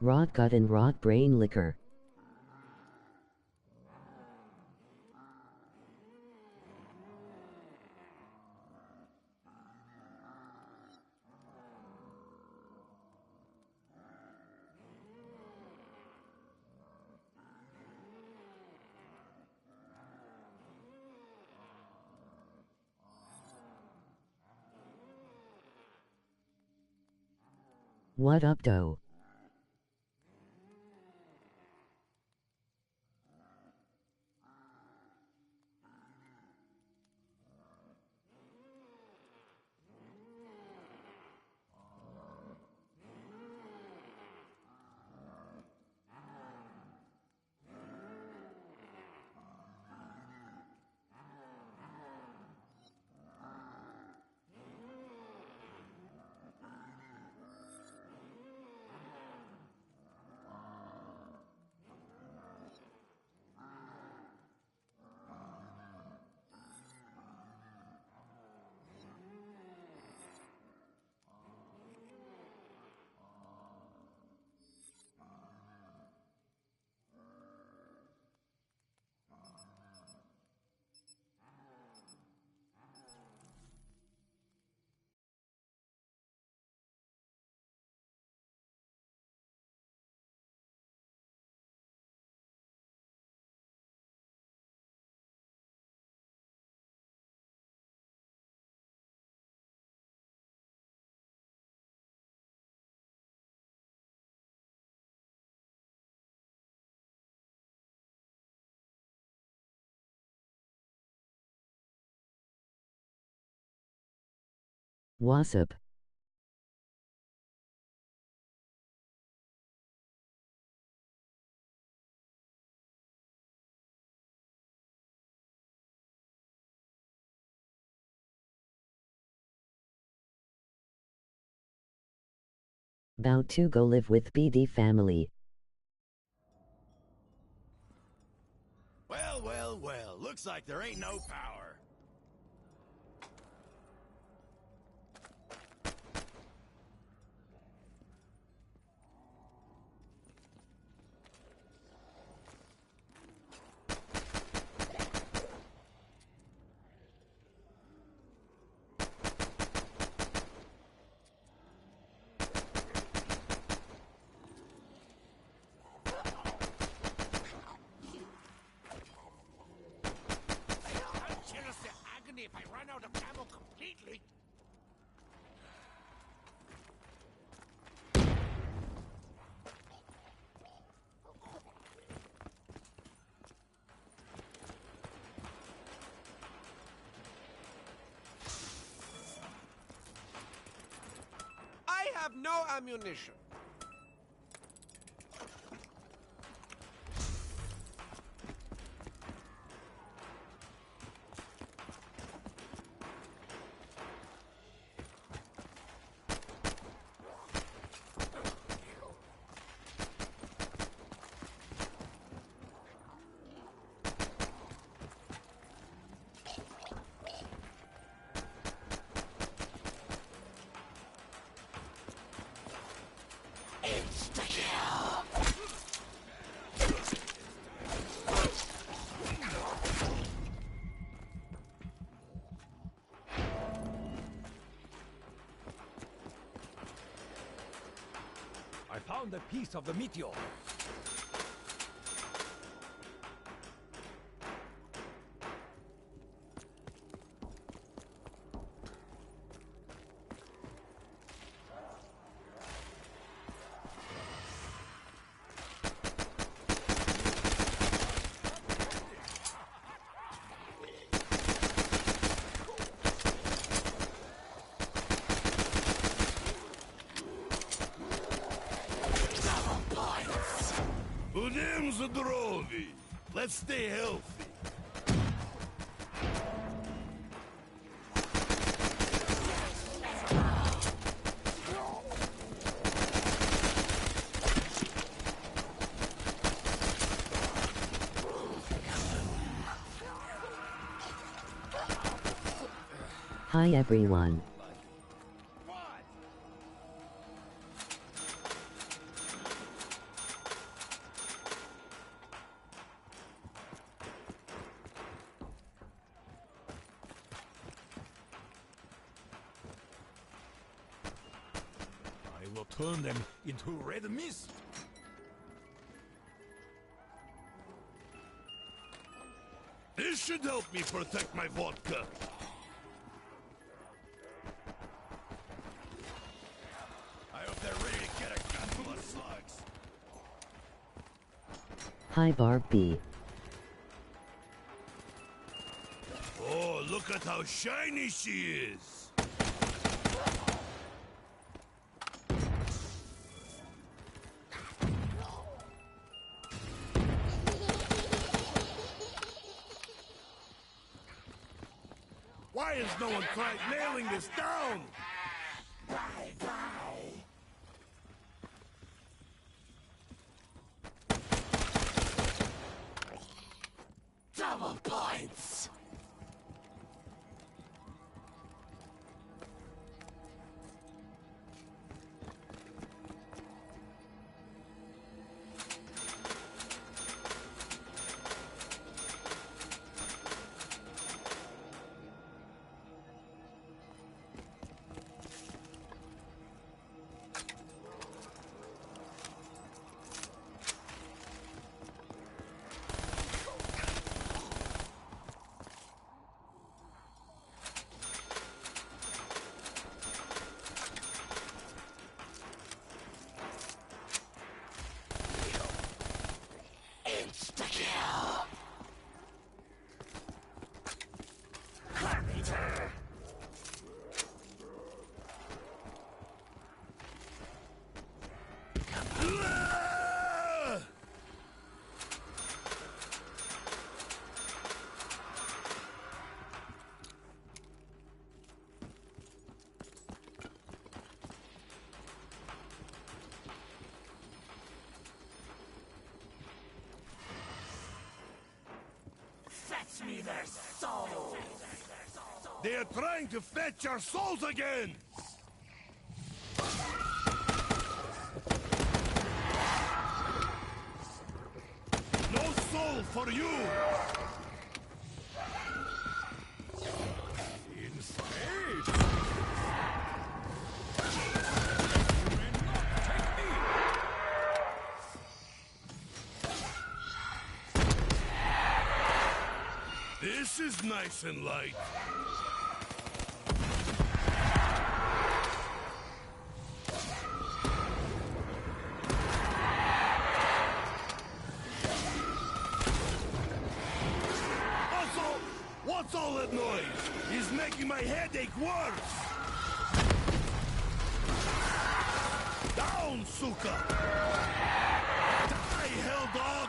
Rot gut and rot brain liquor. What up, doe? Wasp. About to go live with BD family. Well, well, well. Looks like there ain't no power. If I run out of ammo completely. I have no ammunition. I found a piece of the meteor. Let's stay healthy. Hi everyone. turn them into red mist. This should help me protect my vodka. I hope they're ready to get a gun full of slugs. Hi Barbie. Oh, look at how shiny she is. Why has no one tried nailing this down? Double points! Fetch me their souls! They are trying to fetch our souls again! No soul for you! Inside! This is nice and light. Also, what's all that noise? It's making my headache worse. Down, Suka! Die, hell dog!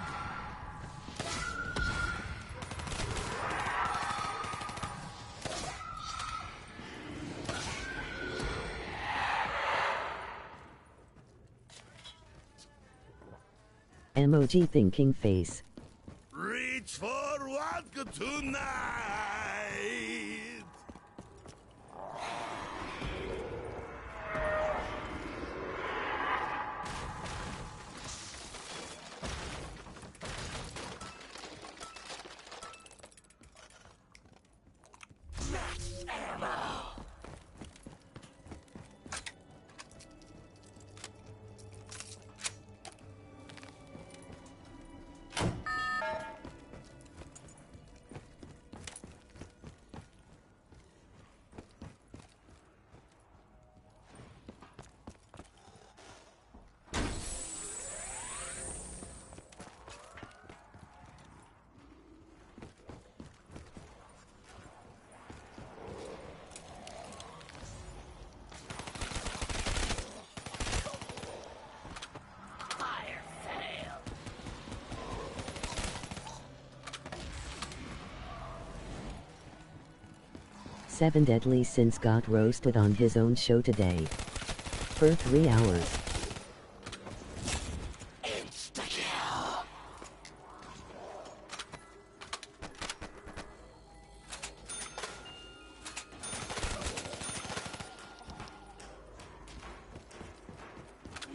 Emoji thinking face. Reach for vodka tonight! Max ammo! Fire fail! 7 Deadly Sins got roasted on his own show today. For 3 hours. Insta-kill!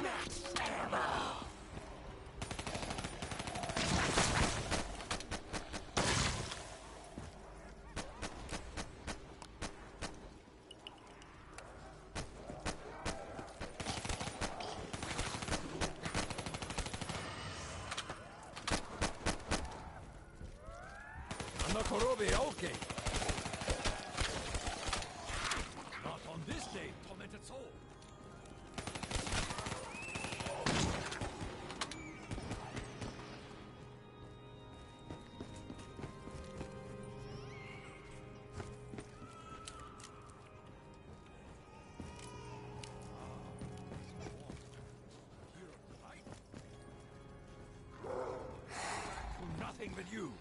Max ammo! Korobe, okay. Not on this day, tormented soul. Nothing but you.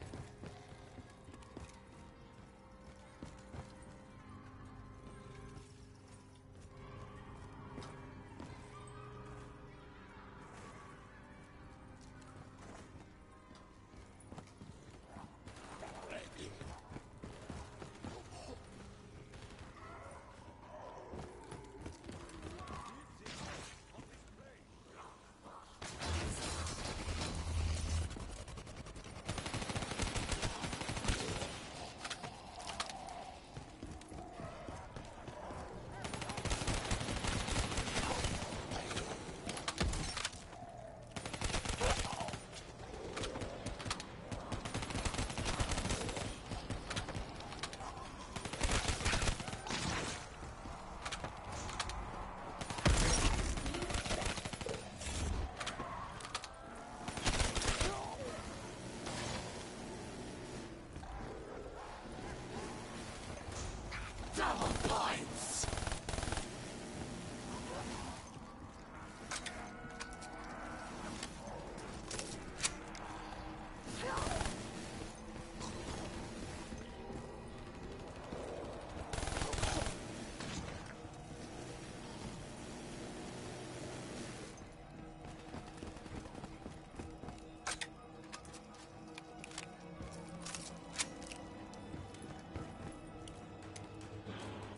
Double points!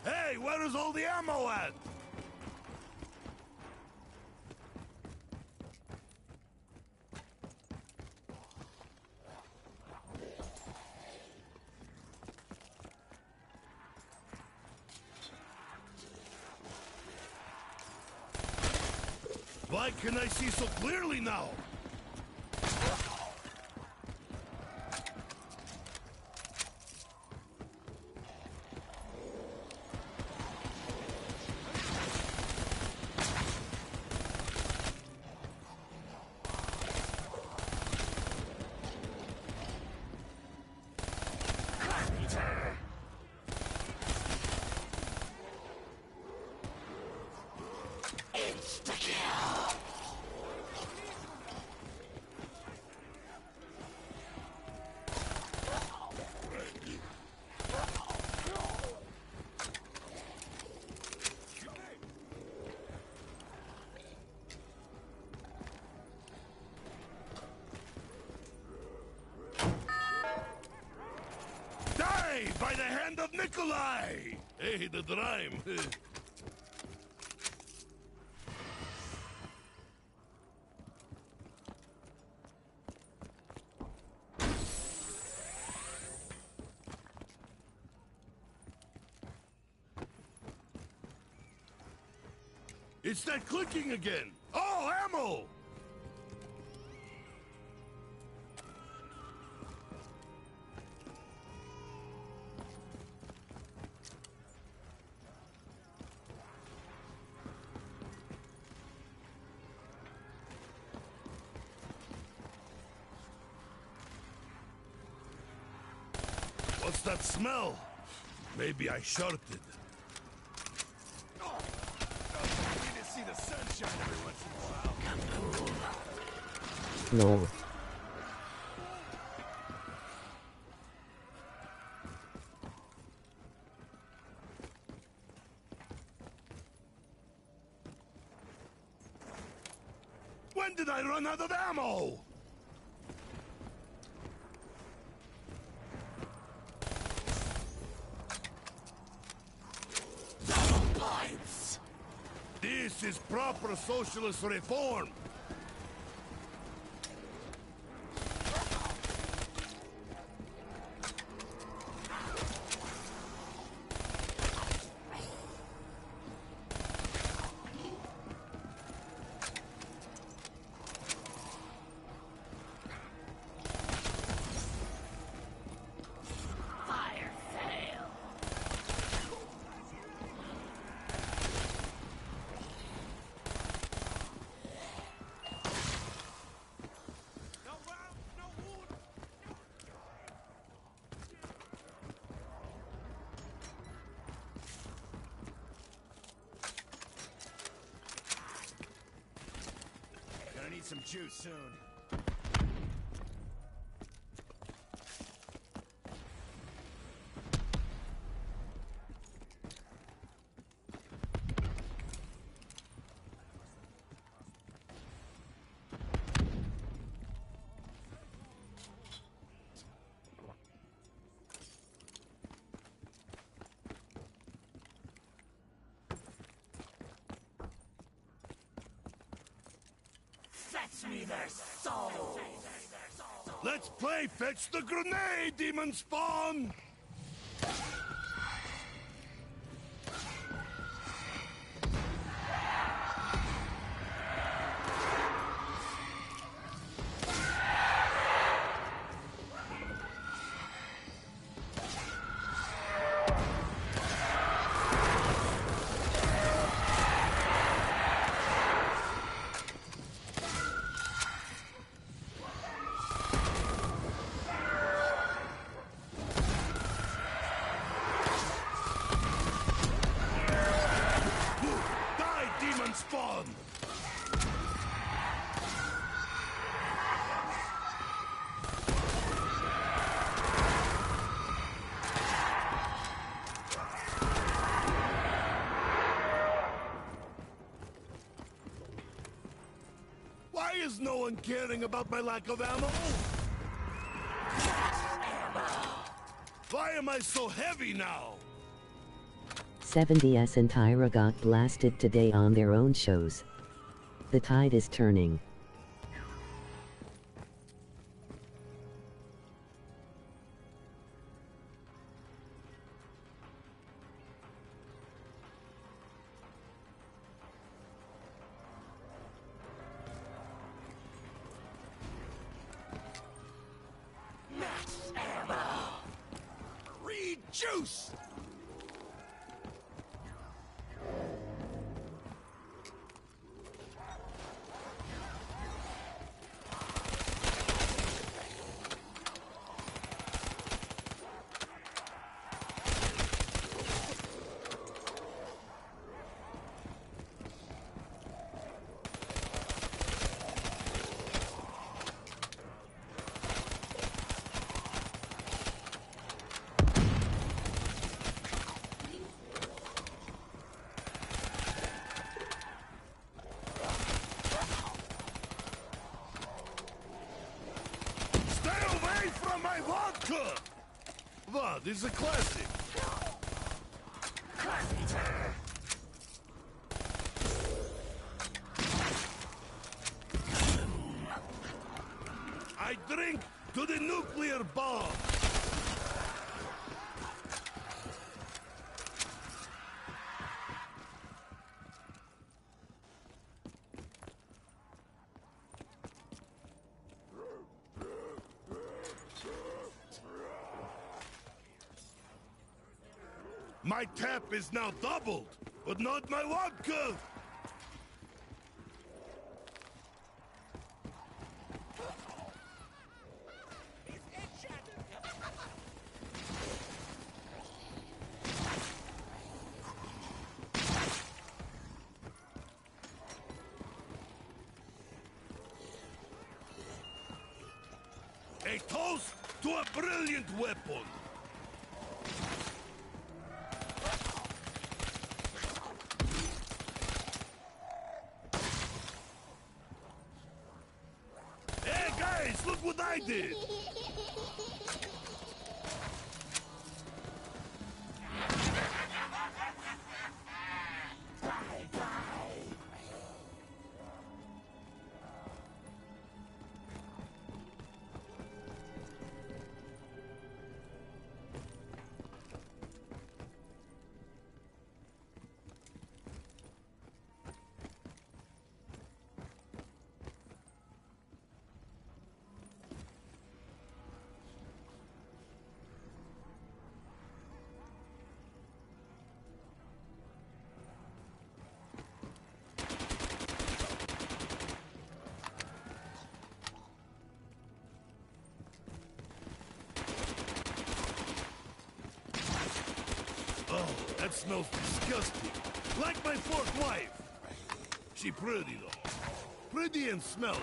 Hey, where is all the ammo at? Why can I see so clearly now? By the hand of Nikolai! Hey, the rhyme. It's that clicking again! Oh, ammo! What's that smell? Maybe I shorted. Oh, you need to see the sunshine every once in a while. No. When did I run out of ammo? This is proper socialist reform. juice soon. Fetch me their soul! Let's play fetch the grenade, demon spawn! Spawn! Why is no one caring about my lack of ammo? Why am I so heavy now? 70s and Tyra got blasted today on their own shows. The tide is turning. Max ammo! Reed juice! From my vodka! Wow, this is a classic. I drink to the nuclear bomb. My tap is now doubled, but not my vodka! A toast to a brilliant weapon! Look what I did! Oh, that smells disgusting. Like my fourth wife. She pretty though. pretty and smelly.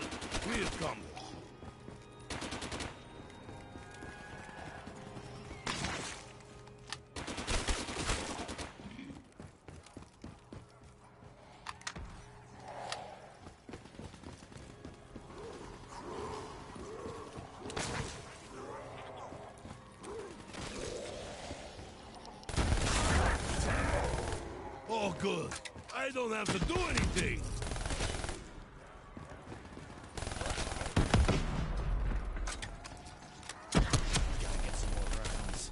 We're coming. Oh, good. I don't have to do anything. Gotta get some more rounds.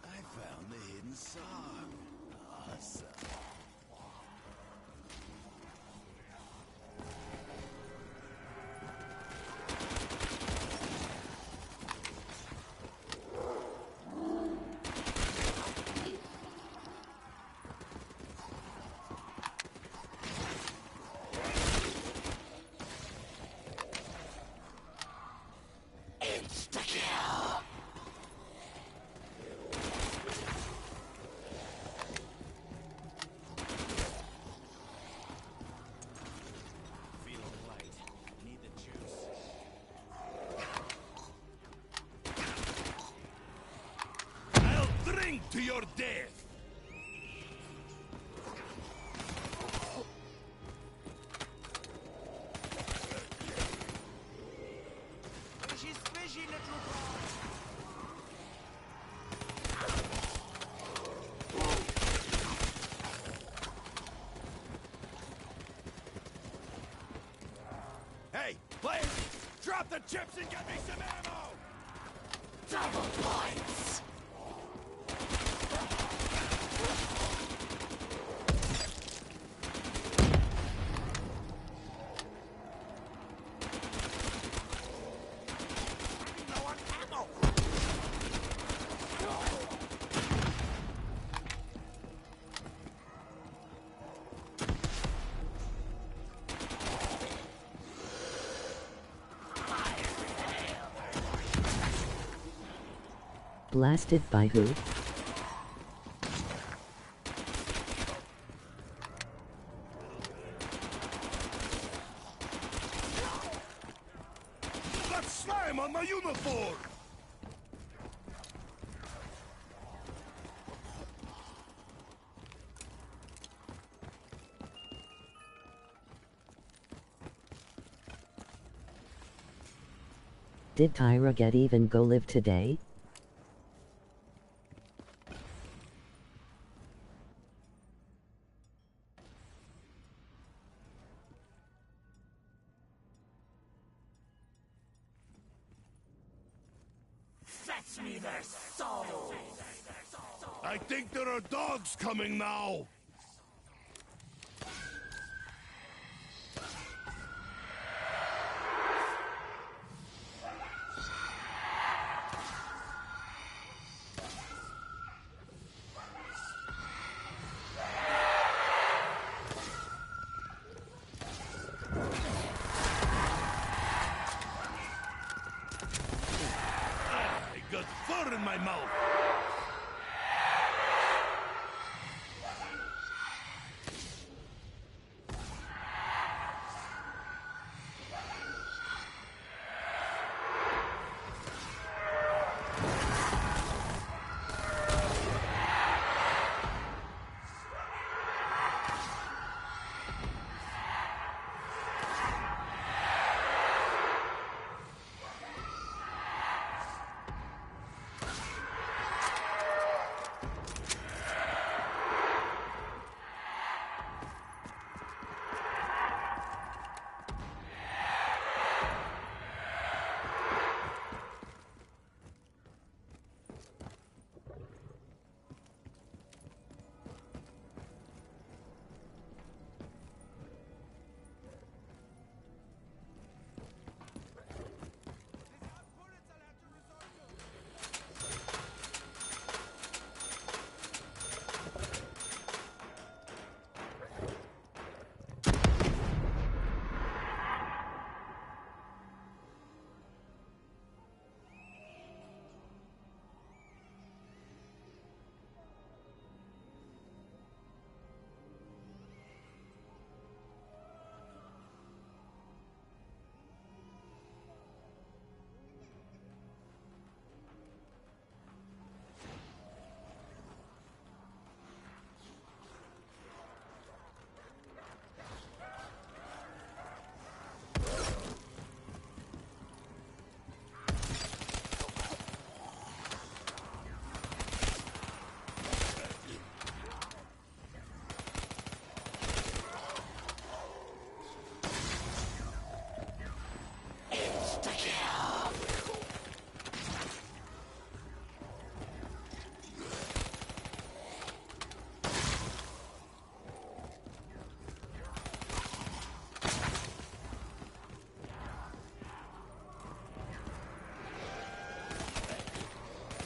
I found the hidden song. Awesome. Feeling light. Need the juice. I'll drink to your death. She's fishy, little boy. Hey, play! Drop the chips and get me some ammo! Double points. No one ammo! Blasted by who? Got slime on my uniform! Did Tyra get even go live today? Fetch me their souls! I think there are dogs coming now! I got fur in my mouth!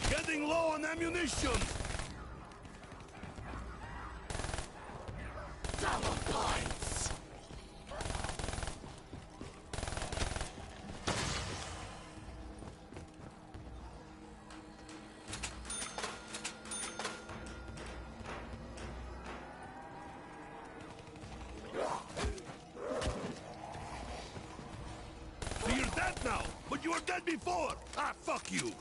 Getting low on ammunition! Double points! So you're dead now, but you were dead before! Ah, fuck you!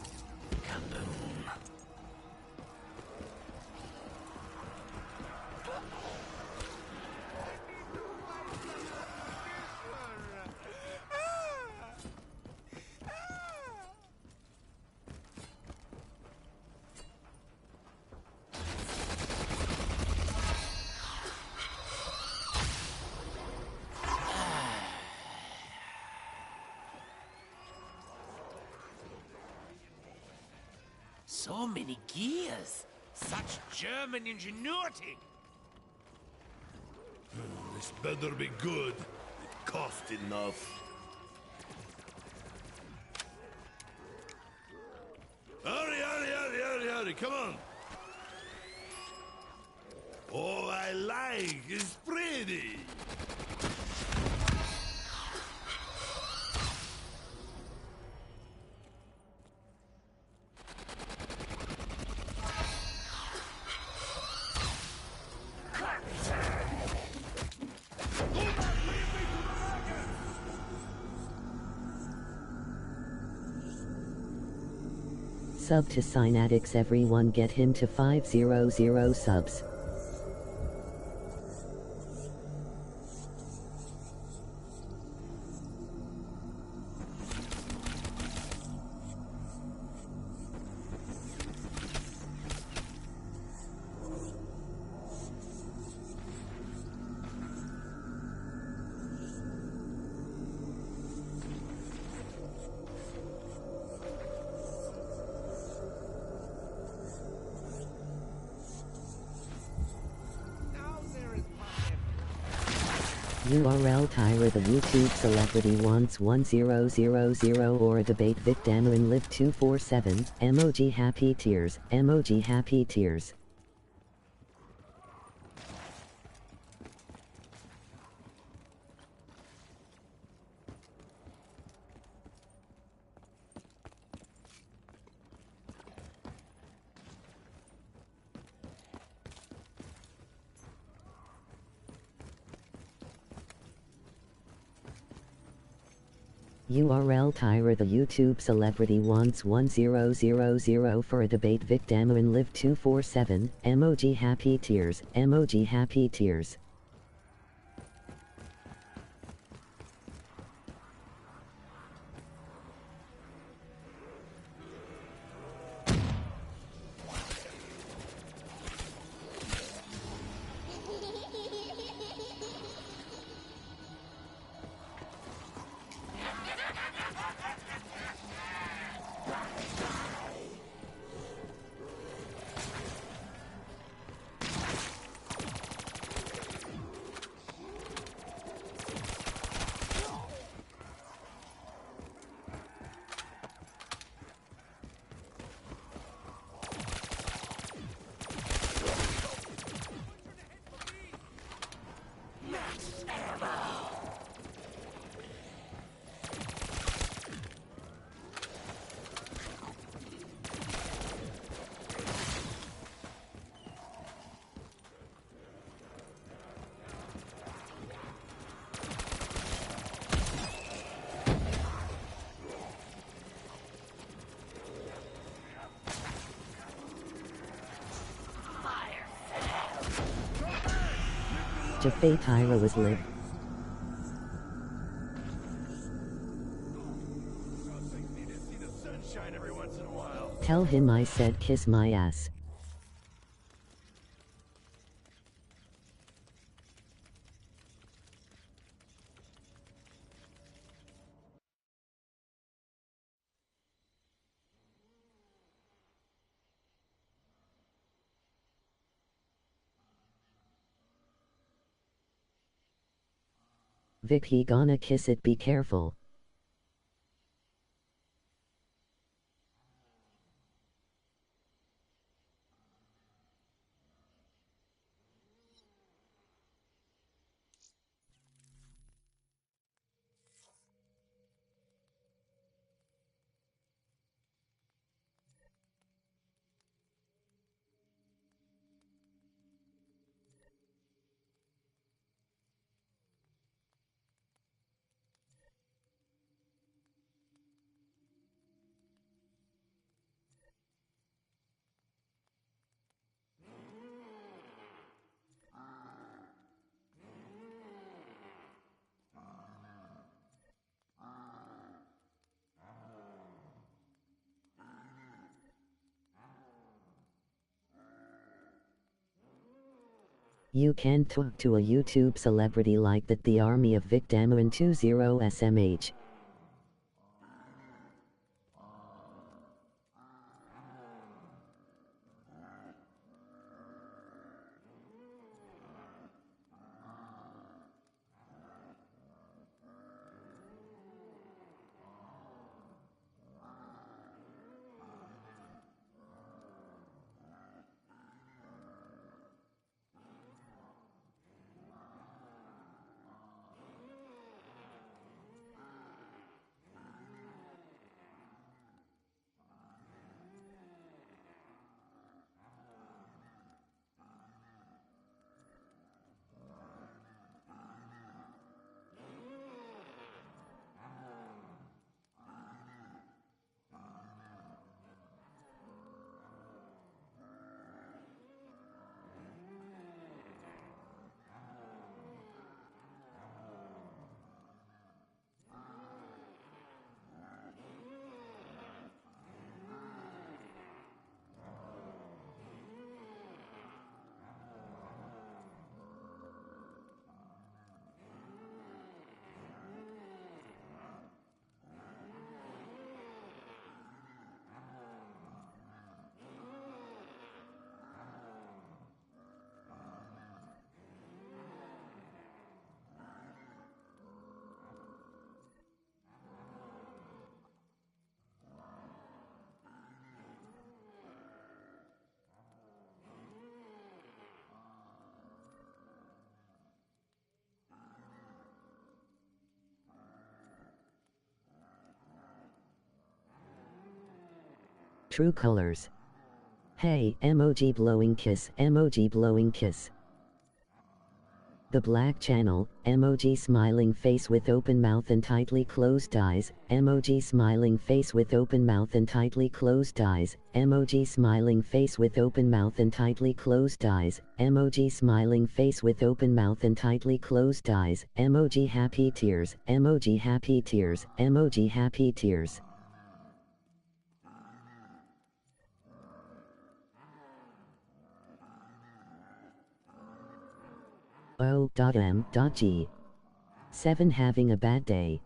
So many gears! Such German ingenuity! This better be good. It cost enough. Hurry, hurry, hurry, hurry, hurry, come on! Oh, I like, it's pretty! Sub to Synatics, everyone get him to 500 subs. URL Tyra the YouTube celebrity wants 1000 or a debate VicDamoane live 247, emoji happy tears, emoji happy tears. URL Tyra the YouTube celebrity wants 1000 for a debate VicDamoane live 247, emoji happy tears, emoji happy tears. Jaffe Tyra was live. Tell him I said kiss my ass. Vic, he gonna kiss it, be careful. You can't talk to a YouTube celebrity like that. The army of VicDamoane 20 SMH. true colors. Hey, emoji blowing kiss, emoji blowing kiss. The Black Channel, emoji smiling face with open mouth and tightly closed eyes, emoji smiling face with open mouth and tightly closed eyes, emoji smiling face with open mouth and tightly closed eyes, emoji smiling face with open mouth and tightly closed eyes, emoji happy tears, emoji happy tears, emoji happy tears. O.M.G. 7 having a bad day.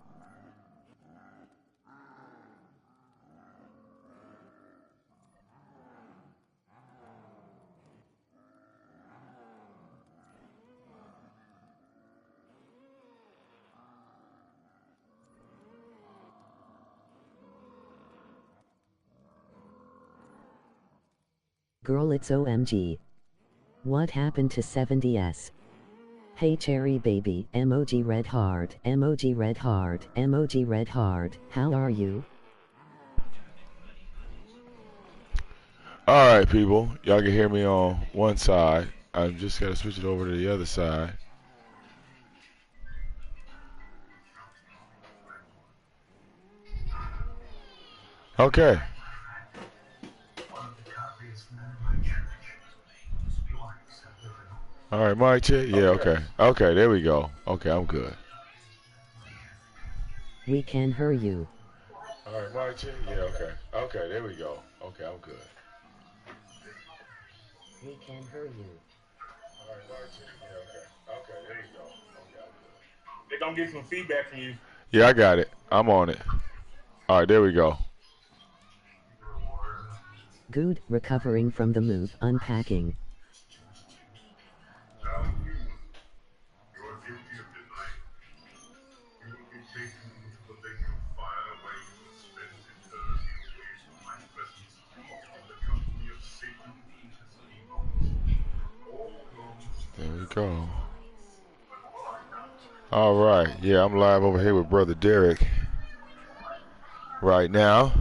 Girl, it's OMG. What happened to 70s? Hey cherry baby, emoji red heart, emoji red heart, emoji red heart, how are you? Alright, people. Y'all can hear me on one side. I've just got to switch it over to the other side. Okay. Alright, mic check. Yeah, okay. Okay, there we go. Okay, I'm good. We can hear you. Alright, mic check. Yeah, okay. Okay, there we go. Okay, I'm good. We can hear you. Alright, mic check. Yeah, okay. Okay, there we go. Okay, I'm good. They're gonna get some feedback from you. Yeah, I got it. I'm on it. Alright, there we go. Good, recovering from the move, unpacking. There we go. All right. Yeah, I'm live over here with Brother Derek right now.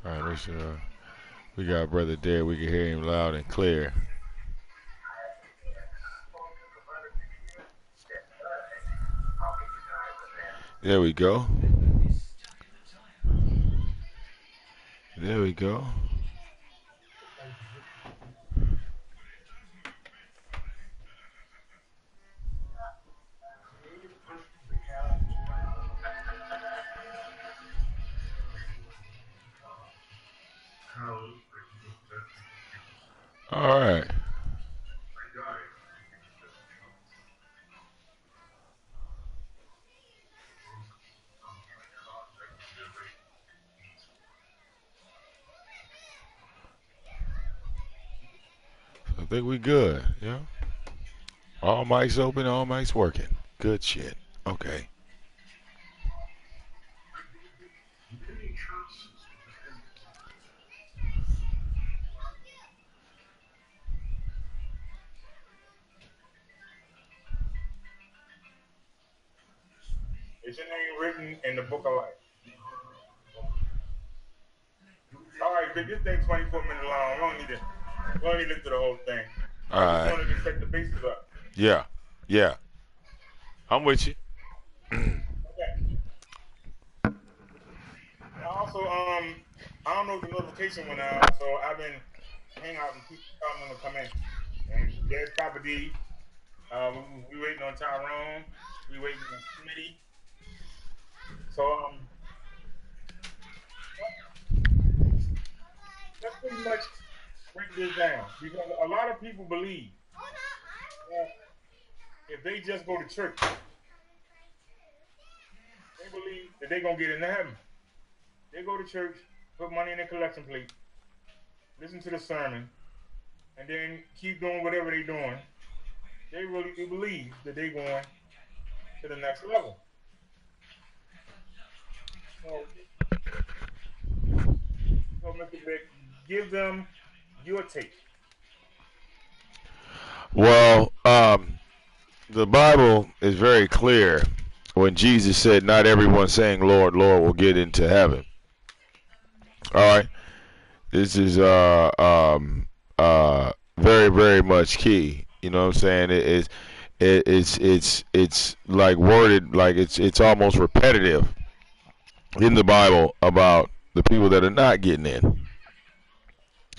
All right, let's, we got Brother Derek. We can hear him loud and clear. There we go. There we go. All right. I think we good. Yeah. All mics open. All mics working. Good shit. Okay. Is your name written in the book of life? All right, but this thing's 24 minutes long. We don't need to look through the whole thing. All right. I just wanted to set the bases up. Yeah. Yeah. I'm with you. Okay. Also, I don't know if the notification went out, so I've been hanging out and keep telling them to come in. And there's Papa D. We waiting on Tyrone. We waiting on Smitty. So let's pretty much break this down because a lot of people believe that if they just go to church, they believe that they're gonna get into heaven. They go to church, put money in their collection plate, listen to the sermon, and then keep doing whatever they're doing, they really do believe that they're going to the next level. So, Mr. Vic, give them your take. Well, the Bible is very clear when Jesus said, "Not everyone saying, 'Lord, Lord,' will get into heaven." All right, this is very very much key. You know what I'm saying? It's like worded like it's almost repetitive in the Bible about the people that are not getting in,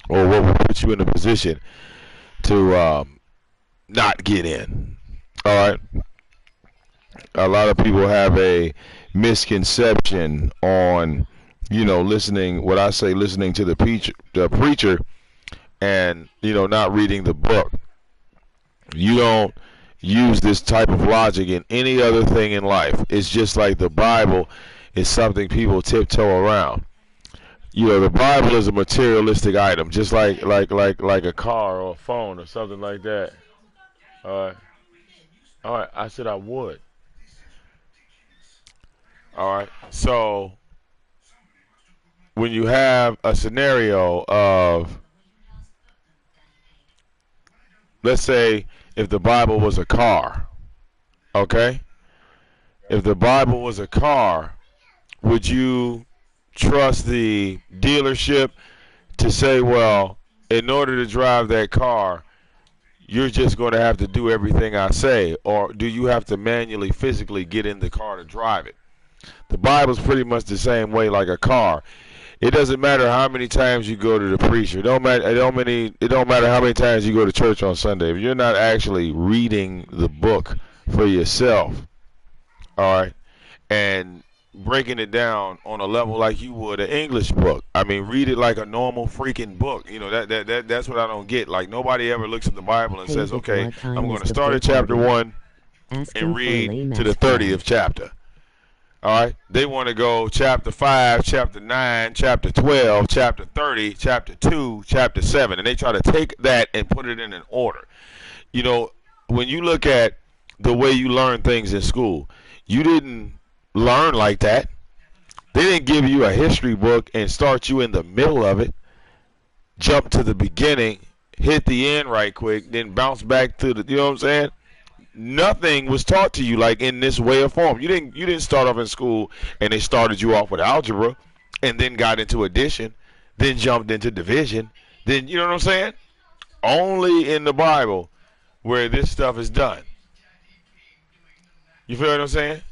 or what will put you in a position to not get in. All right. A lot of people have a misconception on, listening. What I say, listening to the preacher, and not reading the book. You don't use this type of logic in any other thing in life. It's just like the Bible is something people tiptoe around. The Bible is a materialistic item, just like a car or a phone or something like that. All right. All right. I said I would. All right. So when you have a scenario of, let's say, if the Bible was a car, okay? If the Bible was a car, would you trust the dealership to say, well, in order to drive that car, you're just going to have to do everything I say? Or do you have to manually, physically get in the car to drive it? The Bible's pretty much the same way like a car. It doesn't matter how many times you go to the preacher. It don't matter how many times you go to church on Sunday. If you're not actually reading the book for yourself, all right, and breaking it down on a level like you would an English book. I mean, read it like a normal freaking book. That's what I don't get. Like, nobody ever looks at the Bible and says, okay, I'm going to start at chapter 1 and read to the 30th chapter. All right, they want to go chapter 5, chapter 9, chapter 12, chapter 30, chapter 2, chapter 7, and they try to take that and put it in an order. When you look at the way you learn things in school, you didn't learn like that. They didn't give you a history book and start you in the middle of it, jump to the beginning, hit the end right quick, then bounce back to the, you know what I'm saying? Nothing was taught to you like in this way of form. You didn't start off in school and they started you off with algebra and then got into addition, then jumped into division, then, you know what I'm saying? Only in the Bible where this stuff is done. You feel what I'm saying?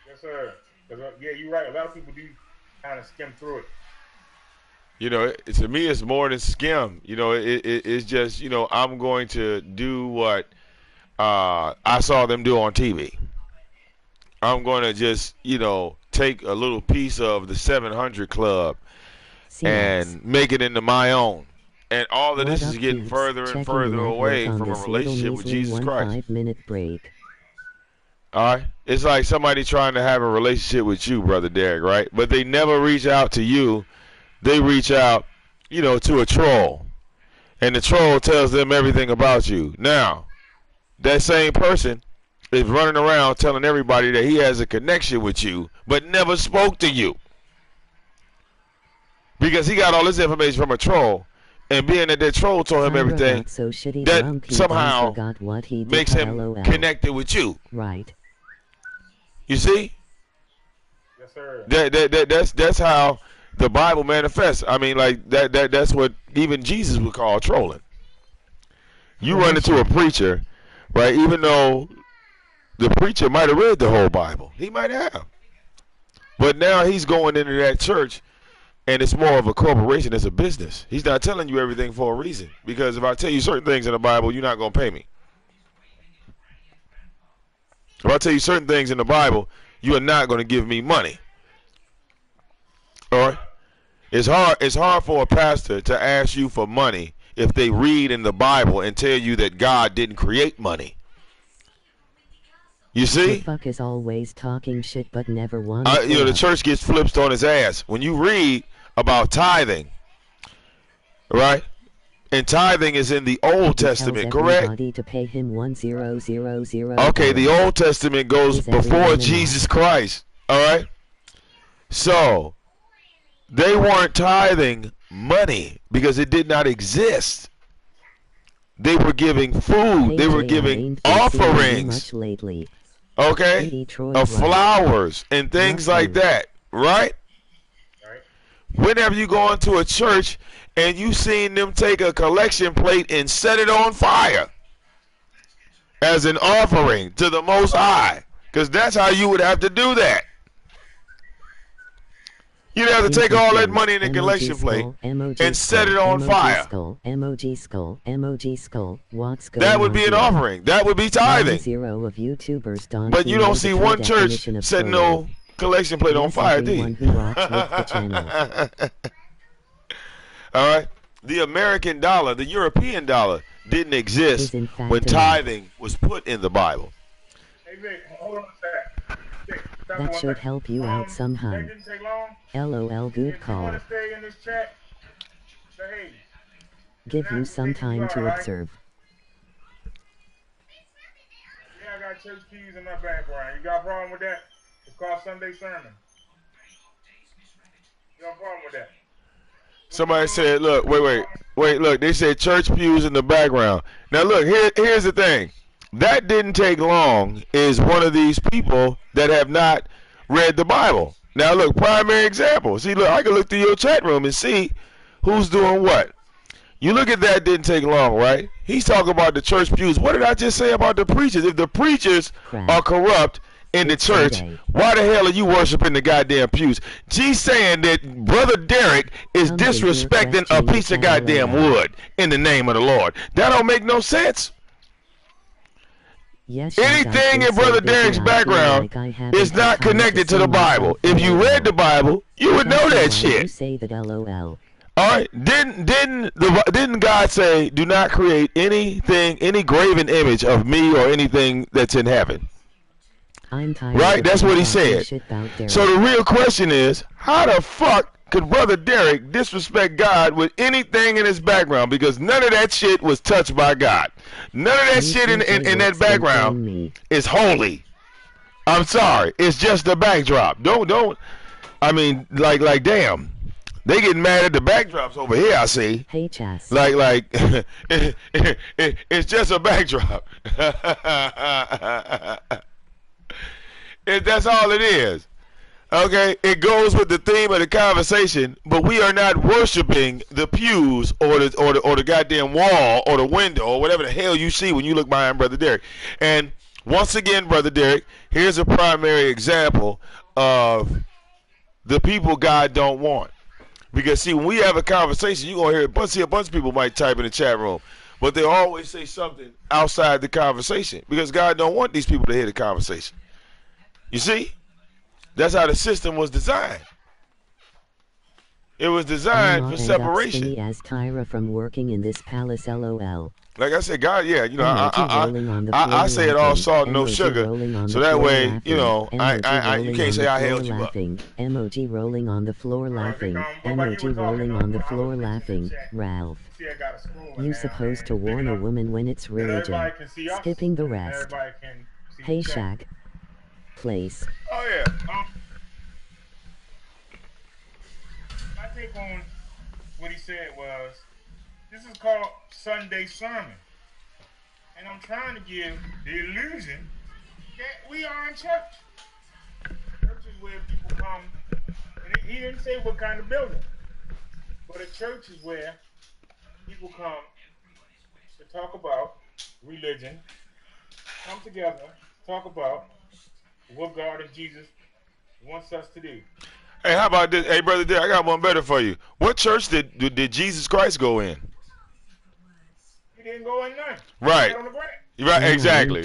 Yes, sir. Yeah, you're right. A lot of people do kind of skim through it. To me, it's more than skim. It's just, I'm going to do what I saw them do on TV. I'm going to just, take a little piece of the 700 Club and make it into my own. And all of this is getting further and further away from a relationship with Jesus Christ. 5-minute break. All right? It's like somebody trying to have a relationship with you, Brother Derek, right? But they never reach out to you. They reach out, to a troll. And the troll tells them everything about you. Now, that same person is running around telling everybody that he has a connection with you, but never spoke to you. Because he got all this information from a troll, and being that troll told him everything, that somehow makes him connected with you. Right. You see? Yes, sir. That's how the Bible manifests. I mean, like that's what even Jesus would call trolling. You run into a preacher, right? Even though the preacher might have read the whole Bible. He might have. But now he's going into that church, and it's more of a corporation. It's a business. He's not telling you everything for a reason. Because if I tell you certain things in the Bible, you're not going to pay me. If I tell you certain things in the Bible, you are not going to give me money. All right? It's hard for a pastor to ask you for money if they read in the Bible and tell you that God didn't create money. You see? The fuck is always talking shit but never wants the church gets flipped on his ass. When you read about tithing, right? And tithing is in the Old Testament, correct? Everybody to pay him $1000. Okay, the Old Testament goes before Jesus Christ. All right. So they weren't tithing money because it did not exist. They were giving food. They were giving offerings. Okay, of flowers and things like that, right? Whenever you go into a church and you seen them take a collection plate and set it on fire as an offering to the Most High, because that's how you would have to do that. You'd have to take all that money in the collection plate and set it on fire. That would be an offering. That would be tithing. But you don't see one church setting no collection plate on fire, do you? All right. The American dollar, the European dollar, didn't exist when tithing was put in the Bible. Hey, Vic, hold on a sec. That should help you out somehow. That didn't take long. LOL, good If you call. want to stay in this chat, say hey. Give you some time to observe. Yeah, I got church keys in my background. You got a problem with that? It's called Sunday Sermon. You got a problem with that? Somebody said, look, wait, look, they said church pews in the background. Now look, here's the thing. That didn't take long is one of these people that have not read the Bible. Now look, primary example. See, look, I can look through your chat room and see who's doing what. You look at that, didn't take long, right? He's talking about the church pews. What did I just say about the preachers? If the preachers are corrupt in the church, why the hell are you worshiping the goddamn pews? G's saying that Brother Derek is disrespecting a piece of goddamn wood in the name of the Lord. That don't make no sense. Yes, anything in Brother Derek's background is not connected to the Bible. If you read the Bible, you would know that shit. You say that LOL. All right, didn't God say, "Do not create anything, any graven image of me or anything that's in heaven"? Right, that's what he said. So the real question is, how the fuck could Brother Derek disrespect God with anything in his background? Because none of that shit was touched by God. None of that shit in that background is holy. I'm sorry, it's just a backdrop. Don't. I mean, like, damn. They getting mad at the backdrops over here, I see. Hey, Chas. Like, it's just a backdrop. That's all it is. Okay, it goes with the theme of the conversation, but we are not worshiping the pews or the goddamn wall or the window or whatever the hell you see when you look behind Brother Derek. And once again, Brother Derek, here's a primary example of the people God don't want. Because see, when we have a conversation, you're gonna hear a bunch of people might type in the chat room, but they always say something outside the conversation because God don't want these people to hear the conversation. You see? That's how the system was designed. It was designed for separation. As Tyra from working in this palace, LOL. Like I said, God, yeah, you know, I say it all salt and no sugar, so that way, you know, you can't say I held you up. Emoji rolling on the floor laughing. Emoji rolling on the floor laughing. Ralph. You supposed to warn a woman when it's religion. Skipping the rest. Hey Shaq. Place. Oh yeah. My take on what he said was, this is called Sunday Sermon, and I'm trying to give the illusion that we are in church. Church is where people come, and he didn't say what kind of building, but a church is where people come to talk about religion, come together, talk about what God and Jesus wants us to do. Hey, how about this? Hey, Brother Derek, I got one better for you. What church did Jesus Christ go in? He didn't go in none. Right. Right, exactly.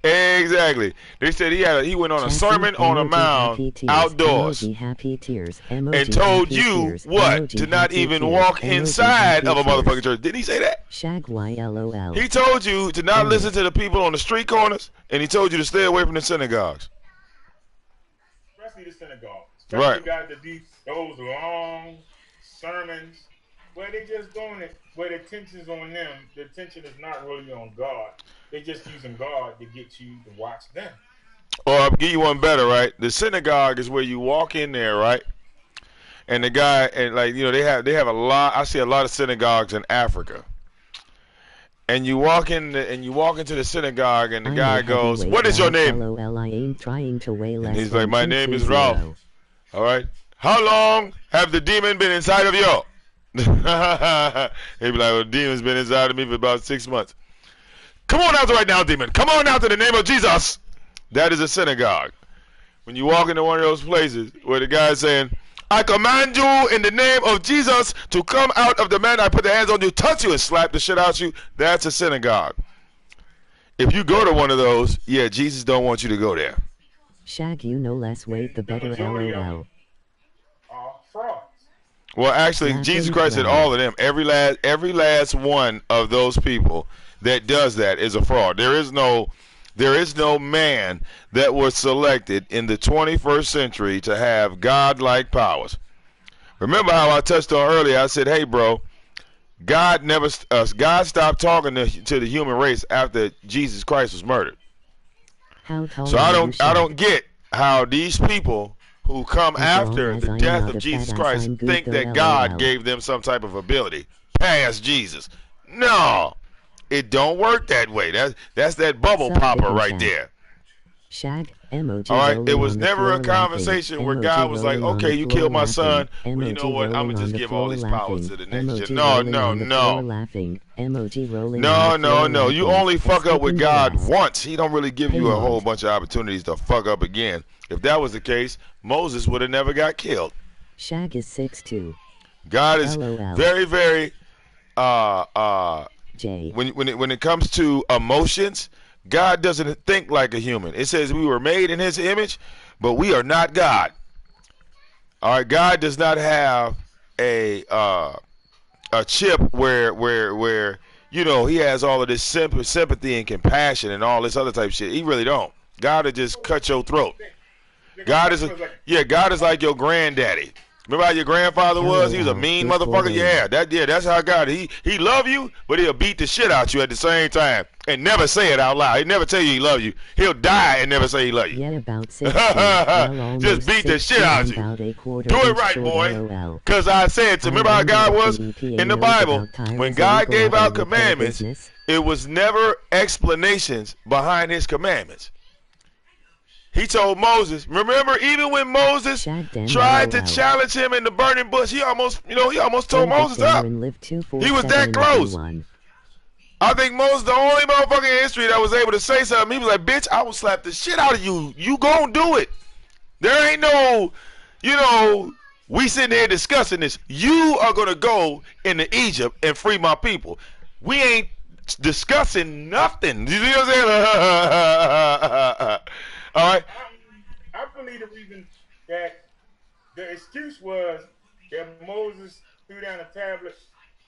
Exactly. They said he went on a sermon on a mound outdoors and told you what? To not even walk inside of a motherfucking church. Didn't he say that? Shag YLOL. He told you to not listen to the people on the street corners, and he told you to stay away from the synagogues. Especially the synagogue. Right. Especially guys that do those long sermons where they just doing it, where the attention's on them. The attention is not really on God. They're just using God to get you to watch them. Or I'll give you one better, right? The synagogue is where you walk in there, right? And the guy, and like, you know, they have a lot. I see a lot of synagogues in Africa. And you walk into the synagogue, and the guy goes, "What is your name?" LOL, I ain't trying to weigh less And he's than like, "My name is 220. Ralph." All right. How long have the demon been inside of you? He'd be like, "Well, the demon's been inside of me for about 6 months." Come on out right now, demon. Come on out in the name of Jesus. That is a synagogue. When you walk into one of those places where the guy's saying, "I command you in the name of Jesus to come out of the man. I put the hands on you, touch you, and slap the shit out you," that's a synagogue. If you go to one of those, yeah, Jesus don't want you to go there. Shag, you know less weight the better. LOL. Frauds. Well, actually, Laughing Jesus Christ said crowd. all of them. Every last one of those people that does that is a fraud. There is no man that was selected in the 21st century to have God-like powers. Remember how I touched on earlier? I said, "Hey, bro, God stopped talking to the human race after Jesus Christ was murdered." How tall So are you, I Shag? don't get how these people who come As after long as the I'm death not of a Jesus fat ass, Christ I'm good think though, that God LOL. gave them some type of ability past Jesus. No, it don't work that way. That's that bubble Suck popper dick, right Shag. there. Shag, emoji All right, rolling it was on the never a floor conversation laughing. where Emoji God was like, rolling on "Okay, the you floor killed my laughing. son. Well, you know Emoji what? I'm rolling gonna on just the give all floor these powers laughing. to the next Emoji gen." No, rolling no, on the floor no. laughing. Emoji rolling on No, the no, floor no. You laughing. only fuck up with Escaping God arrest. once. He don't really give you a whole Paywall. bunch of opportunities to fuck up again. If that was the case, Moses would have never got killed. Shag is 6'2". God is LOL. very, very J. when it comes to emotions, God doesn't think like a human. It says we were made in His image, but we are not God. All right, God does not have a chip where you know He has all of this sympathy and compassion and all this other type of shit. He really don't. God will just cut your throat. God is like your granddaddy. Remember how your grandfather was? He was a mean motherfucker. Yeah, that's how God is. He love you, but he'll beat the shit out you at the same time and never say it out loud. He never tell you he love you. He'll die and never say he love you. Yet about 6 well, Just beat the shit out you. About a quarter Do it inch right, short, boy. LOL. Because I said to remember how God was in the Bible. When God gave out commandments, it was never explanations behind His commandments. He told Moses, remember, even when Moses tried to challenge him in the burning bush, he almost told Moses up. He was that close. I think Moses the only motherfucker in history that was able to say something. He was like, "Bitch, I will slap the shit out of you. You gon' do it. There ain't no, we sitting here discussing this. You are gonna go into Egypt and free my people. We ain't discussing nothing." You see what I'm saying? All right. I believe the reason that the excuse was that Moses threw down a tablet.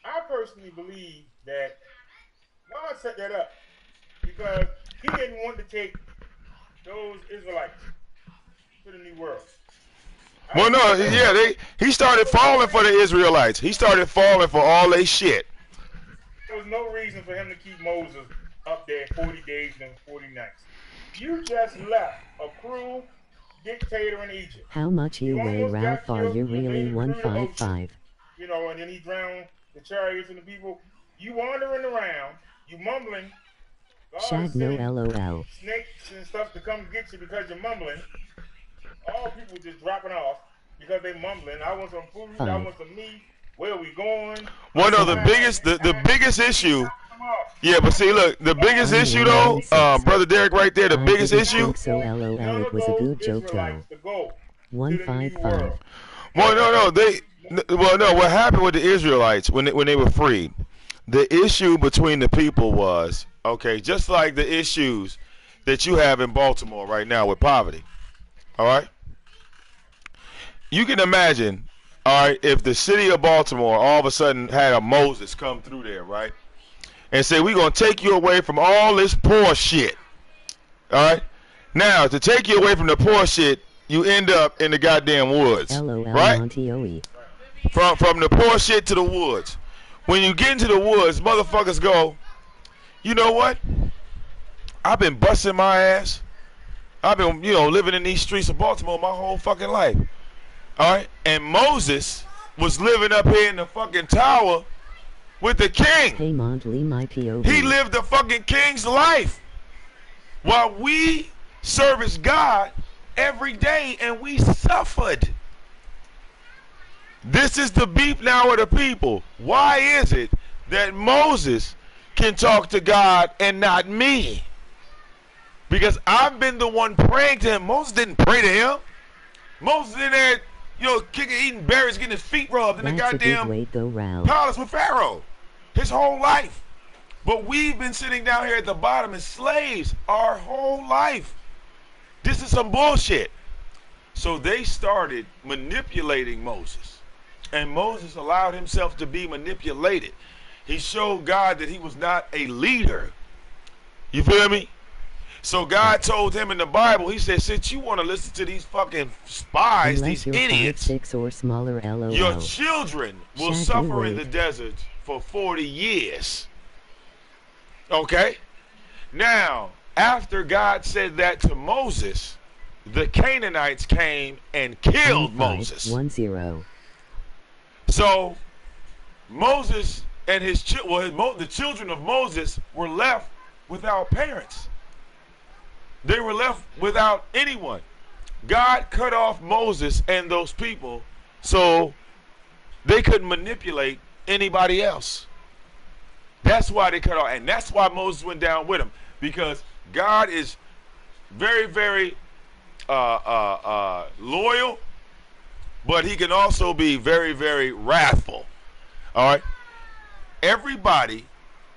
I personally believe that God set that up because He didn't want to take those Israelites to the New World. Well, no, yeah, he started falling for the Israelites. He started falling for all they shit. There was no reason for him to keep Moses up there 40 days and 40 nights. You just left a cruel dictator in Egypt. How much you weigh, Ralph? Are you really 155? And then he drowned the chariots and the people. You wandering around, you mumbling. Shag, no LOL. Snakes and stuff to come get you because you're mumbling. All people just dropping off because they mumbling. I want some food. I want some meat. Where are we going? Well, no, the biggest issue. Yeah, but see, look, the biggest issue though, brother Derek, right there, the biggest issue. So LOL, it was a good joke though. 155. Well, no, what happened with the Israelites when they were freed? The issue between the people was, okay, just like the issues that you have in Baltimore right now with poverty. All right? You can imagine, all right, if the city of Baltimore all of a sudden had a Moses come through there, right? And say, we're going to take you away from all this poor shit. All right? Now, to take you away from the poor shit, you end up in the goddamn woods, LOL right? Monty OE. From the poor shit to the woods. When you get into the woods, motherfuckers go, you know what? I've been busting my ass. I've been, living in these streets of Baltimore my whole fucking life. All right? And Moses was living up here in the fucking tower with the king. Hey Montley, my POV. He lived the fucking king's life. While we service God every day and we suffered. This is the beef now of the people. Why is it that Moses can talk to God and not me? Because I've been the one praying to him. Moses didn't pray to him. Moses in there, kicking, eating berries, getting his feet rubbed in the goddamn palace with Pharaoh. His whole life. But we've been sitting down here at the bottom as slaves our whole life. This is some bullshit. So they started manipulating Moses. And Moses allowed himself to be manipulated. He showed God that he was not a leader. You feel me? So God told him in the Bible, he said, since you want to listen to these fucking spies, unless these idiots, 5'6" or smaller, LOL. your children will suffer in the desert for 40 years. Okay? Now, after God said that to Moses, the Canaanites came and killed Moses. 10. So Moses and the children of Moses were left without parents. They were left without anyone. God cut off Moses and those people so they couldn't manipulate anybody else. That's why they cut off, and that's why Moses went down with him, because God is very, very loyal, but he can also be very, very wrathful. All right? Everybody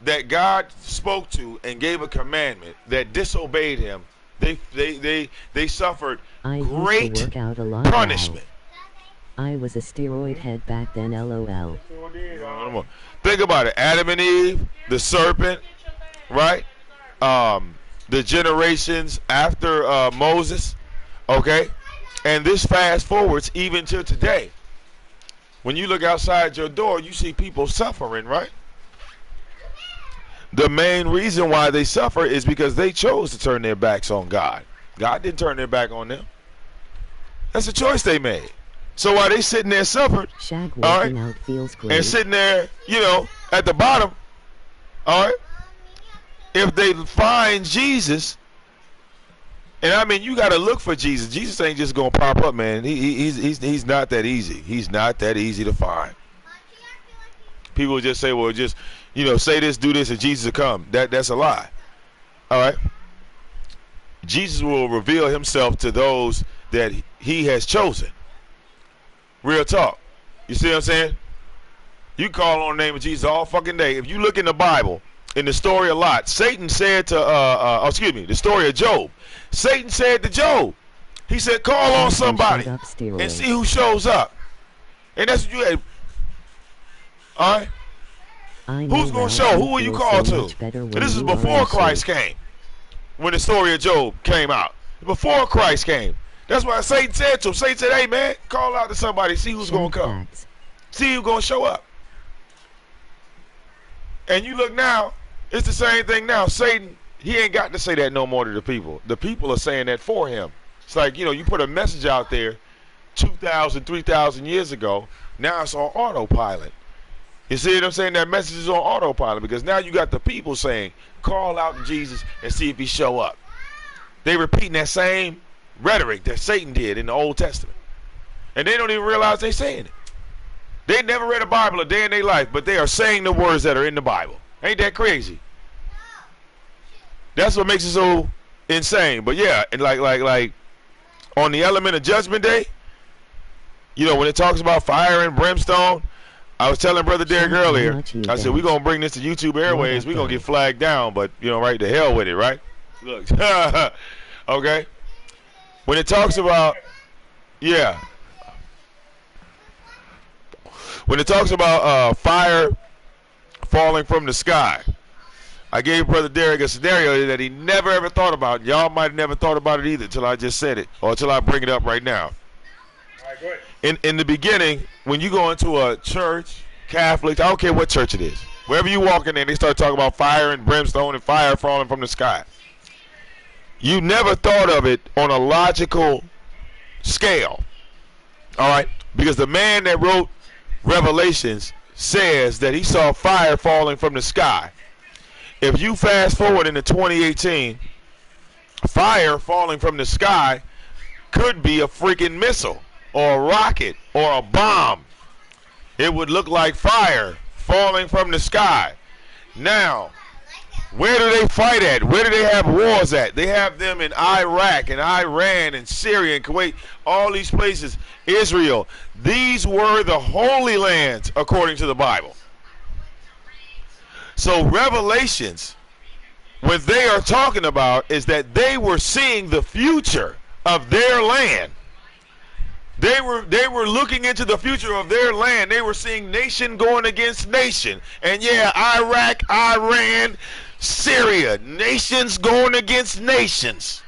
that God spoke to and gave a commandment that disobeyed him, they suffered great punishment. I was a steroid head back then, LOL. Think about it. Adam and Eve, the serpent, right? The generations after Moses, okay? And this fast forwards even to today. When you look outside your door, you see people suffering, right? The main reason why they suffer is because they chose to turn their backs on God. God didn't turn their back on them. That's a choice they made. So while they sitting there suffering, all right, out feels great. and sitting there, at the bottom, all right, if they find Jesus, and I mean, you got to look for Jesus. Jesus ain't just gonna pop up, man. He's not that easy. He's not that easy to find. People just say, well, just say this, do this, and Jesus will come. That's a lie. All right. Jesus will reveal himself to those that he has chosen. Real talk. You see what I'm saying? You call on the name of Jesus all fucking day. If you look in the Bible, in the story of Lot, Satan said to, the story of Job. Satan said to Job, he said, call on somebody and see who shows up. And that's what you had. All right? Who's going to show? Who will you call to? And this is before Christ came. When the story of Job came out. Before Christ came. That's why Satan said to him. Satan said, hey, man, call out to somebody. See who's going to come. See who's going to show up. And you look now, it's the same thing now. Satan, he ain't got to say that no more to the people. The people are saying that for him. It's like, you put a message out there 2,000, 3,000 years ago. Now it's on autopilot. You see what I'm saying? That message is on autopilot because now you got the people saying, call out to Jesus and see if he show up. They repeating that same rhetoric that Satan did in the Old Testament. And they don't even realize they saying it. They never read a Bible a day in their life, but they are saying the words that are in the Bible. Ain't that crazy? That's what makes it so insane. But yeah, and like on the element of Judgment Day, when it talks about fire and brimstone, I was telling Brother Derek earlier, I said, we're going to bring this to YouTube Airways. We're going to get flagged down, but, right, to hell with it, right? Look, okay? When it talks about, when it talks about fire falling from the sky, I gave Brother Derek a scenario that he never ever thought about. Y'all might have never thought about it either until I just said it, or until I bring it up right now. All right, go ahead. In the beginning, when you go into a church, Catholic, I don't care what church it is, wherever you walk in there, they start talking about fire and brimstone and fire falling from the sky. You never thought of it on a logical scale, all right? Because the man that wrote Revelations says that he saw fire falling from the sky. If you fast forward into 2018, fire falling from the sky could be a freaking missile or a rocket or a bomb. It would look like fire falling from the sky. Now, where do they fight at? Where do they have wars at? They have them in Iraq and Iran and Syria and Kuwait, all these places, Israel. These were the holy lands according to the Bible. So Revelations, what they are talking about is that they were seeing the future of their land. They were looking into the future of their land. They were seeing nation going against nation. And yeah, Iraq, Iran, Syria, nations going against nations.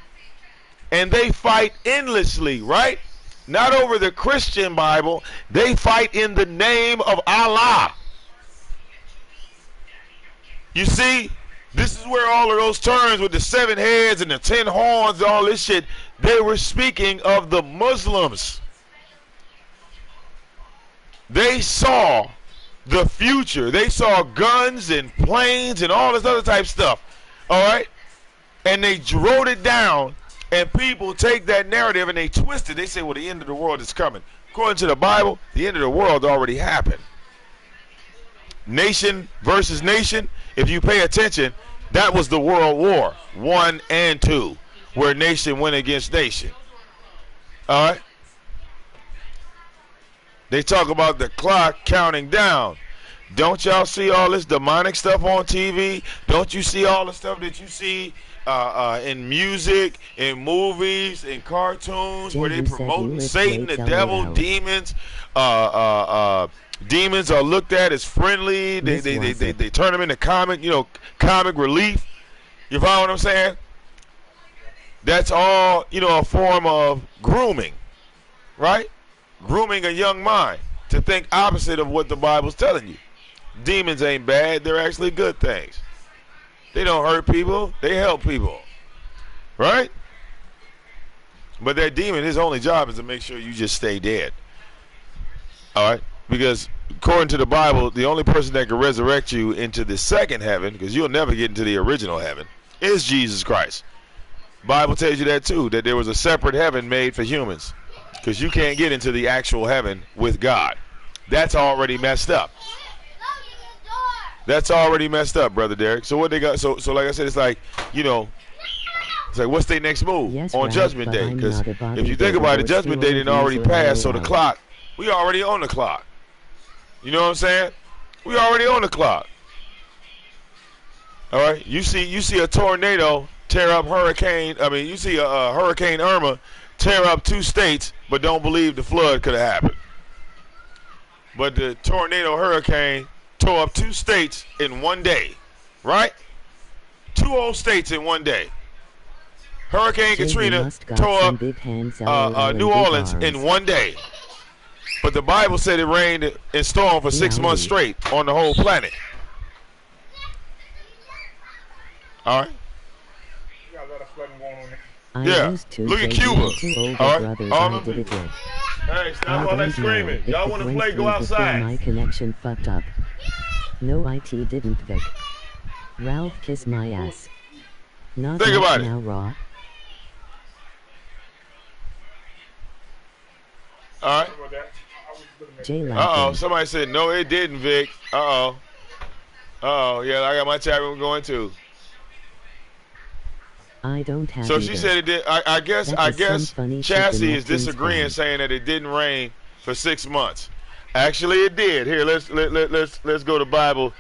And they fight endlessly, right? Not over the Christian Bible. They fight in the name of Allah. You see, this is where all of those terms with the 7 heads and the 10 horns and all this shit, they were speaking of the Muslims. They saw the future. They saw guns and planes and all this other type stuff. All right? And they wrote it down, and people take that narrative and they twist it. They say, well, the end of the world is coming. According to the Bible, the end of the world already happened. Nation versus nation, if you pay attention, that was the World War I and II, where nation went against nation. All right? They talk about the clock counting down. Don't y'all see all this demonic stuff on TV? Don't you see all the stuff that you see in music, in movies, in cartoons, where they promoting Satan, the devil, demons? Demons are looked at as friendly. They turn them into comic relief. You follow what I'm saying? That's all, a form of grooming, right? Grooming a young mind to think opposite of what the Bible's telling you. Demons ain't bad. They're actually good things. They don't hurt people. They help people. Right? But that demon, his only job is to make sure you just stay dead. All right? Because according to the Bible, the only person that can resurrect you into the second heaven, because you'll never get into the original heaven, is Jesus Christ. Bible tells you that too, that there was a separate heaven made for humans. Because you can't get into the actual heaven with God. That's already messed up. That's already messed up, Brother Derek. So what they got? So like I said, it's like, it's like, what's their next move on Judgment Day? Because if you think about it, Judgment Day didn't already pass, so the clock, we already on the clock. You know what I'm saying? We already on the clock. All right? You see a tornado tear up you see a Hurricane Irma tear up 2 states, but don't believe the flood could have happened. But the tornado hurricane tore up 2 states in one day, right? 2 whole states in one day. Hurricane Katrina tore up New Orleans in one day. But the Bible said it rained and stormed for 6 months straight on the whole planet. All right? You got a lot of flooding going on there. Yeah, look at Cuba. All right, hey, stop all that screaming. Y'all want to play? Go outside. My connection fucked up. No, IT didn't, Vic. Ralph, kiss my ass. Not think about now, it. Raw. All right. Somebody said no, it didn't, Vic. Yeah, I got my chat room going too. I don't have so either. She said it did. I guess Chassis is disagreeing, saying that it didn't rain for 6 months. Actually, it did. Here, let's go to Bible.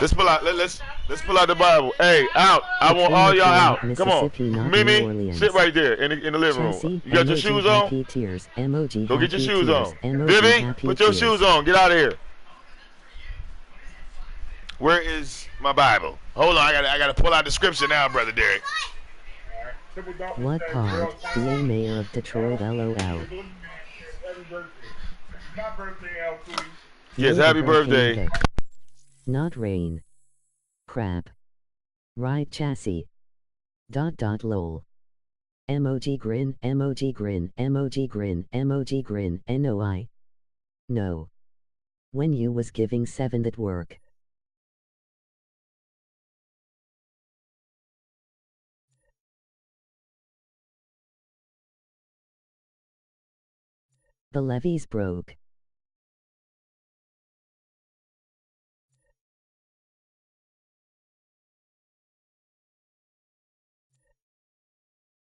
Let's pull out the Bible. Hey, out! I want all y'all out. Come on, Mimi, sit right there in the living room. You got your shoes on? Go get your shoes on. Vivi, put your shoes on. Get out of here. Where is my Bible? Hold on, I gotta pull out the scripture now, Brother Derek. What part? BA Mayor of Detroit, LOL. Happy birthday. It's my birthday, L. Cooley. Yes, happy birthday. Vic. Not rain. Crap. Ride chassis. Lol. Emoji grin, emoji grin, emoji grin, emoji grin, NOI. No. When you was giving 7 at work. The levees broke.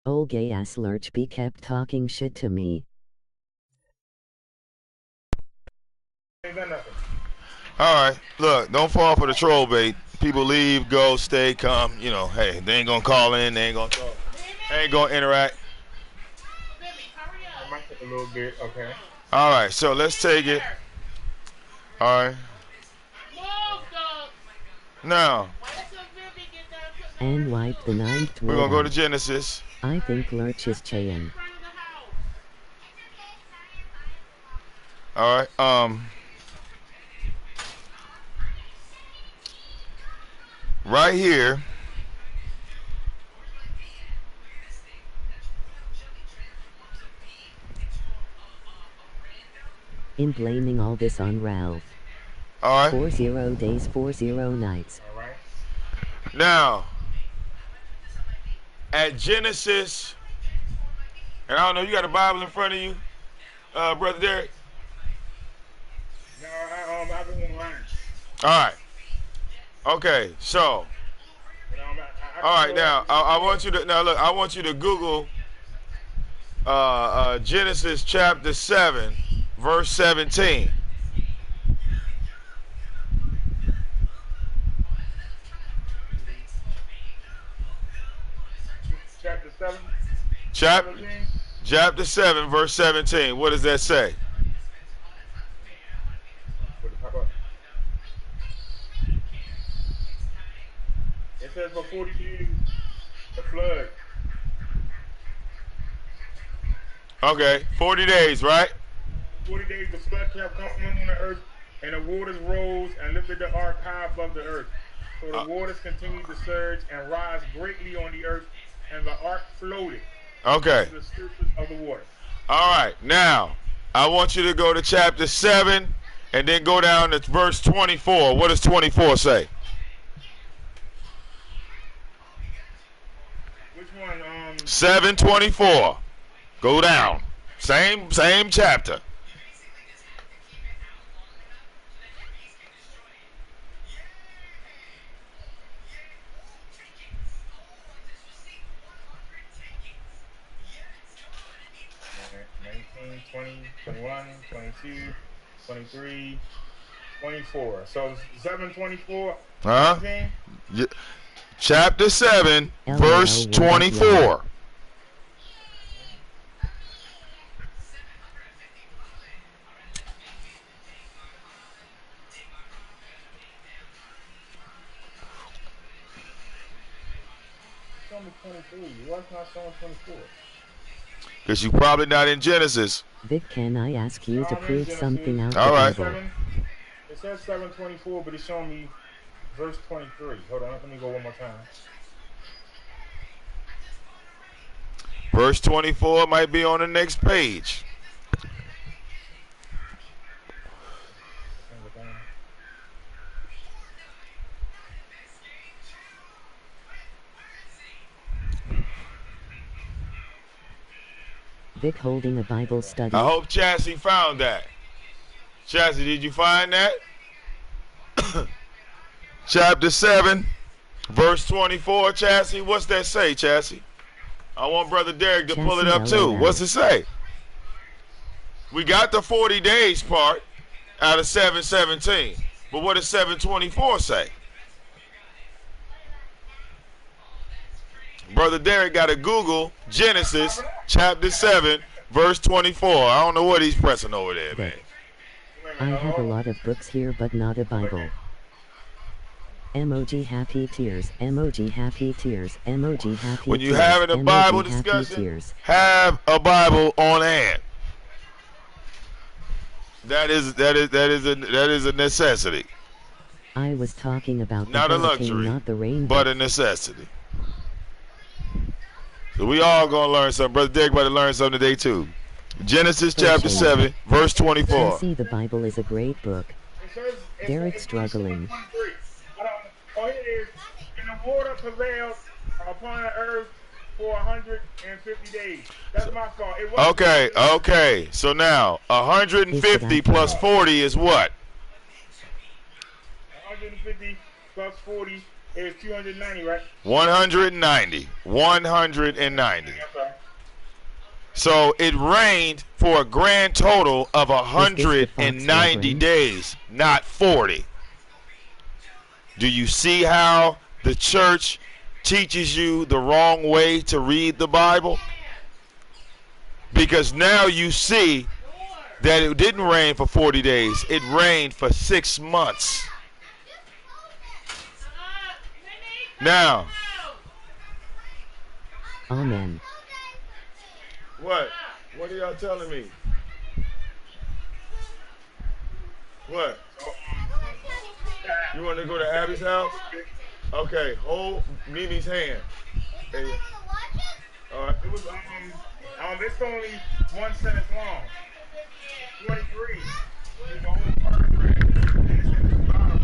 Old gay ass Lurch B kept talking shit to me. Alright, look, don't fall for the troll bait. People leave, go, stay, come. You know, hey, they ain't gonna call in, they ain't gonna talk. They ain't gonna interact. I might take a little bit, okay. Alright, so let's take it. Alright. Now. And wipe the 9th We're gonna go to Genesis. I think Lurch is Chayan. Alright, right here. In blaming all this on Ralph. Alright. 40 days, 40 nights. Alright. Now, at Genesis, and I don't know, you got a Bible in front of you, Brother Derek? No, I've been online. Alright. Okay, so. Alright, now, I want you to, now look, I want you to Google Genesis chapter 7, verse 17. Chapter 7? Chapter 7, verse 17. What does that say? It says for 40 years, the flood. Okay, 40 days, right? 40 days the flood kept coming on the earth, and the waters rose and lifted the ark high above the earth. So the waters continued to surge and rise greatly on the earth, and the ark floated. Okay. The surface of the water. All right, now I want you to go to chapter 7 and then go down to verse 24. What does 24 say? Which one? 7:24. Go down. Same chapter. Okay. 19, 20, 21, 22, 23, 24. So 7:24. Huh? Yeah. Chapter 7, verse 24. Show me 23. Why it's not showing 24? Because you probably not in Genesis. Vic, can I ask you to prove something out All right. the Bible? It says 7:24, but it's showing me verse 23. Hold on, let me go one more time. Verse 24 might be on the next page. Vic holding a Bible study. I hope Chassie found that. Chassie, did you find that? Chapter 7, verse 24, Chassie. What's that say, Chassie? I want Brother Derek to pull it up too. What's it say? We got the 40 days part out of 7:17. But what does 7:24 say? Brother Derek got to Google Genesis chapter 7, verse 24. I don't know what he's pressing over there, man. I have a lot of books here, but not a Bible. Emoji happy tears. Emoji happy tears. Emoji happy When you tears. having a Bible Emoji happy discussion, tears. have a Bible on hand. That is a necessity. I was talking about Not the a hurricane, luxury, not the rain. but a necessity. So we all gonna learn something. Brother Dick about to learn something today too. Genesis chapter 7, verse 24. See, the Bible is a great book. Derek's struggling. Oh, here it is. And the water prevailed upon the earth for 150 days. That's my fault. Okay. So now 150 plus 40 is what? 150 plus 40 is 290, right? 190. 190. Okay. So it rained for a grand total of 190 days, not 40. Do you see how the church teaches you the wrong way to read the Bible? Because now you see that it didn't rain for 40 days. It rained for 6 months. Now. Amen. What? What are y'all telling me? What? You want to go to Abby's house? Okay, hold Mimi's hand. Hey. All right. It was it's only 1 sentence long. 23. It's the whole paragraph. And it's at the bottom.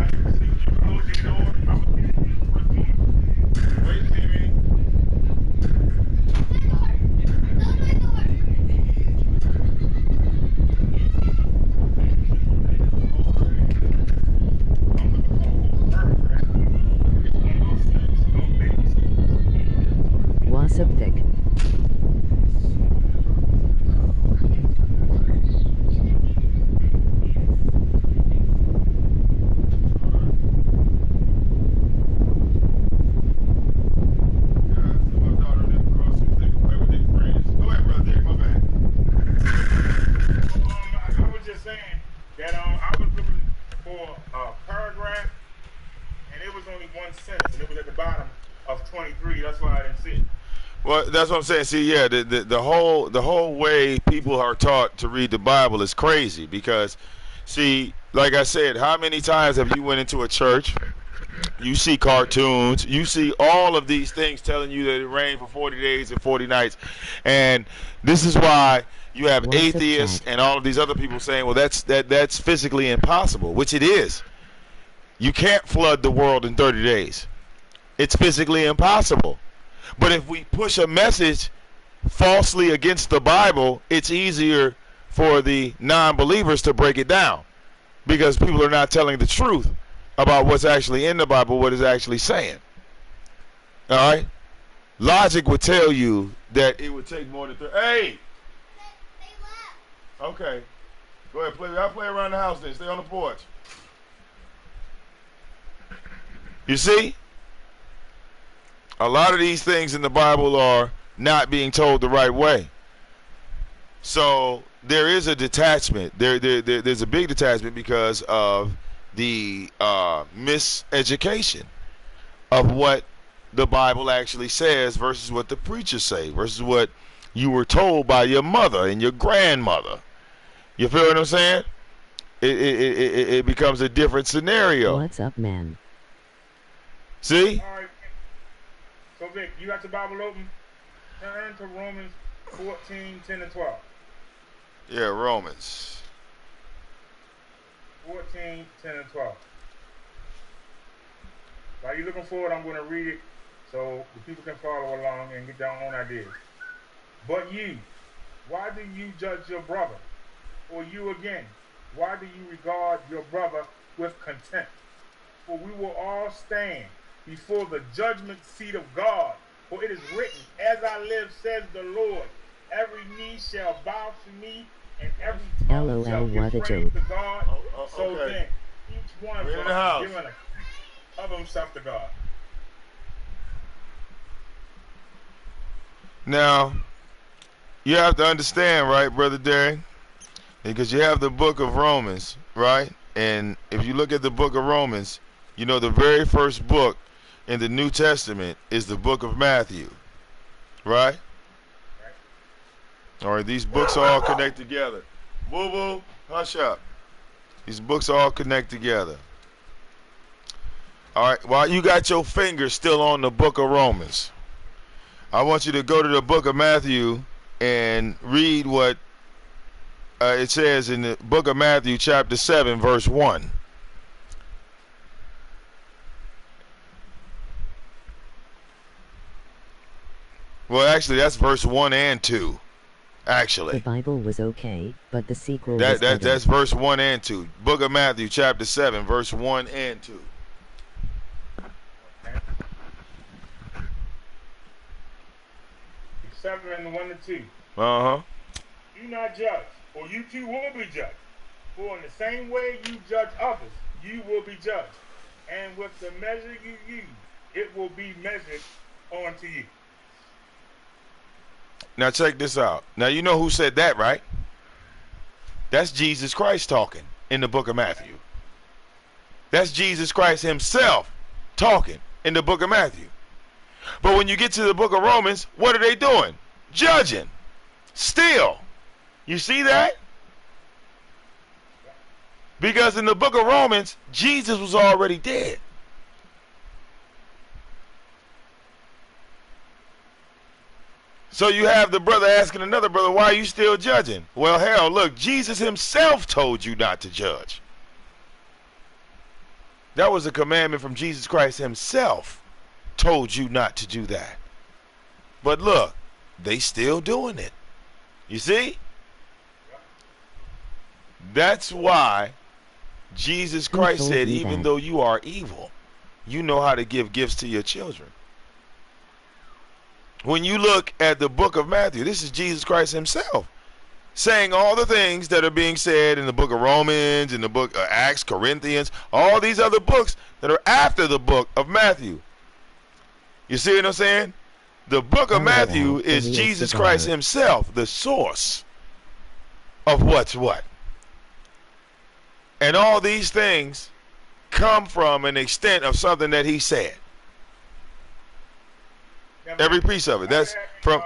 I didn't see you close your door. I was getting the first one. Wait, Mimi. Wassup thick. Well, that's what I'm saying. See, yeah, the whole way people are taught to read the Bible is crazy because, see, like I said, how many times have you went into a church, you see cartoons, you see all of these things telling you that it rained for 40 days and 40 nights, and this is why you have atheists and all of these other people saying, well, that's physically impossible, which it is. You can't flood the world in 30 days. It's physically impossible. But if we push a message falsely against the Bible, it's easier for the non-believers to break it down because people are not telling the truth about what's actually in the Bible, what it's actually saying. All right? Logic would tell you that it would take more than Hey! Okay. Go ahead, play. I'll play around the house then. Stay on the porch. You see? A lot of these things in the Bible are not being told the right way. So there is a detachment. There's a big detachment because of the miseducation of what the Bible actually says versus what the preachers say, versus what you were told by your mother and your grandmother. You feel what I'm saying? It becomes a different scenario. What's up, man? See? All right. So, Vic, you got the Bible open? Turn to Romans 14, 10, and 12. Yeah, Romans 14, 10, and 12. While you're looking for it, I'm going to read it so the people can follow along and get their own ideas. But you, why do you judge your brother? Or you again, why do you regard your brother with contempt? For we will all stand before the judgment seat of God. For it is written, as I live, says the Lord, every knee shall bow to me, and every tongue shall give praise to God. So then, each one of us is given a of himself to God. Now, you have to understand, right, Brother Derek? Because you have the book of Romans, right? And if you look at the book of Romans, You know, the very first book in the New Testament is the book of Matthew, right? All right, these books all connect together. Boo boo, hush up. These books all connect together. All right, while you got your fingers still on the book of Romans, I want you to go to the book of Matthew and read what it says in the book of Matthew, chapter 7, verse 1. Well, actually, that's verse 1 and 2. Actually, The Bible was okay, but the sequel was better. that's verse 1 and 2. Book of Matthew, chapter 7, verse 1 and 2. Okay. 7 and 1 and 2. Uh-huh. Do not judge, or you too will be judged. For in the same way you judge others, you will be judged. And with the measure you use, it will be measured onto you. Now check this out. Now you know who said that, right? That's Jesus Christ talking in the book of Matthew. That's Jesus Christ himself talking in the book of Matthew. But when you get to the book of Romans, what are they doing? Judging. Still. You see that? Because in the book of Romans, Jesus was already dead. So you have the brother asking another brother, why are you still judging? Well, hell, look, Jesus himself told you not to judge. That was a commandment from Jesus Christ himself. Told you not to do that. But look, they still doing it. You see? That's why Jesus Christ said, even though you are evil, you know how to give gifts to your children. When you look at the book of Matthew, this is Jesus Christ himself saying all the things that are being said in the book of Romans, in the book of Acts, Corinthians, all these other books that are after the book of Matthew. You see what I'm saying? The book of Matthew is Jesus Christ himself, the source of what's what. And all these things come from an extent of something that he said. Every piece of it. That's from.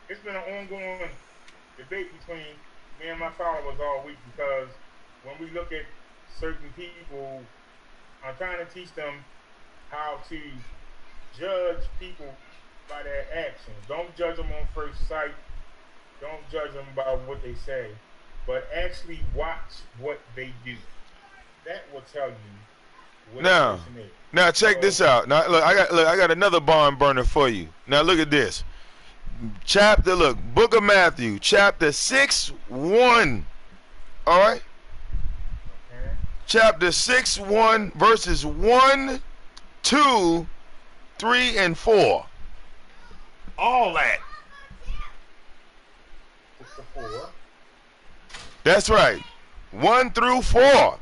It's been an ongoing debate between me and my followers all week, because when we look at certain people, I'm trying to teach them how to judge people by their actions. Don't judge them on first sight. Don't judge them by what they say, but actually watch what they do. That will tell you what a person is. Now check this out. Now look, I got another barn burner for you. Now look at this. Book of Matthew, chapter 6, 1. All right? Okay. Chapter 6, 1, verses 1, 2, 3, and 4. All that. 6 to 4. That's right. 1 through 4.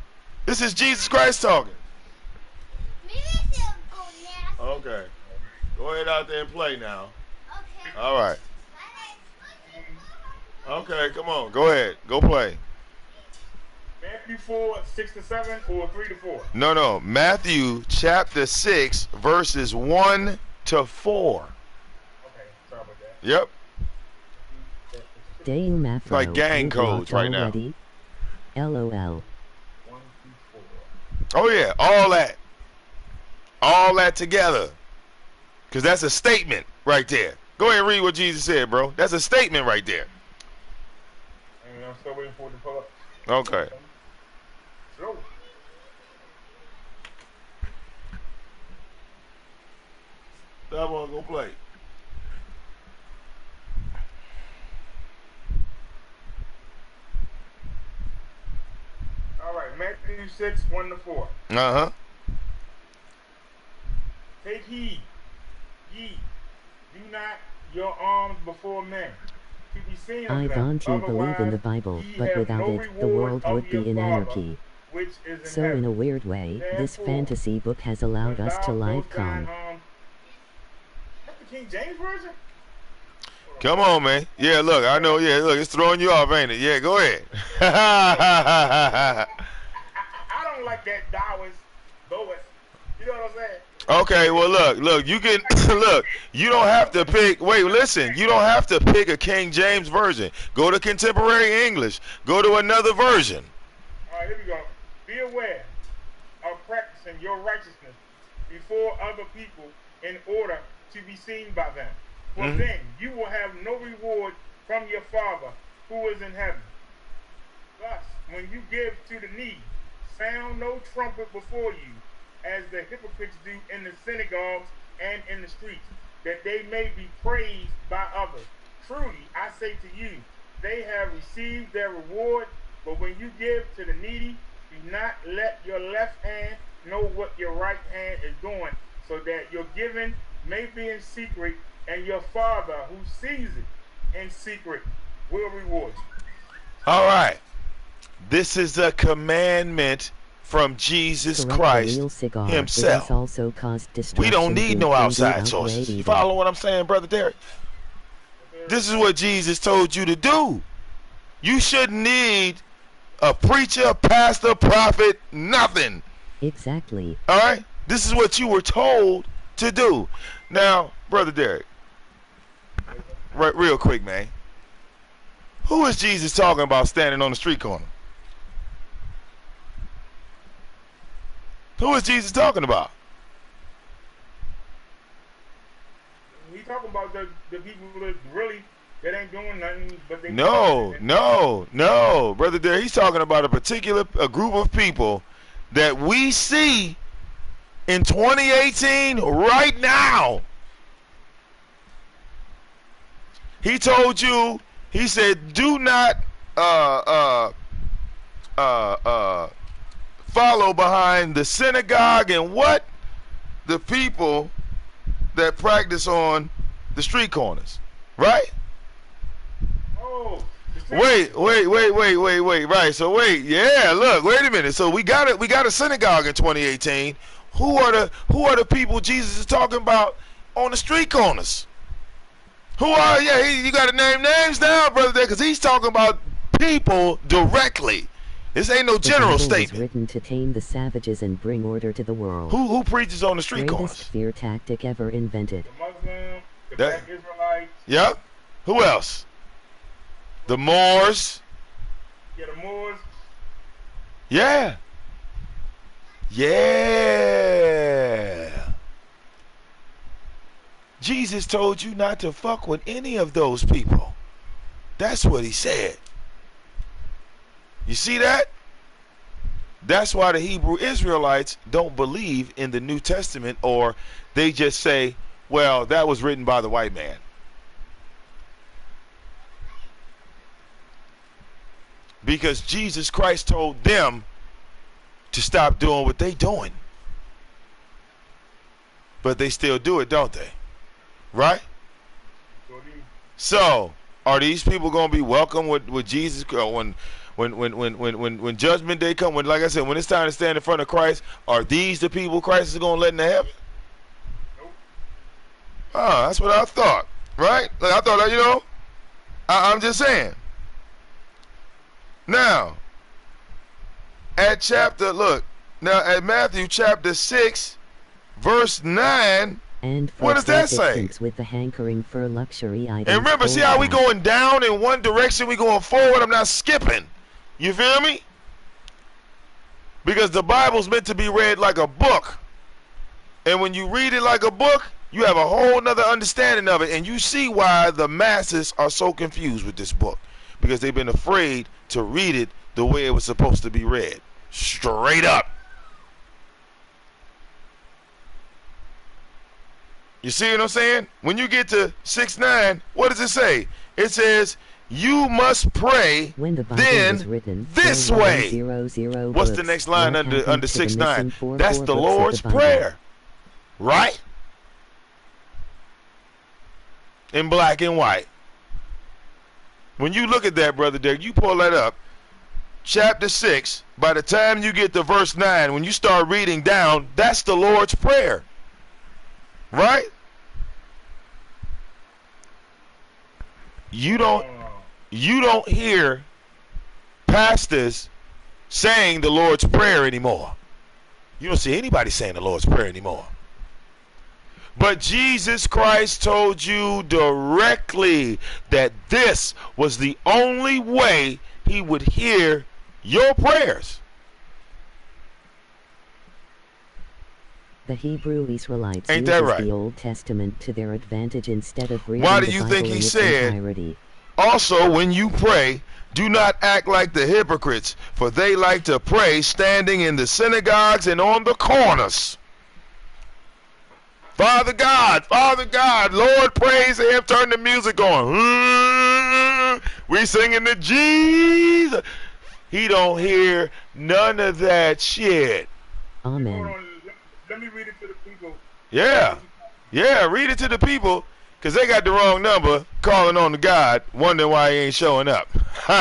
This is Jesus Christ talking. Okay. Go ahead out there and play now. Okay. All right. Okay, come on. Go ahead. Go play. Matthew 4, 6 to 7, or 3 to 4? No. Matthew chapter 6, verses 1 to 4. Okay, sorry about that. Yep. Dang Mafro. Like gang codes right now. LOL. 1 through 4. Oh, yeah. All that. All that together. Because that's a statement right there. Go ahead and read what Jesus said, bro. That's a statement right there. And I'm still waiting for it to pull up. Okay. Slow. That one, go play. All right, Matthew 6, 1 to 4. Uh-huh. Take heed, ye, do not your arms before men, to be seen of I them. want to believe in the Bible, but without it, the world would be in anarchy. So in a weird way, this fantasy book has allowed us to live con. That's the King James Version? Come on, man. Yeah, look, I know. Yeah, look, it's throwing you off, ain't it? Yeah, go ahead. I don't like that Taoist, Boas. You know what I'm saying? Okay, well look, you can look. You don't have to pick. Wait, listen. You don't have to pick a King James version. Go to contemporary English. Go to another version. All right, here we go. Be aware of practicing your righteousness before other people in order to be seen by them. For then you will have no reward from your Father who is in heaven. Thus, when you give to the needy, sound no trumpet before you, as the hypocrites do in the synagogues and in the streets, that they may be praised by others. Truly, I say to you, they have received their reward. But when you give to the needy, do not let your left hand know what your right hand is doing, so that your giving may be in secret, and your Father who sees it in secret will reward you. All right. This is a commandment from Jesus Christ himself. Also we don't need no outside sources. You follow what I'm saying, Brother Derek? This is what Jesus told you to do. You shouldn't need a preacher, pastor, prophet, nothing. Exactly. All right? This is what you were told to do. Now, Brother Derek, right, real quick, man. Who is Jesus talking about standing on the street corner? Who is Jesus talking about? He talking about the people that ain't doing nothing, but they no, Brother Derek. He's talking about a group of people that we see in 2018 right now. He told you. He said, "Do not follow behind the synagogue and what? The people that practice on the street corners." Right? Oh. Wait. Right. So wait. Yeah, look, wait a minute. So we got a synagogue in 2018. Who are the people Jesus is talking about on the street corners? Who are, you got to name names now, Brother, because he's talking about people directly. This ain't no general statement. Was written to tame the savages and bring order to the world. Who preaches on the street corners? Greatest fear tactic ever invented. The Muslim, the Black Israelites. Yep. Who else? The Moors. Yeah, the Moors. Yeah. Jesus told you not to fuck with any of those people. That's what he said. You see that? That's why the Hebrew Israelites don't believe in the New Testament, or they just say, well, that was written by the white man. Because Jesus Christ told them to stop doing what they doing. But they still do it, don't they? Right? So, are these people going to be welcome with Jesus when judgment day come? When, like I said, when it's time to stand in front of Christ, are these the people Christ is going to let into heaven? Nope. Oh, that's what I thought. Right? Like, I thought, I'm just saying. Now, at Matthew chapter 6, verse 9, and what does that say? With the hankering for luxury items. And remember, see how we going down in one direction, we going forward, I'm not skipping. You feel me? Because the Bible's meant to be read like a book. And when you read it like a book, you have a whole nother understanding of it. And you see why the masses are so confused with this book. Because they've been afraid to read it the way it was supposed to be read. Straight up. You see what I'm saying? When you get to 6:9, what does it say? It says, you must pray when the Bible then was written, this way. 000 What's the next line under 6:9? That's the Lord's Prayer. Right? In black and white. When you look at that, Brother Derek, you pull that up. Chapter 6, by the time you get to verse 9, when you start reading down, that's the Lord's Prayer. Right? You don't hear pastors saying the Lord's Prayer anymore. You don't see anybody saying the Lord's Prayer anymore. But Jesus Christ told you directly that this was the only way he would hear your prayers. The Hebrew Israelites Ain't that uses right? the Old Testament to their advantage instead of reading Why do the you Bible think in he its said, entirety. also when you pray, do not act like the hypocrites, for they like to pray standing in the synagogues and on the corners. Father God, Lord praise him, turn the music on. We singing to Jesus. He don't hear none of that shit. Amen. Let me read it to the people. Yeah, read it to the people, because they got the wrong number, calling on the God, wondering why he ain't showing up. All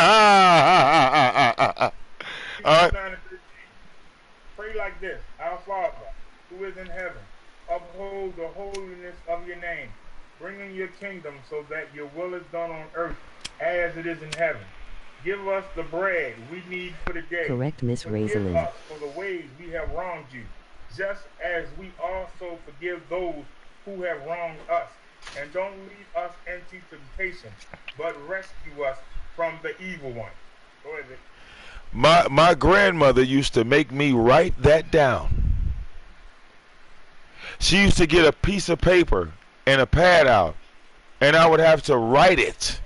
right. Pray like this: Our Father, who is in heaven, uphold the holiness of your name. Bring in your kingdom so that your will is done on earth as it is in heaven. Give us the bread we need for the day. Correct, Miss Forgive Raisin. us for the ways we have wronged you, just as we also forgive those who have wronged us. And don't lead us into temptation, but rescue us from the evil one. Go ahead, Vic. My grandmother used to make me write that down. She used to get a piece of paper and a pad out, and I would have to write it.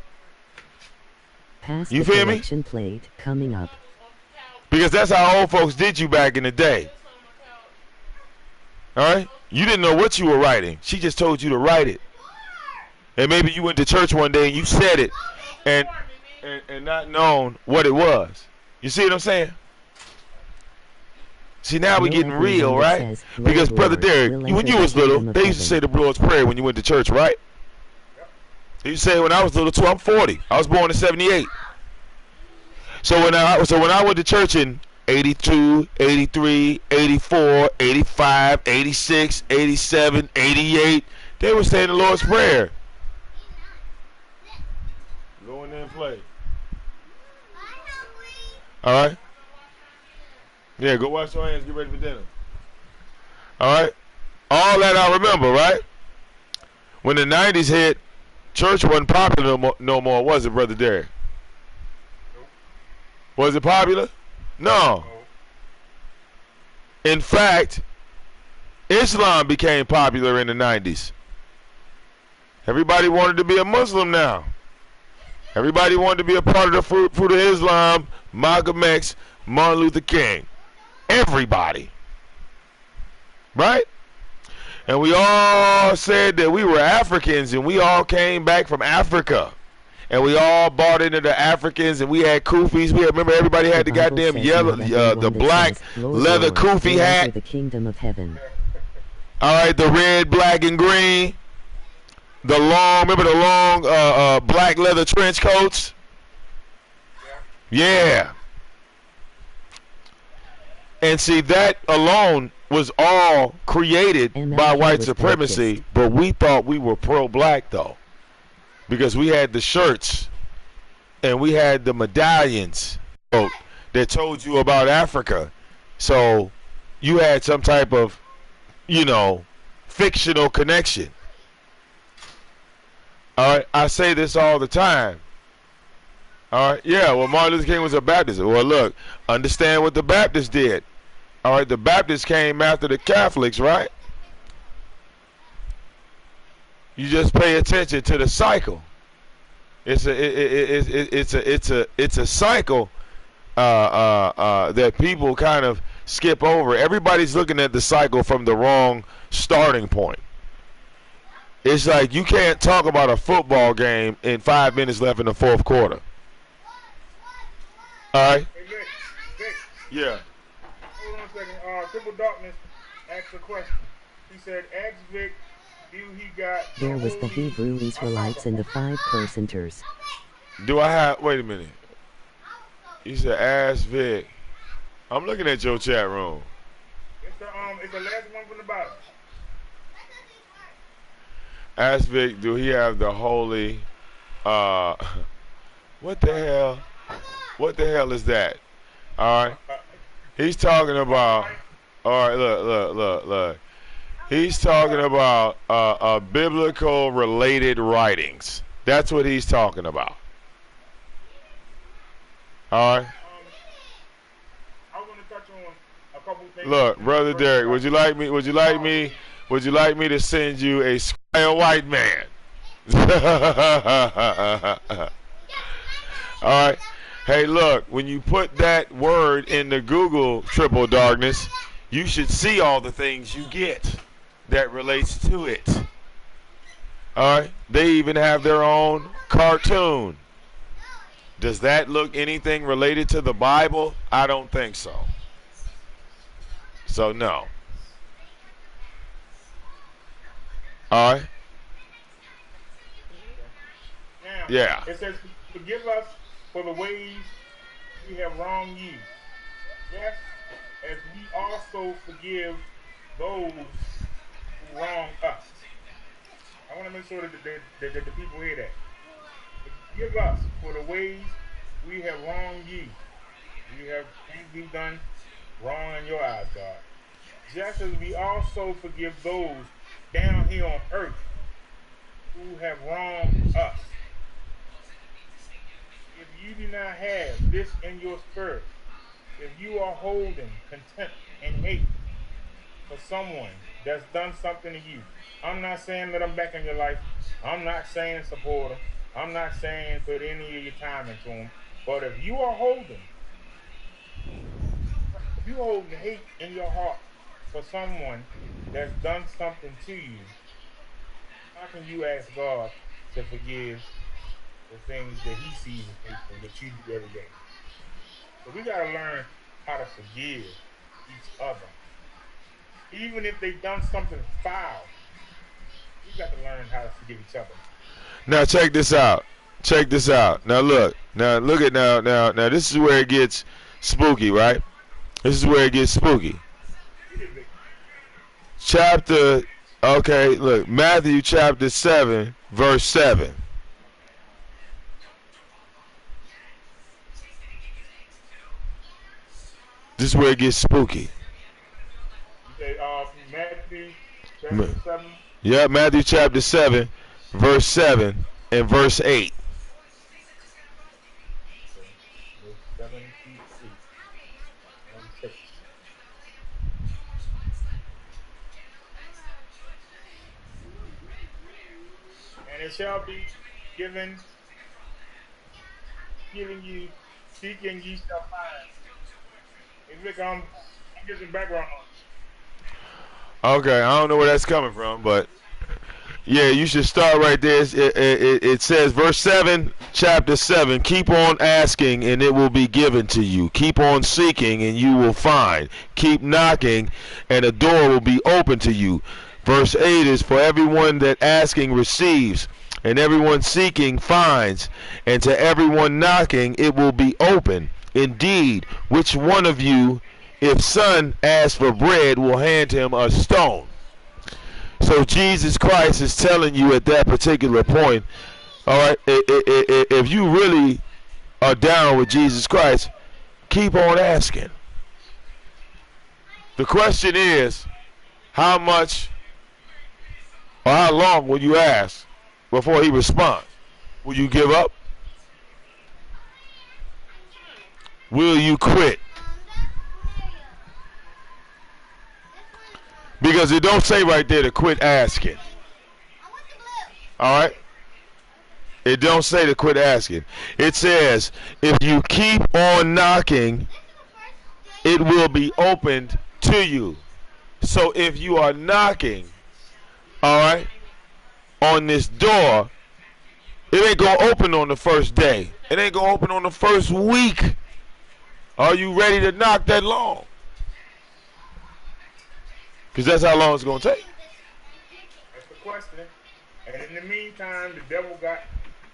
Pass You the feel me? collection plate coming up. Because that's how old folks did you back in the day. Alright? You didn't know what you were writing. She just told you to write it. And maybe you went to church one day and you said it and not known what it was. You see what I'm saying? See, now we're getting real, right? Because, Brother Derek, when you was little, they used to say the Lord's Prayer when you went to church, right? They used to say it when I was little, too. I'm 40. I was born in 78. So when I went to church in 82, 83, 84, 85, 86, 87, 88, they were saying the Lord's Prayer. Go in there and play. All right? Yeah, go wash your hands, get ready for dinner. All right? All that I remember, right? When the 90s hit, church wasn't popular no more, was it, Brother Derek? Was it popular? No. In fact, Islam became popular in the 90s. Everybody wanted to be a Muslim now. Everybody wanted to be a part of the fruit of Islam, Malcolm X, Martin Luther King. Everybody. Right? And we all said that we were Africans and we all came back from Africa. And we all bought into the Africans and we had kufis. Remember everybody had the goddamn yellow, the black leather kufi hat. The kingdom of heaven. All right, the red, black, and green. The long, remember the long black leather trench coats? Yeah. And see, that alone was all created by white supremacy, but we thought we were pro-black, though. Because we had the shirts and we had the medallions that told you about Africa. So you had some type of, fictional connection. All right, I say this all the time. All right, yeah, well, Martin Luther King was a Baptist. Well, look, understand what the Baptists did. All right, the Baptists came after the Catholics, right? You just pay attention to the cycle. It's a cycle that people kind of skip over. Everybody's looking at the cycle from the wrong starting point. It's like you can't talk about a football game in 5 minutes left in the fourth quarter. All right? Hey, Vic. Yeah. Hold on a second. Triple Darkness asked a question. He said, ask Vic, do he got... There was the Hebrew Israelites and the 5 percenters. Do I have... Wait a minute. He said, ask Vic. I'm looking at your chat room. It's the last one from the bottom. Ask Vic, do he have the holy... what the hell? What the hell is that? All right. He's talking about... All right, look. He's talking about biblical related writings. That's what he's talking about. All right. I was going to touch on a couple things. Look, brother Derek, would you like me to send you a square white man? All right. Hey, look, when you put that word in the Google triple darkness, you should see all the things you get that relates to it. All right. They even have their own cartoon. Does that look anything related to the Bible? I don't think so. So no. All right. Now, Yeah. it says, forgive us for the ways we have wronged you. Yes, as we also forgive those who wrong us. I want to make sure that the people hear that. Forgive us for the ways we have wronged you. We have things we've done wrong in your eyes, God. Just as we also forgive those down here on earth who have wronged us. If you do not have this in your spirit, if you are holding contempt and hate for someone that's done something to you, I'm not saying let them back in your life. I'm not saying support them. I'm not saying put any of your time into them. But if you are holding hate in your heart for someone that's done something to you, how can you ask God to forgive the things that he sees as hateful that you do every day? So we got to learn how to forgive each other. Even if they've done something foul, we got to learn how to forgive each other. Now check this out. Now look. Now this is where it gets spooky, right? This is where it gets spooky. Matthew chapter 7, verse 7. This is where it gets spooky. Matthew chapter 7. Yeah, Matthew chapter 7, verse 7 and verse 8. Verse 7 to 8. And it shall be given you, seeking ye shall find. Hey, Vic, I'm getting some background on. Okay, I don't know where that's coming from, but yeah, you should start right there. It says, verse 7, chapter 7, keep on asking and it will be given to you. Keep on seeking and you will find. Keep knocking and a door will be open to you. Verse 8 is, for everyone that asking receives, and everyone seeking finds, and to everyone knocking it will be open. Indeed, which one of you, if son asks for bread, will hand him a stone? So Jesus Christ is telling you at that particular point, all right, if you really are down with Jesus Christ, keep on asking. The question is, how much or how long will you ask before he responds? Will you give up? Will you quit? Because it don't say right there to quit asking. All right? It don't say to quit asking. It says, if you keep on knocking, it will be opened to you. So if you are knocking, all right, on this door, it ain't going to open on the first day. It ain't going to open on the first week. Are you ready to knock that long? Because that's how long it's going to take. That's the question. And in the meantime, the devil got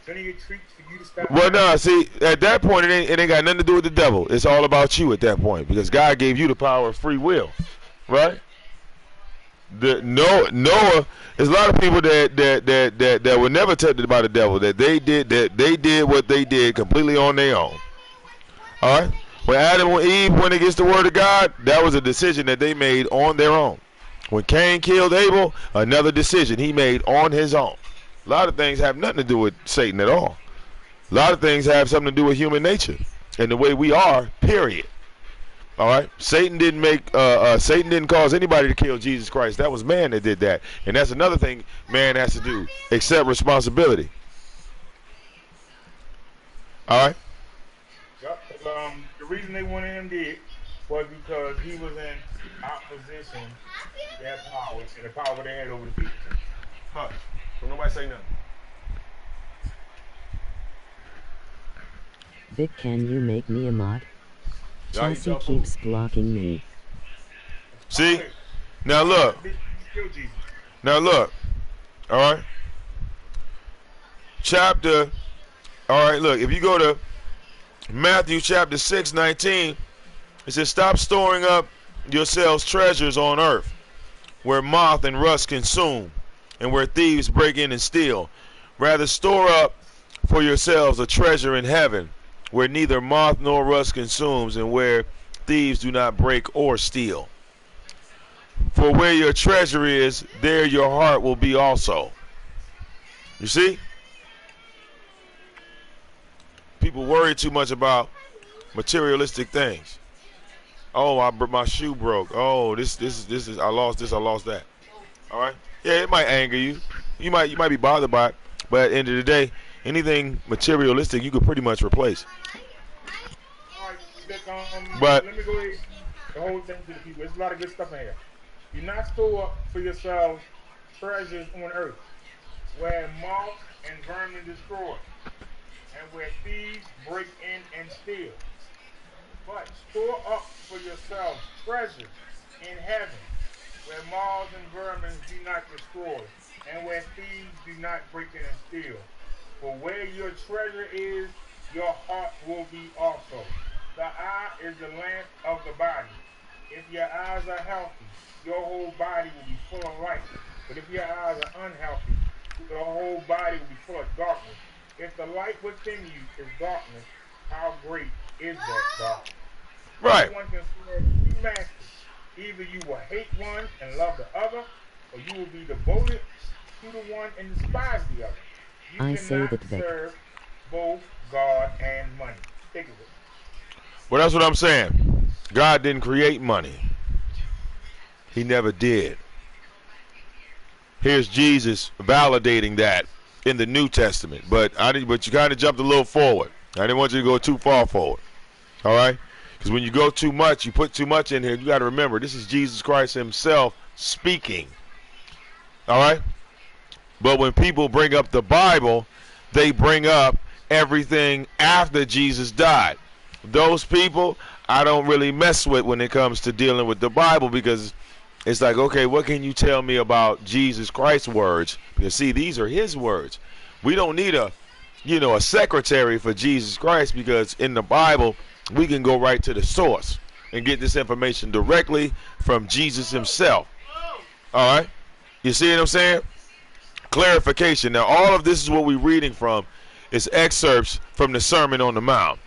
plenty of treats for you to stop. Well, no, see, at that point, it ain't got nothing to do with the devil. It's all about you at that point. Because God gave you the power of free will. Right? Noah, there's a lot of people that were never tempted by the devil. That they did what they did completely on their own. All right? When Adam and Eve went against the word of God, that was a decision that they made on their own. When Cain killed Abel, another decision he made on his own. A lot of things have nothing to do with Satan at all. A lot of things have something to do with human nature and the way we are, period. All right? Satan didn't cause anybody to kill Jesus Christ. That was man that did that. And that's another thing man has to do, accept responsibility. All right? Yep. The reason they wanted him dead was because he was in opposition to their power and the power they had over the people. Huh. Don't nobody say nothing. Vic, can you make me a mod? Y'all eat Chelsea y'all keeps blocking me. See? Now look. Now look. All right? Chapter. All right, look. If you go to Matthew chapter 6:19, it says, stop storing up yourselves treasures on earth, where moth and rust consume, and where thieves break in and steal. Rather store up for yourselves a treasure in heaven, where neither moth nor rust consumes, and where thieves do not break or steal. For where your treasure is, there your heart will be also. You see? People worry too much about materialistic things. Oh, my shoe broke. Oh, this is I lost this, I lost that. All right? Yeah, it might anger you. You might be bothered by it, but at the end of the day, anything materialistic you could pretty much replace. All right, But let me go ahead. The whole thing to the people. There's a lot of good stuff in here. Do not store up for yourselves treasures on earth, where moth and vermin destroy, and where thieves break in and steal. But store up for yourselves treasures in heaven, where moths and vermin do not destroy, and where thieves do not break in and steal. For where your treasure is, your heart will be also. The eye is the lamp of the body. If your eyes are healthy, your whole body will be full of light. But if your eyes are unhealthy, your whole body will be full of darkness. If the light within you is darkness, how great is that darkness? right. One can serve two masters. Either you will hate one and love the other, or you will be devoted to the one and despise the other. You I say cannot that, Vic. serve both God and money. Take it. Well, that's what I'm saying. God didn't create money. He never did. Here's Jesus validating that in the New Testament. But you kind of jumped a little forward. I didn't want you to go too far forward. All right? Because when you go too much, you put too much in here, you got to remember, this is Jesus Christ himself speaking. All right? But when people bring up the Bible, they bring up everything after Jesus died. Those people I don't really mess with when it comes to dealing with the Bible, because it's like, okay, what can you tell me about Jesus Christ's words? Because see, these are his words. We don't need a secretary for Jesus Christ, because in the Bible we can go right to the source and get this information directly from Jesus himself. All right? You see what I'm saying? Clarification. Now, all of this is what we're reading from is excerpts from the Sermon on the Mount.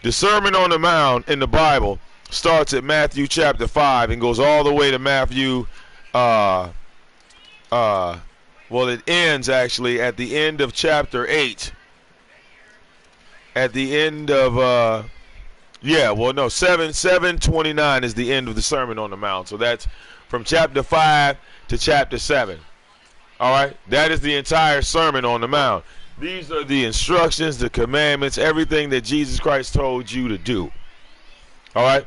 The Sermon on the Mount in the Bible starts at Matthew chapter 5 and goes all the way to Matthew, it ends actually at the end of chapter 8. At the end of, 7:29 is the end of the Sermon on the Mount. So that's from chapter 5 to chapter 7. All right? That is the entire Sermon on the Mount. These are the instructions, the commandments, everything that Jesus Christ told you to do. All right?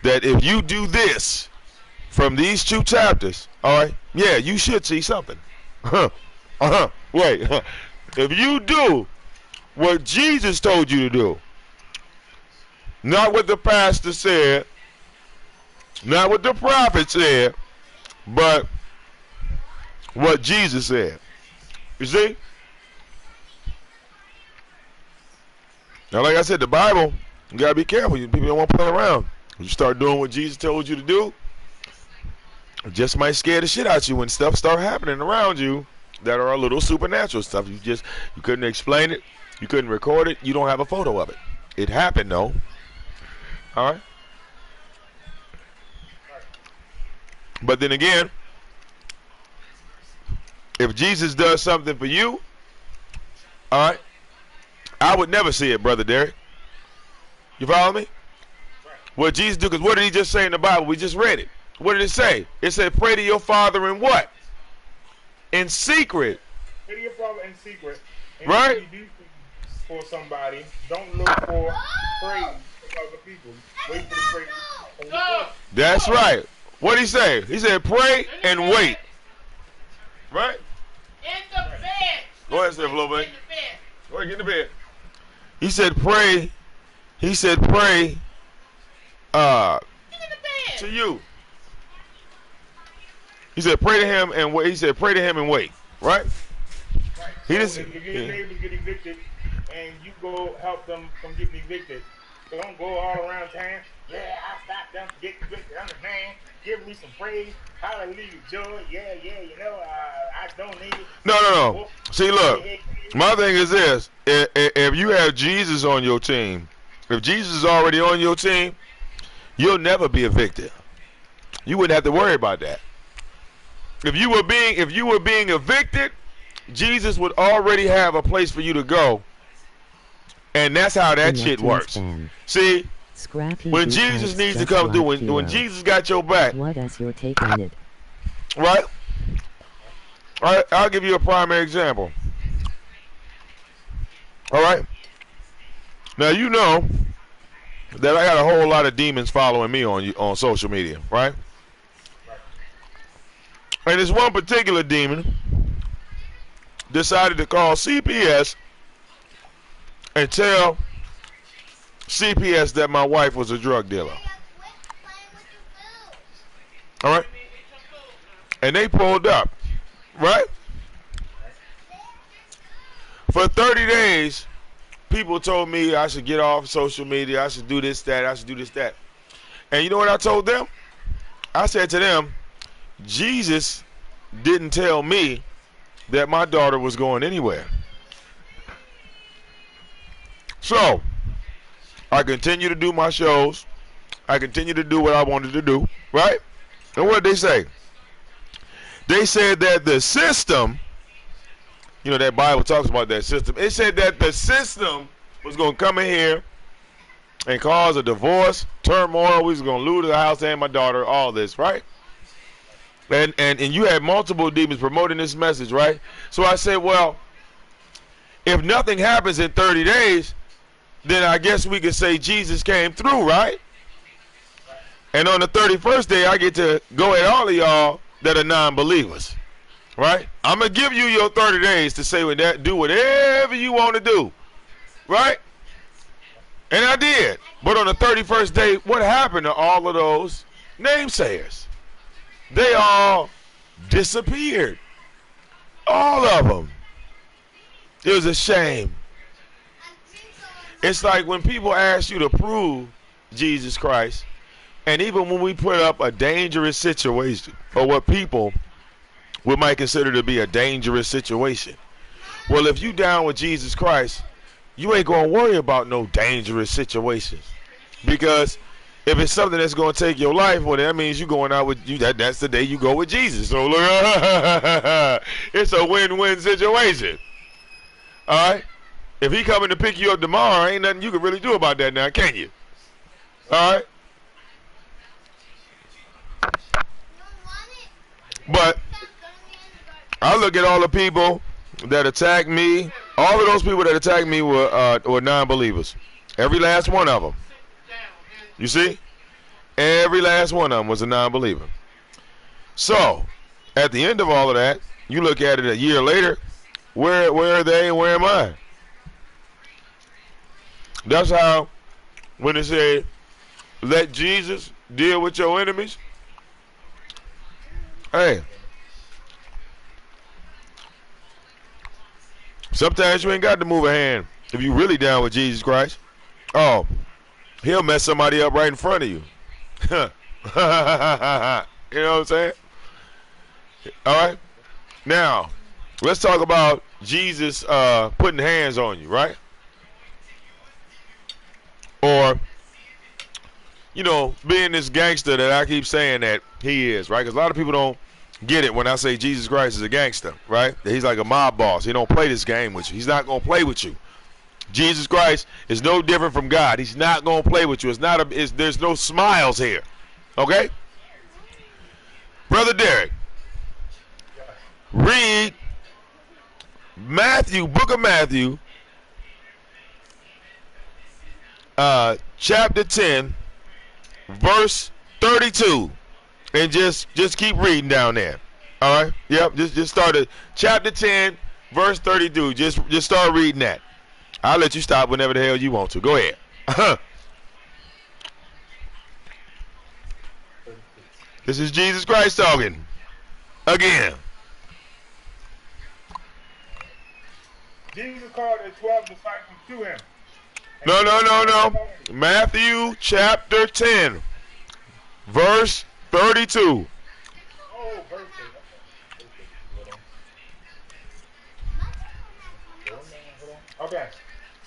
That if you do this from these 2 chapters, all right, yeah, you should see something. Wait. If you do what Jesus told you to do, not what the pastor said, not what the prophet said, but what Jesus said. You see? Now, like I said, the Bible, you got to be careful. People don't want to play around. When you start doing what Jesus told you to do, it just might scare the shit out you when stuff start happening around you that are a little supernatural stuff. You couldn't explain it. You couldn't record it. You don't have a photo of it. It happened, though. All right. But then again, if Jesus does something for you, all right, I would never see it, Brother Derek. You follow me? What Jesus do? Because what did he just say in the Bible? We just read it. What did it say? It said, pray to your Father in what? In secret. Pray to your Father in secret. And right? If you do things for somebody, don't look for praise from other people. Wait for the praise from yourself. That's right. What did he say? He said, pray and wait. Right? In the bed. Go ahead, Steph, a little bit. In the bed. Go ahead, get in the bed. He said, pray. He said, pray to you. He said, pray to him and wait. He said, pray to him and wait. Right? He So didn't. if your neighbors get evicted and you go help them from getting evicted, don't go all around town. Yeah, I stopped them from getting evicted. I'm the man. Give me some praise. Hallelujah, joy. Yeah, you know, I don't need it. No. See, look, my thing is this. If you have Jesus on your team, if Jesus is already on your team, you'll never be evicted. You wouldn't have to worry about that. If you were being evicted, Jesus would already have a place for you to go. And that's how that shit works. See, when Jesus needs to come through, when Jesus got your back. What is your take on it? Right? All right, I'll give you a primary example. All right? Now, you know that I got a whole lot of demons following me on social media, right? And this one particular demon decided to call CPS and tell CPS that my wife was a drug dealer. All right? And they pulled up, right? For 30 days, people told me I should get off social media, I should do this, that, I should do this, that. And you know what I told them? I said to them, Jesus didn't tell me that my daughter was going anywhere. So, I continue to do my shows. I continue to do what I wanted to do, right? And what did they say? They said that the system, you know, that Bible talks about that system. It said that the system was going to come in here and cause a divorce, turmoil. We was going to lose the house and my daughter, all this, right? And you had multiple demons promoting this message, right? So I said, well, if nothing happens in 30 days, then I guess we could say Jesus came through, right? And on the 31st day, I get to go at all of y'all that are non-believers, right? I'm going to give you your 30 days to say do whatever you want to do, right? And I did. But on the 31st day, what happened to all of those namesayers? They all disappeared. All of them. It was a shame. It's like when people ask you to prove Jesus Christ, and even when we put up a dangerous situation, or what people might consider to be a dangerous situation. Well, if you down with Jesus Christ, you ain't going to worry about no dangerous situations. Because if it's something that's going to take your life, well, that means you going out with you. That's the day you go with Jesus. So look, it's a win-win situation. All right? If he coming to pick you up tomorrow, ain't nothing you can really do about that now, can you? All right? But I look at all the people that attacked me. All of those people that attacked me were non-believers. Every last one of them. You see? Every last one of them was a non-believer. So, at the end of all of that, you look at it a year later, where are they and where am I? That's how, when they say, let Jesus deal with your enemies. Hey, sometimes you ain't got to move a hand if you really down with Jesus Christ. Oh, he'll mess somebody up right in front of you. You know what I'm saying? All right. Now, let's talk about Jesus putting hands on you, right? Or you know, being this gangster that I keep saying that he is, right? Because a lot of people don't get it when I say Jesus Christ is a gangster, right? That he's like a mob boss. He don't play this game with you. He's not gonna play with you. Jesus Christ is no different from God. He's not gonna play with you. There's no smiles here. Okay, Brother Derek, read Matthew, Book of Matthew, chapter 10, verse 32, and just keep reading down there. All right. Yep. Just start at chapter 10, verse 32. Just start reading that. I'll let you stop whenever the hell you want to. Go ahead. This is Jesus Christ talking again. Jesus called the 12 disciples to him. No. Matthew chapter 10, verse 32. Oh, verse 32. Okay.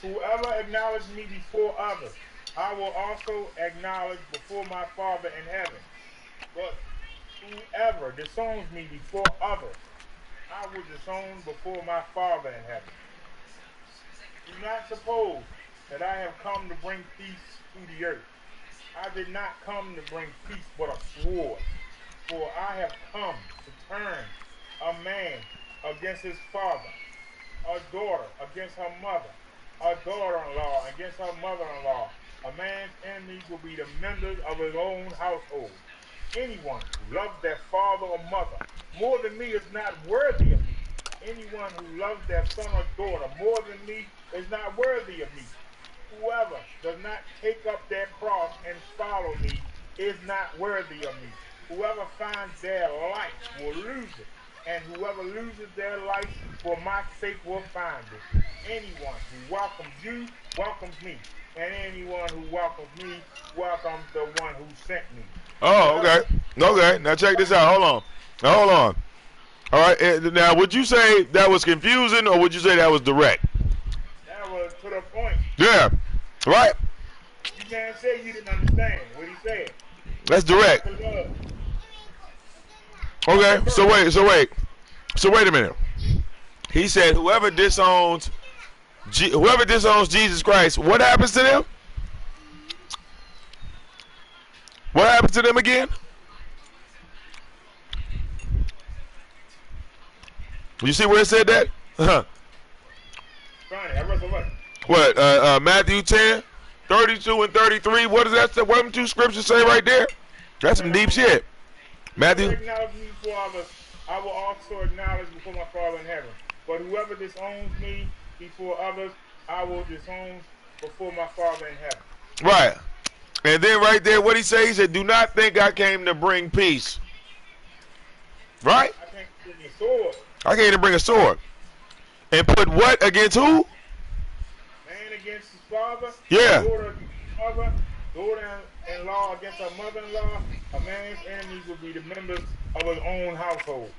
Whoever acknowledges me before others, I will also acknowledge before my Father in heaven. But whoever disowns me before others, I will disown before my Father in heaven. Do not suppose that I have come to bring peace to the earth. I did not come to bring peace but a sword. For I have come to turn a man against his father, a daughter against her mother, a daughter-in-law against her mother-in-law. A man's enemies will be the members of his own household. Anyone who loves their father or mother more than me is not worthy of me. Anyone who loves their son or daughter more than me is not worthy of me. Whoever does not take up their cross and follow me is not worthy of me. Whoever finds their life will lose it, and whoever loses their life for my sake will find it. Anyone who welcomes you welcomes me, and anyone who welcomes me welcomes the one who sent me. Oh, okay. Okay. Now check this out. Hold on. All right. Now, would you say that was confusing, or would you say that was direct? That was to the point. Yeah. Right. You can't say you didn't understand what he said. That's direct. Okay. So wait a minute. He said, whoever disowns Jesus Christ, what happens to them? What happens to them again? You see where it said that? What? Matthew 10, 32 and 33. What does that say? What them two scriptures say right there? That's some deep shit. Matthew. Acknowledge me before others, I will also acknowledge before my Father in heaven. But whoever disowns me before others, I will disown before my Father in heaven. Right. And then right there, what he says, he said, do not think I came to bring peace. Right? I came to bring a sword. I came to bring a sword. And put what against who? Man against his father. Yeah. Daughter against his mother. Daughter-in-law against her mother-in-law. A man's enemies will be the members of his own household.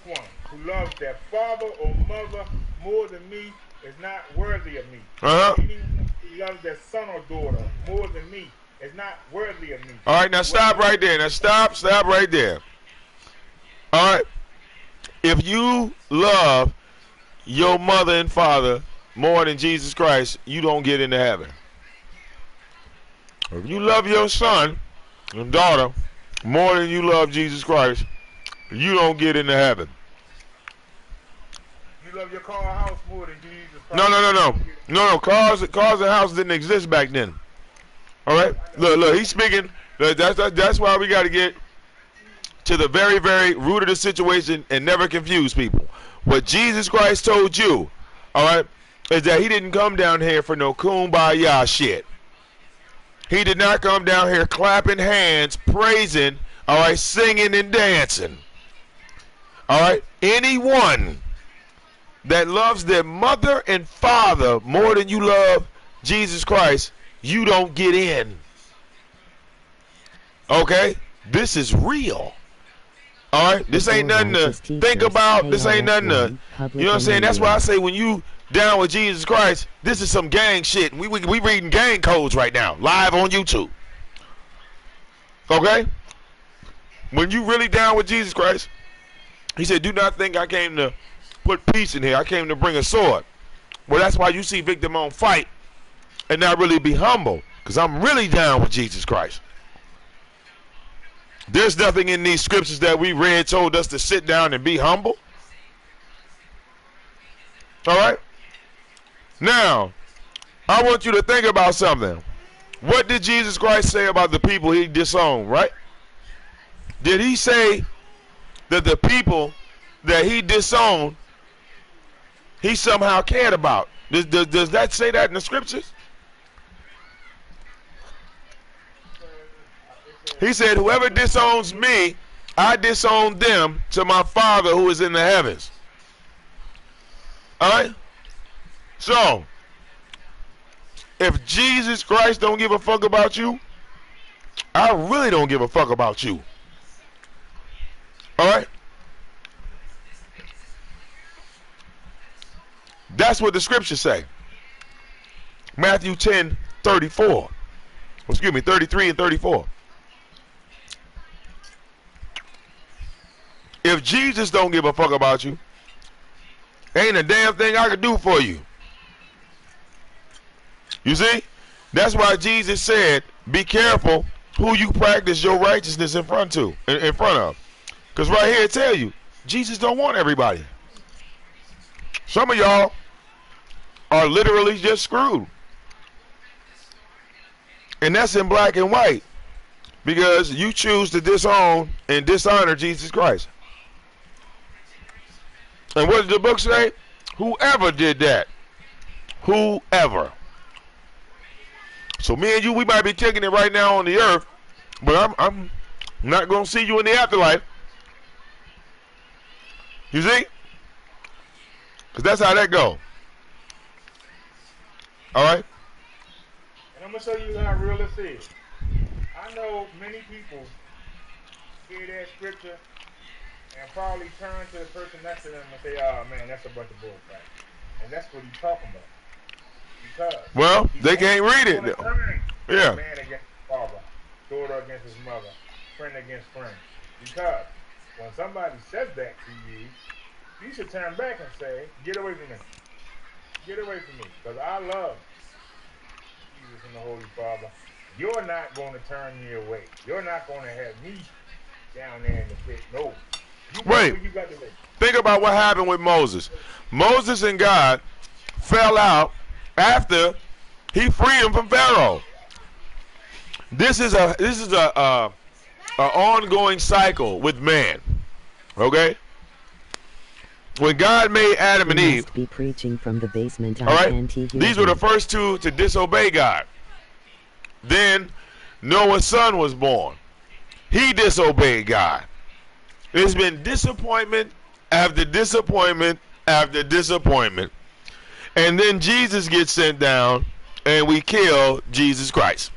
One who loves their father or mother more than me is not worthy of me. Anyone who loves their son or daughter more than me is not worthy of me. All right, now stop right there. Now stop right there. All right. If you love your mother and father more than Jesus Christ, you don't get into heaven. If you love your son and daughter more than you love Jesus Christ, you don't get into heaven. You love your car or house more than Jesus Christ. No. Cars and houses didn't exist back then. All right. Look. He's speaking. That's why we got to get to the very, very root of the situation and never confuse people. What Jesus Christ told you, all right, is that he didn't come down here for no kumbaya shit. He did not come down here clapping hands, praising, all right, singing and dancing. All right. Anyone that loves their mother and father more than you love Jesus Christ, you don't get in. Okay? This is real. All right? This ain't nothing to think about. This ain't nothing to, you know what I'm saying? That's why I say when you down with Jesus Christ, this is some gang shit. We reading gang codes right now, live on YouTube. Okay? When you really down with Jesus Christ, he said, do not think I came to put peace in here. I came to bring a sword. Well, that's why you see VicDamoane fight and not really be humble, because I'm really down with Jesus Christ. There's nothing in these scriptures that we read told us to sit down and be humble. All right? Now, I want you to think about something. What did Jesus Christ say about the people he disowned, right? Did he say that the people that he disowned, he somehow cared about? Does that say that in the scriptures? He said, whoever disowns me, I disown them to my Father who is in the heavens. All right? So, if Jesus Christ don't give a fuck about you, I really don't give a fuck about you. All right? That's what the scriptures say. Matthew 10:34. Excuse me, 33 and 34. If Jesus don't give a fuck about you, ain't a damn thing I could do for you. You see? That's why Jesus said, be careful who you practice your righteousness in front of. Because right here it tell you, Jesus don't want everybody. Some of y'all are literally just screwed. And that's in black and white. Because you choose to disown and dishonor Jesus Christ. And what did the book say? Whoever did that. Whoever. So me and you, we might be kicking it right now on the earth, but I'm not going to see you in the afterlife. You see? Because that's how that go. All right? And I'm going to show you how real this is. I know many people hear that scripture and probably turn to the person next to them and say, oh man, that's a bunch of bullcrap. And that's what he's talking about. Because well, they can't read it. Yeah. Man against his father, daughter against his mother, friend against friend. Because when somebody says that to you, you should turn back and say, get away from me. Get away from me. Because I love Jesus and the Holy Father. You're not going to turn me away. You're not going to have me down there in the pit. No. Wait. Think about what happened with Moses. Moses and God fell out after he freed him from Pharaoh. This is a ongoing cycle with man. Okay? When God made Adam and Eve, be preaching from the basement. all right? These were the first two to disobey God. Then Noah's son was born. He disobeyed God. There's been disappointment after disappointment after disappointment. And then Jesus gets sent down and we kill Jesus Christ.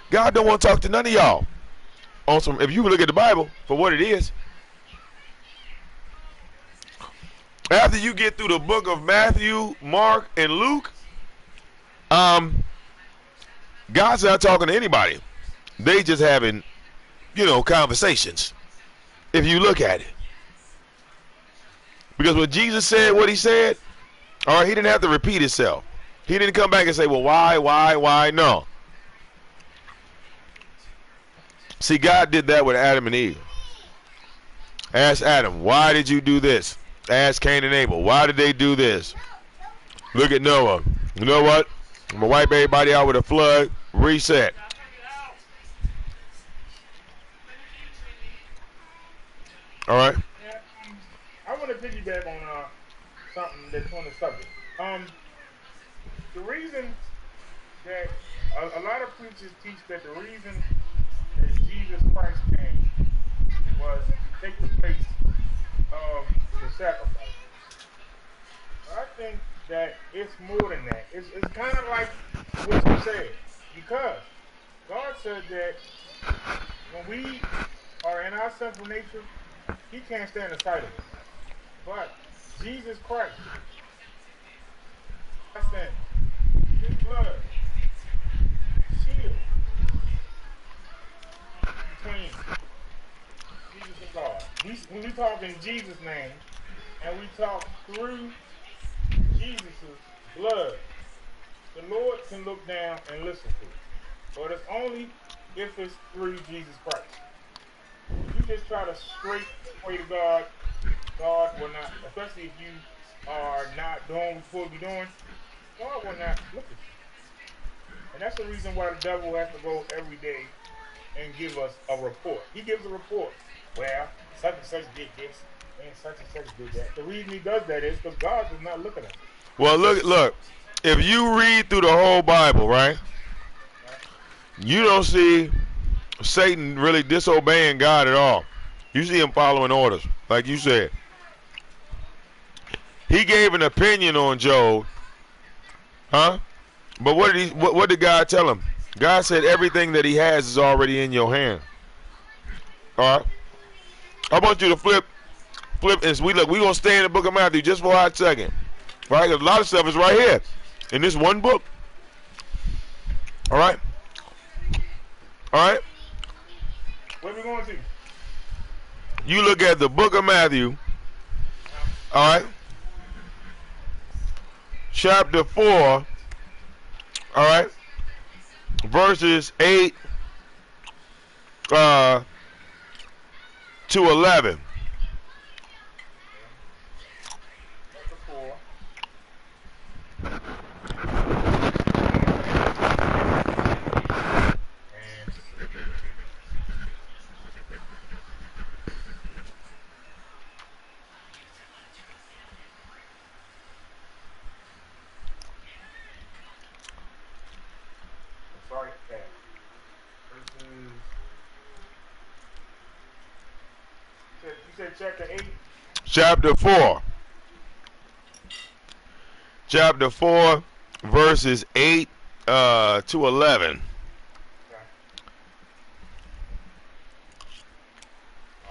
God don't want to talk to none of y'all. Also, if you look at the Bible for what it is, after you get through the book of Matthew, Mark, and Luke, God's not talking to anybody. They just having, conversations. If you look at it. Because when Jesus said what he said, all right, he didn't have to repeat himself. He didn't come back and say, well, why? No. See, God did that with Adam and Eve. Ask Adam, why did you do this? Ask Cain and Abel, why did they do this? Look at Noah. You know what? I'm going to wipe everybody out with a flood. Reset. All right. Yeah, I want to piggyback on something that's on the subject. The reason that a lot of preachers teach that the reason that Jesus Christ came was to take the place of the sacrifice. I think that it's more than that. It's kind of like what you said, because God said that when we are in our sinful nature, he can't stand the sight of us. But Jesus Christ sin. His blood. Shield. Between Jesus and God. When we talk in Jesus' name, and we talk through Jesus' blood, the Lord can look down and listen to it. But it's only if it's through Jesus Christ. If you just try to straight pray to God, God will not, especially if you are not doing what you're supposed to be doing, God will not look at you. And that's the reason why the devil has to go every day and give us a report. He gives a report. Well, such and such did this, and such did that. The reason he does that is because God does not look at us. Well, look. If you read through the whole Bible, right, you don't see Satan really disobeying God at all. You see him following orders, like you said. He gave an opinion on Job, huh? But what did God tell him? God said everything that he has is already in your hand. All right. I want you to flip, and we gonna stay in the book of Matthew just for a hot second, right? Because a lot of stuff is right here in this one book. All right. All right. Where are we going to? You look at the book of Matthew. All right. Chapter 4. All right. Verses 8 to 11. Chapter 4. Sorry, that. Verses. You said chapter 8? Chapter 4. Chapter 4, verses 8 to 11. Okay.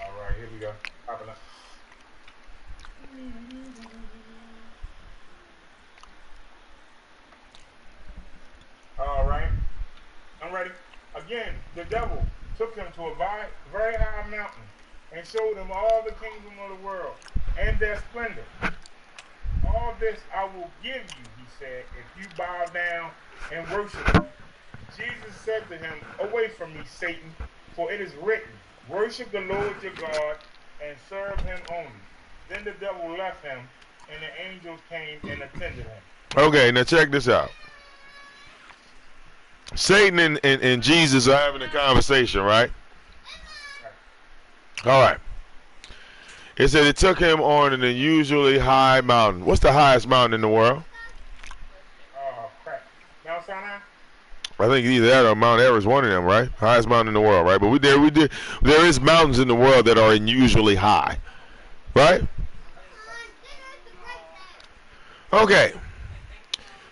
All right, here we go. Popping up. All right. I'm ready. Again, the devil took him to a very high mountain and showed him all the kingdom of the world and their splendor. All this I will give you, he said, if you bow down and worship me. Jesus said to him, away from me, Satan, for it is written, worship the Lord your God and serve him only. Then the devil left him, and the angels came and attended him. Okay, now check this out. Satan and Jesus are having a conversation, right? All right. It said it took him on an unusually high mountain. What's the highest mountain in the world? Oh, crap. Mount Sinai? I think either that or Mount Everest, one of them, right? Highest mountain in the world, right? But there is mountains in the world that are unusually high, right? Okay.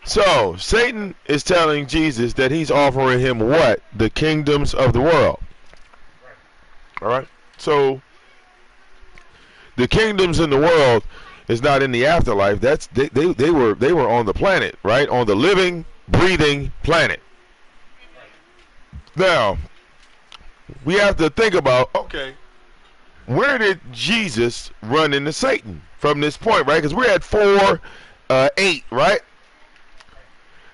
So Satan is telling Jesus that he's offering him what? The kingdoms of the world. All right. So the kingdoms in the world is not in the afterlife. That's they were on the planet, right? On the living, breathing planet. Now, we have to think about, okay, where did Jesus run into Satan from this point, right? Because we're at 4:8, right?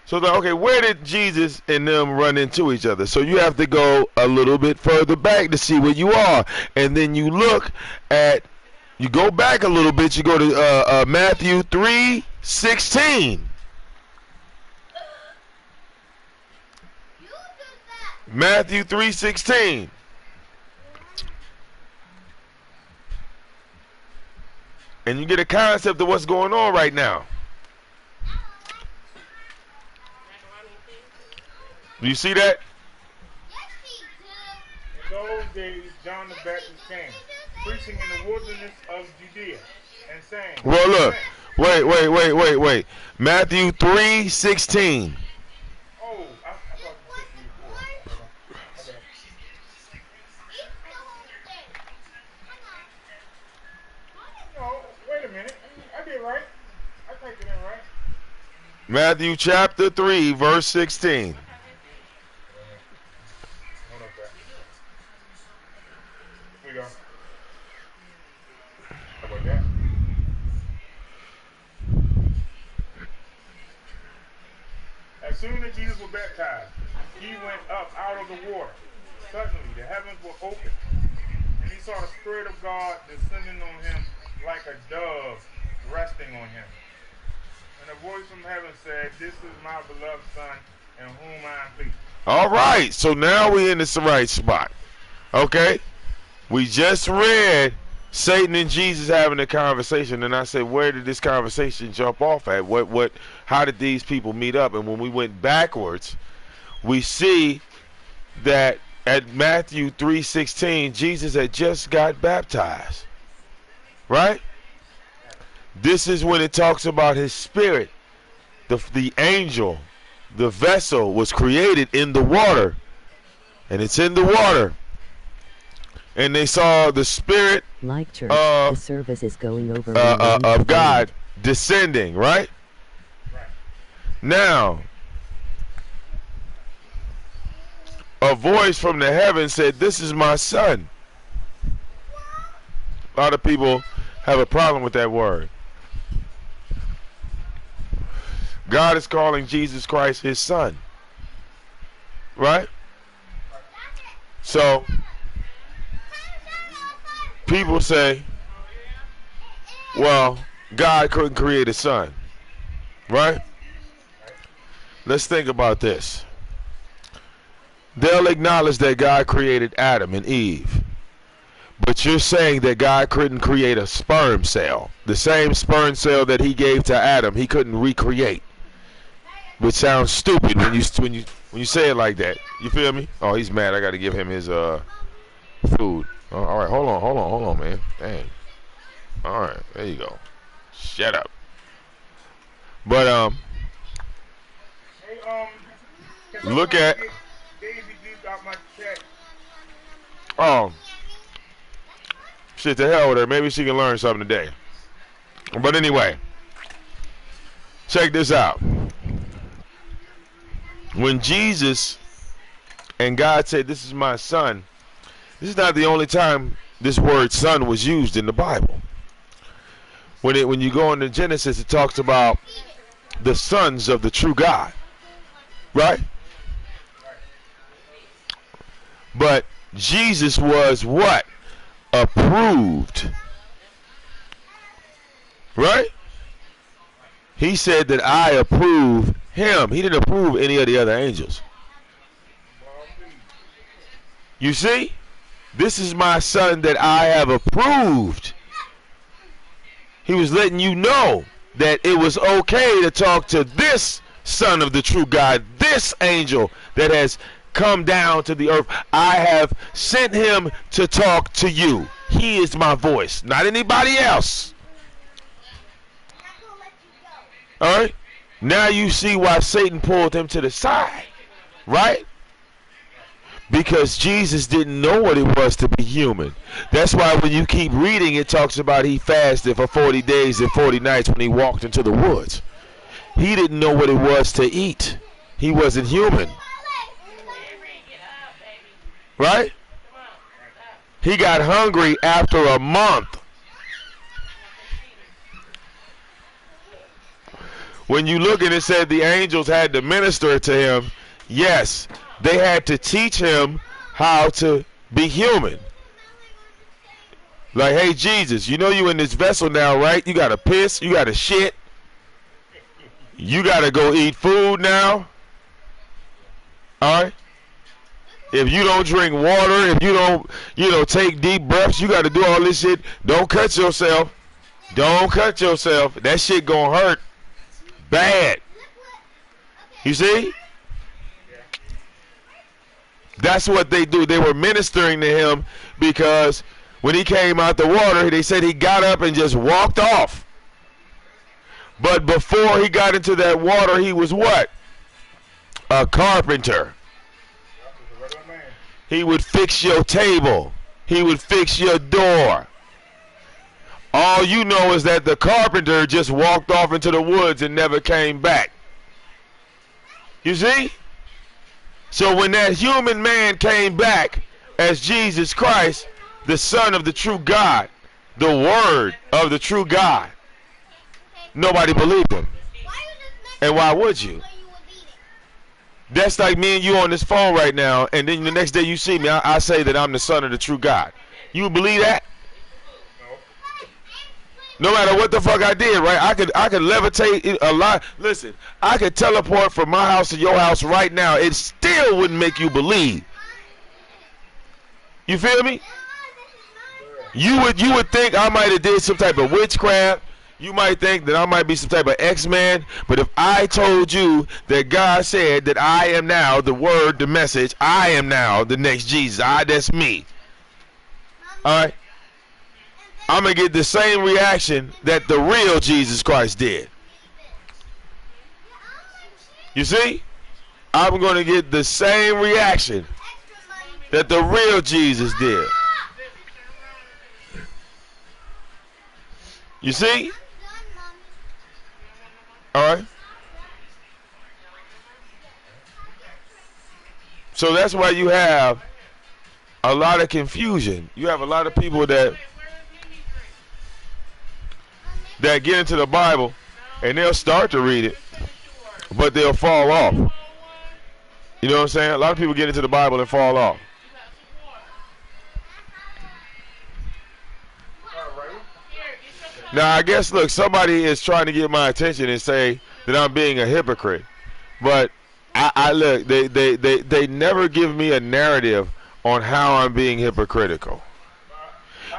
So, okay, where did Jesus and them run into each other? So you have to go a little bit further back to see where you are. And then you look at, you go back a little bit, you go to Matthew 3:16. Matthew 3:16. And you get a concept of what's going on right now. Do you see that? In those days, John the Baptist came, preaching in the wilderness of Judea, and saying, well, look, wait. Matthew 3:16. Oh, I thought you said 3:4. Okay. No, wait a minute. I did right. I typed it in right. Matthew chapter 3, verse 16. Hold up, sir. Here we go. How about that? As soon as Jesus was baptized, he went up out of the water. Suddenly, the heavens were opened, and he saw the Spirit of God descending on him like a dove resting on him. And a voice from heaven said, "This is my beloved Son, in whom I am pleased." All right, so now we in the right spot. Okay? We just read Satan and Jesus having a conversation, and I said, where did this conversation jump off at? How did these people meet up? And when we went backwards, we see that at Matthew 3:16, Jesus had just got baptized. Right? This is when it talks about his spirit. The angel, the vessel was created in the water, and it's in the water. And they saw the Spirit like church, the service is going over of God descending, right? Now, a voice from the heavens said, "This is my son." A lot of people have a problem with that word. God is calling Jesus Christ his son, right? So people say, well, God couldn't create a son, right? Let's think about this. They'll acknowledge that God created Adam and Eve, but you're saying that God couldn't create a sperm cell. The same sperm cell that he gave to Adam, he couldn't recreate. Which sounds stupid when you say it like that. You feel me? Oh, he's mad. I got to give him his food. All right, hold on, man. Dang. All right, there you go. Shut up. But Hey, look at. Daisy Duke got my check. Oh, shit, to hell with her. Maybe she can learn something today. But anyway, check this out. When Jesus and God said, "This is my son," this is not the only time this word son was used in the Bible. When you go into Genesis, it talks about the sons of the true God, right? But Jesus was what? Approved, right? He said that I approve him. He didn't approve any of the other angels. You see? This is my son that I have approved. He was letting you know that it was okay to talk to this son of the true God, this angel that has come down to the earth. I have sent him to talk to you. He is my voice, not anybody else. All right? Now you see why Satan pulled him to the side, right? Because Jesus didn't know what it was to be human. That's why when you keep reading, it talks about he fasted for 40 days and 40 nights when he walked into the woods. He didn't know what it was to eat. He wasn't human. Right? He got hungry after a month. When you look at it, said the angels had to minister to him. Yes, they had to teach him how to be human. Like, hey, Jesus, you know you in this vessel now, right? You got to piss. You got to shit. You got to go eat food now. All right? If you don't drink water, if you don't, take deep breaths, you got to do all this shit. Don't cut yourself. Don't cut yourself. That shit gonna hurt bad. You see? That's what they do. They were ministering to him because when he came out the water, they said he got up and just walked off. But before he got into that water, he was what? A carpenter. He would fix your table. He would fix your door. All you know is that the carpenter just walked off into the woods and never came back. You see? So when that human man came back as Jesus Christ, the Son of the true God, the Word of the true God, nobody believed him. And why would you? That's like me and you on this phone right now, and then the next day you see me, I say that I'm the Son of the true God. You would believe that? No matter what the fuck I did, right? I could levitate a lot. Listen, I could teleport from my house to your house right now. It still wouldn't make you believe. You feel me? You would think I might have did some type of witchcraft. You might think that I might be some type of X-Man. But if I told you that God said that I am now the word, the message, I am now the next Jesus. That's me. All right? I'm going to get the same reaction that the real Jesus Christ did. You see? I'm going to get the same reaction that the real Jesus did. You see? All right. So that's why you have a lot of confusion. You have a lot of people that get into the Bible and they'll start to read it, but they'll fall off. You know what I'm saying? A lot of people get into the Bible and fall off. Now, I guess, look, somebody is trying to get my attention and say that I'm being a hypocrite. But I look, they never give me a narrative on how I'm being hypocritical.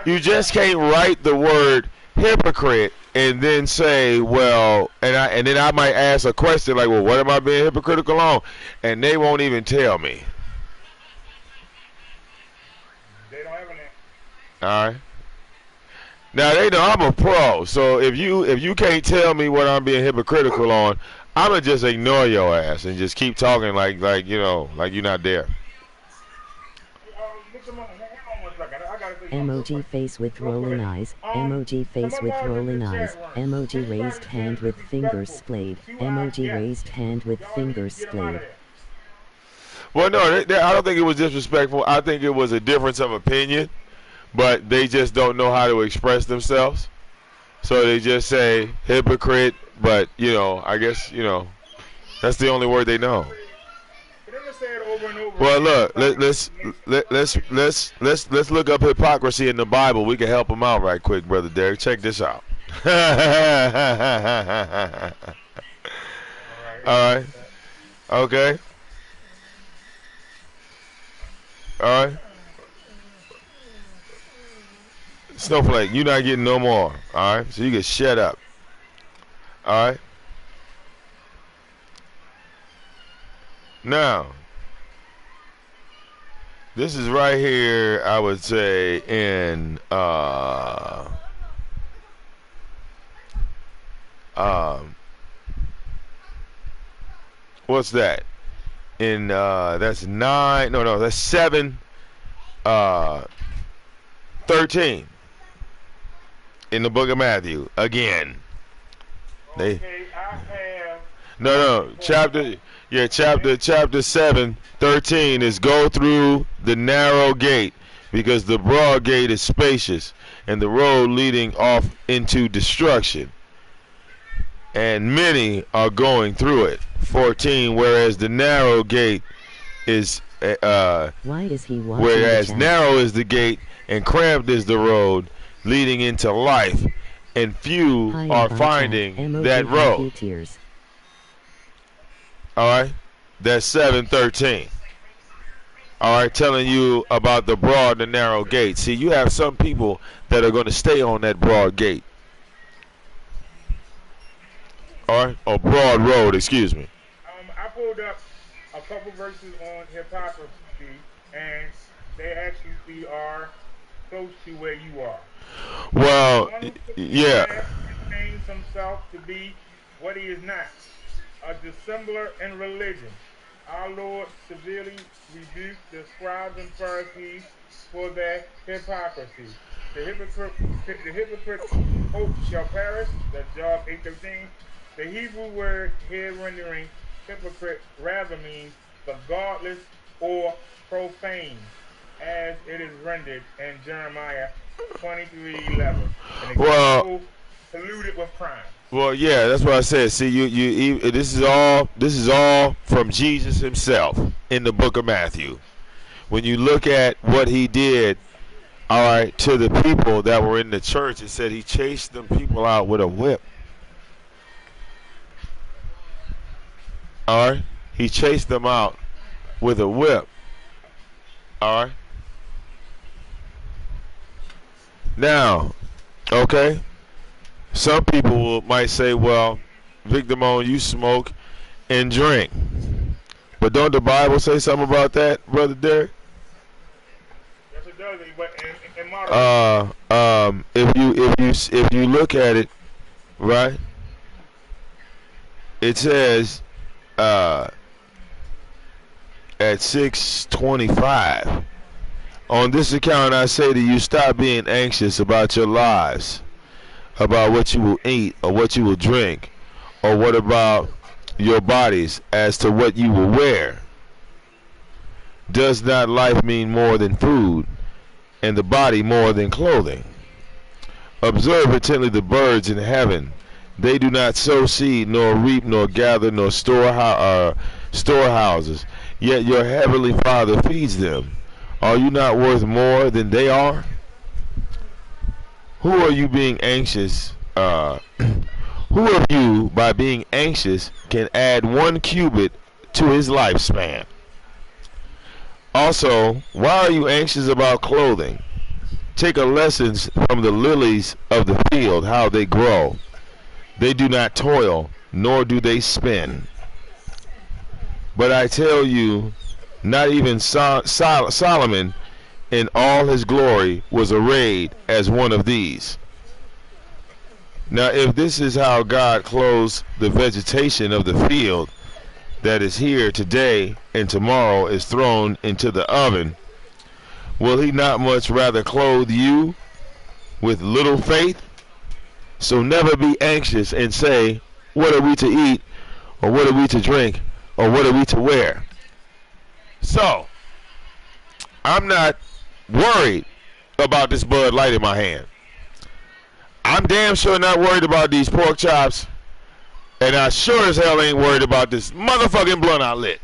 You just can't write the word hypocrite and then say, well, and then I might ask a question like, well, what am I being hypocritical on? And they won't even tell me. They don't have an answer. All right. Now they know I'm a pro, so if you can't tell me what I'm being hypocritical on, I'ma just ignore your ass and just keep talking like you know, like you're not there. Emoji face with rolling eyes. Emoji face with rolling eyes. Emoji raised hand with fingers splayed. Emoji raised hand with fingers splayed. Well, no, I don't think it was disrespectful. I think it was a difference of opinion. But they just don't know how to express themselves. So they just say hypocrite, but, you know, I guess, you know, that's the only word they know. Well, look, let's look up hypocrisy in the Bible. We can help them out right quick, Brother Derek. Check this out. All right. Okay. All right. Snowflake, you're not getting no more. All right, so you can shut up. All right. Now, this is right here. I would say in what's that? In that's 9. No, that's 7. 13. In the book of Matthew again. Chapter 7, 13 is go through the narrow gate, because the broad gate is spacious and the road leading off into destruction, and many are going through it. 14, whereas the narrow gate is whereas narrow is the gate and cramped is the road leading into life, and few are finding that road. Alright, that's 7:13. Alright, telling you about the broad and narrow gate. See, you have some people that are going to stay on that broad gate. Alright, or broad road, excuse me. I pulled up a couple verses on hypocrisy, and they actually are close to where you are. Well, yeah. Claims himself to be what he is not, a dissembler in religion. Our Lord severely rebuked the scribes and Pharisees for their hypocrisy. The hypocrite hope shall perish. That's Job 8:13. The Hebrew word here rendering hypocrite rather means the godless or profane, as it is rendered in Jeremiah 23:11. An Well, example polluted with crime. well, yeah, that's what I said. See, this is all from Jesus himself in the book of Matthew. When you look at what he did, all right, to the people that were in the church, it said he chased them people out with a whip. All right, he chased them out with a whip. All right. Now, okay, some people might say, well, VicDamoane, you smoke and drink. But don't the Bible say something about that, Brother Derek? Yes, it does. But in moderation. If you look at it, right, it says at 6:25. On this account, I say to you, stop being anxious about your lives, about what you will eat or what you will drink, or what about your bodies as to what you will wear. Does not life mean more than food, and the body more than clothing? Observe intently the birds in heaven. They do not sow seed, nor reap, nor gather, nor storehouses, yet your heavenly Father feeds them. Are you not worth more than they are? Who are you being anxious? Who of you, by being anxious, can add 1 cubit to his lifespan? Also, why are you anxious about clothing? Take a lesson from the lilies of the field, how they grow. They do not toil, nor do they spin. But I tell you, not even Solomon in all his glory was arrayed as one of these. Now, if this is how God clothes the vegetation of the field that is here today and tomorrow is thrown into the oven, will he not much rather clothe you with little faith? So never be anxious and say, what are we to eat, or what are we to drink, or what are we to wear? So, I'm not worried about this Bud Light in my hand. I'm damn sure not worried about these pork chops. And I sure as hell ain't worried about this motherfucking blunt I lit.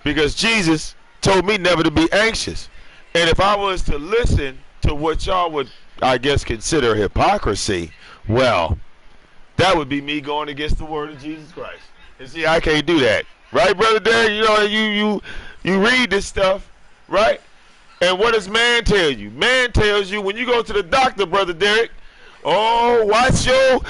Because Jesus told me never to be anxious. And if I was to listen to what y'all would, I guess, consider hypocrisy, well, that would be me going against the word of Jesus Christ. And see, I can't do that. Right, Brother Derek? You know, you read this stuff, right? And what does man tell you? Man tells you when you go to the doctor, Brother Derek, oh, watch your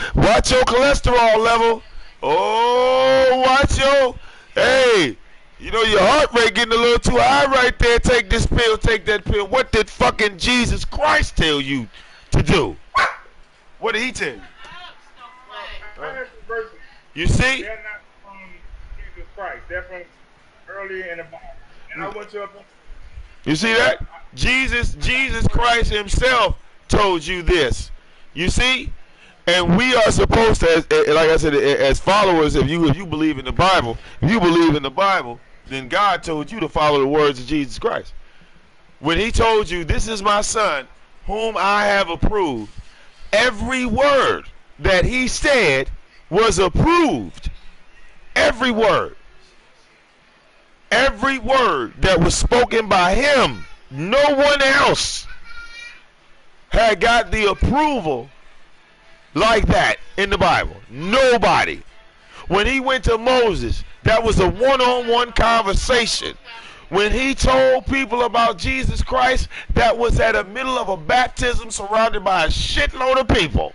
cholesterol level. Oh, watch your, hey, you know, your heart rate getting a little too high right there. Take this pill, take that pill. What did fucking Jesus Christ tell you to do? What did he tell you? You see? They're not from Jesus Christ. They're from earlier in the Bible. And I went to You see that? Jesus Christ himself told you this. You see? And we are supposed to, like I said, as followers, if you believe in the Bible, then God told you to follow the words of Jesus Christ. When he told you, this is my son, whom I have approved, every word that he said was approved. Every word. Every word that was spoken by him, no one else had got the approval like that in the Bible. Nobody. When he went to Moses, that was a one-on-one conversation. When he told people about Jesus Christ, that was at the middle of a baptism surrounded by a shitload of people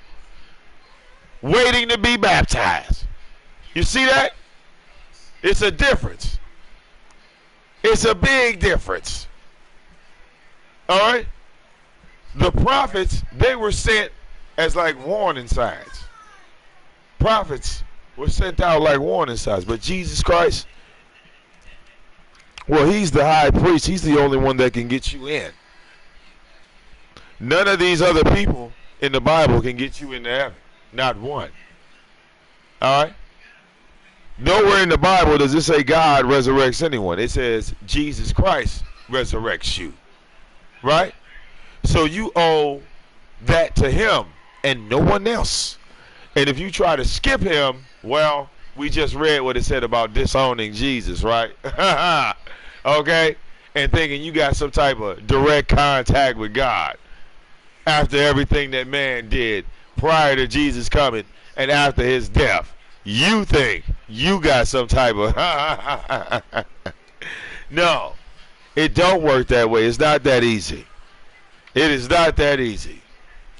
waiting to be baptized. You see that? It's a difference. It's a big difference. All right? The prophets, they were sent as like warning signs. Prophets were sent out like warning signs. But Jesus Christ, well, he's the high priest. He's the only one that can get you in. None of these other people in the Bible can get you into heaven. Not one. All right? Nowhere in the Bible does it say God resurrects anyone. It says Jesus Christ resurrects you, right? So you owe that to him and no one else. And if you try to skip him, well, we just read what it said about disowning Jesus, right? Okay? And thinking you got some type of direct contact with God after everything that man did prior to Jesus coming and after his death. You think you got some type of no, it don't work that way. It's not that easy. It is not that easy.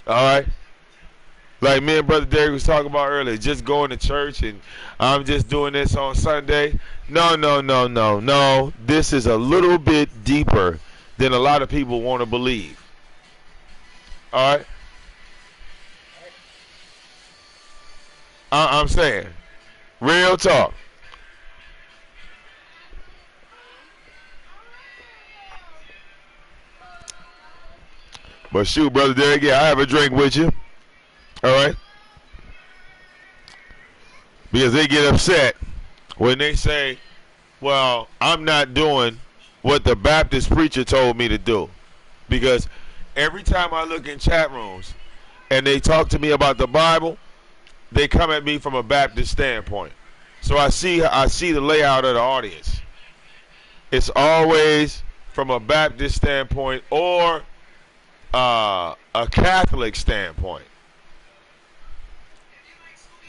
All right? Like me and Brother Derek was talking about earlier, just going to church and I'm just doing this on Sunday. No, no, no, no, no. This is a little bit deeper than a lot of people want to believe. All right? I'm saying, real talk. But shoot, Brother Derek, yeah, I have a drink with you. All right? Because they get upset when they say, well, I'm not doing what the Baptist preacher told me to do. Because every time I look in chat rooms and they talk to me about the Bible, they come at me from a Baptist standpoint. So I see the layout of the audience. It's always from a Baptist standpoint or a Catholic standpoint.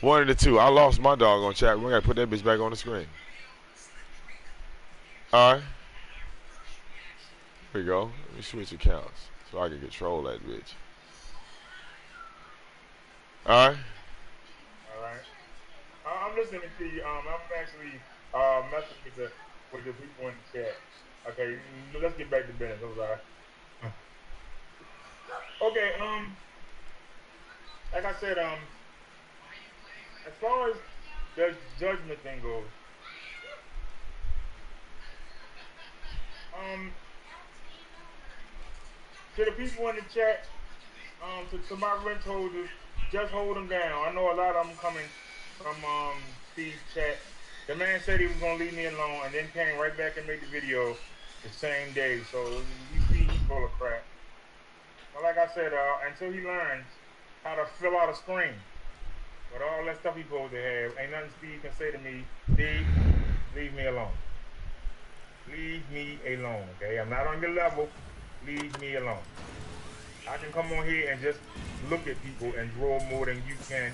One of the two. I lost my dog on chat. We gotta put that bitch back on the screen. Alright. Here we go. Let me switch accounts so I can control that bitch. Alright. Alright. I'm listening to you. I'm actually messing with the people in the chat. Okay, let's get back to business. I'm sorry. Okay, like I said, as far as the judgment thing goes, to the people in the chat, to my rent holders, just hold them down. I know a lot of them coming from Steve's chat. The man said he was gonna leave me alone, and then came right back and made the video the same day. So you see, he's full of crap. But like I said, until he learns how to fill out a screen with all that stuff he's supposed to have, ain't nothing Steve can say to me, Steve, leave me alone. Leave me alone, okay? I'm not on your level. Leave me alone. I can come on here and just look at people and draw more than you can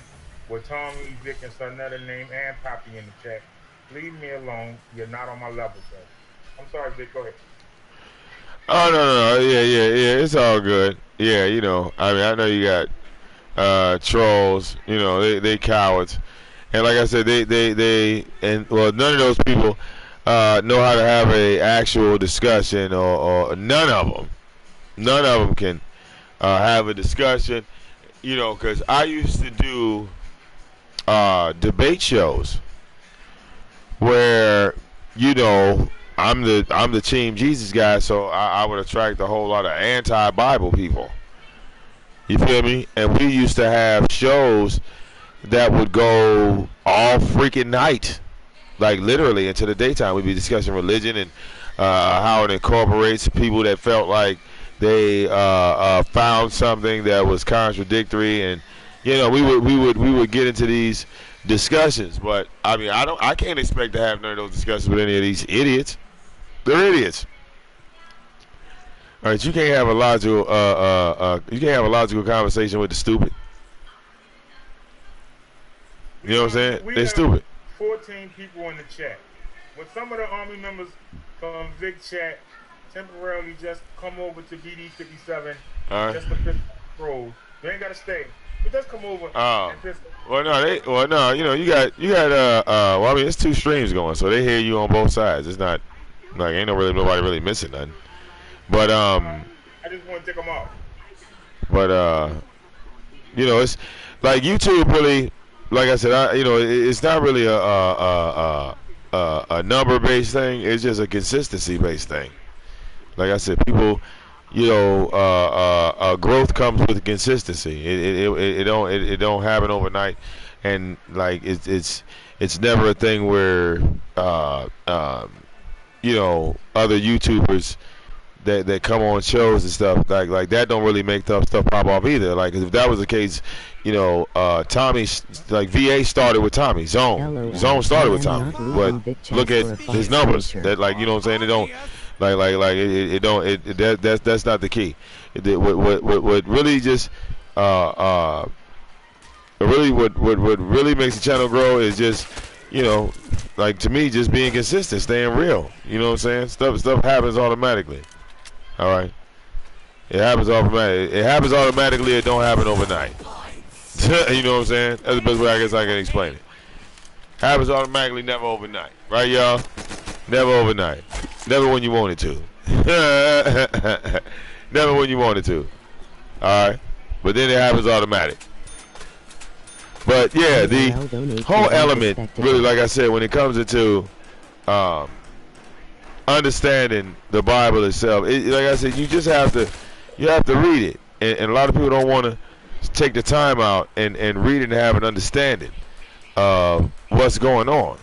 with Tommy, Vic, and some other name and Poppy in the chat. Leave me alone. You're not on my level, sir. I'm sorry, Vic. Go ahead. Oh, no. Yeah. It's all good. Yeah, you know, I mean, I know you got trolls, you know, they cowards. And like I said, well, none of those people know how to have a actual discussion, or none of them can have a discussion, you know, because I used to do debate shows where, you know, I'm the Team Jesus guy, so I would attract a whole lot of anti-Bible people. You feel me? And we used to have shows that would go all freaking night, like literally into the daytime. We'd be discussing religion and how it incorporates people that felt like they found something that was contradictory, and you know, we would get into these discussions. But I mean, I can't expect to have none of those discussions with any of these idiots. They're idiots. All right, you can't have a logical conversation with the stupid. You know what I'm saying? They're stupid. 14 people in the chat. With some of the Army members from Vic chat temporarily just come over to BD57 just to piss trolls. You ain't gotta stay. But just come over and piss. Well, no, you know, you got well, I mean, it's two streams going, so they hear you on both sides. It's not like ain't nobody really missing nothing. But I just want to take them off. But you know, it's like YouTube really, like I said, you know, it's not really a number-based thing. It's just a consistency-based thing. Like I said, people, you know, growth comes with consistency. It don't happen overnight. and like it's never a thing where you know, other YouTubers that come on shows and stuff like that don't really make stuff pop off either. Like if that was the case, you know, Tommy, like VA started with Tommy, Zone started with Tommy, but look at his numbers. That, like, you know what I'm saying, it don't it don't that's not the key. What really just really what really makes the channel grow is just, you know, like to me, just being consistent, staying real. You know what I'm saying? Stuff happens automatically. All right, it happens automatically. It happens automatically. It don't happen overnight. You know what I'm saying? That's the best way I guess I can explain it. Happens automatically, never overnight. Right, y'all? Never overnight. Never when you wanted to. Never when you wanted to. All right, but then it happens automatic. But yeah, the whole element, really, like I said, when it comes into understanding the Bible itself, like I said, you just have to read it, and a lot of people don't want to take the time out and read it and have an understanding of what's going on.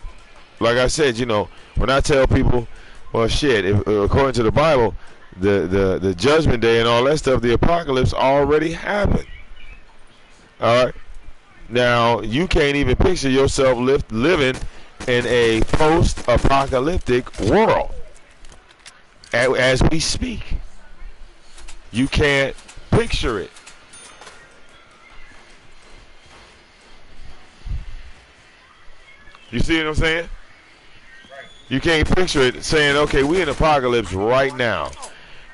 Like I said, you know, when I tell people, well, shit, if, according to the Bible, the judgment day and all that stuff, the apocalypse already happened. All right. Now, you can't even picture yourself living in a post-apocalyptic world as we speak. You can't picture it. You see what I'm saying? You can't picture it saying, okay, we're in apocalypse right now.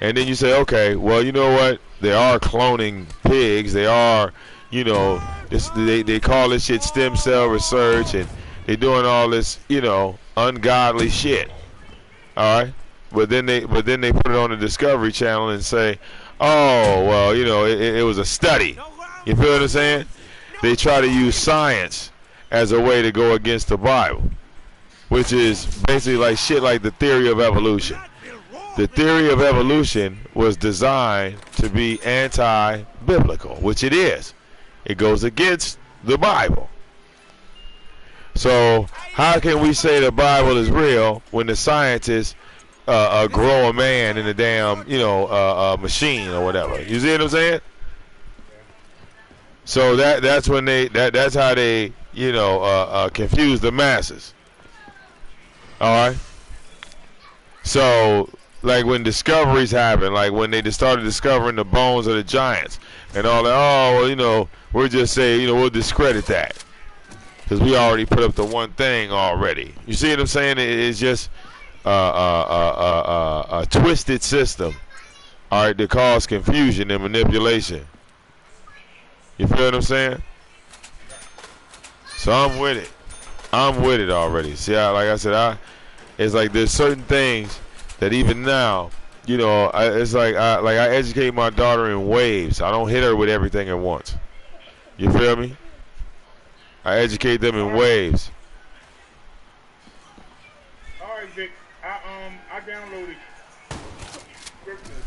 And then you say, okay, well, you know what? They are cloning pigs. They are, you know, they call this shit stem cell research, and they're doing all this, you know, ungodly shit. All right? But then they put it on the Discovery Channel and say, oh, well, you know, it was a study. You feel what I'm saying? They try to use science as a way to go against the Bible, which is basically like shit like the theory of evolution. The theory of evolution was designed to be anti-biblical, which it is. It goes against the Bible. So how can we say the Bible is real when the scientists grow a man in a damn, you know, machine or whatever? You see what I'm saying? So that's when that's how they, you know, confuse the masses. All right. So like when discoveries happen, like when they just started discovering the bones of the giants and all that, oh, well, you know, we'll just say, you know, we'll discredit that because we already put up the one thing already. You see what I'm saying? It's just a twisted system, all right, that cause confusion and manipulation. You feel what I'm saying? So I'm with it. I'm with it already. See, like I said, it's like there's certain things that even now, you know, it's like I educate my daughter in waves. I don't hit her with everything at once. You feel me? I educate them in waves. All right, Vic. I downloaded scriptures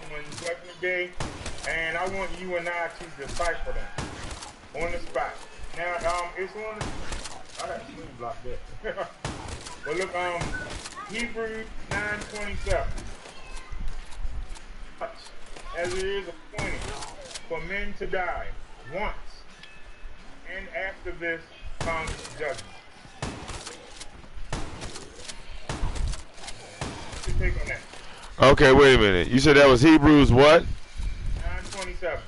when back in the day, and I want you and I to decipher them on the spot. Now, it's on. I got screen block there. But look, Hebrews 9:27. As it is appointed for men to die once, and after this comes judgment. What's your take on that? Okay, wait a minute. You said that was Hebrews what? 9:27.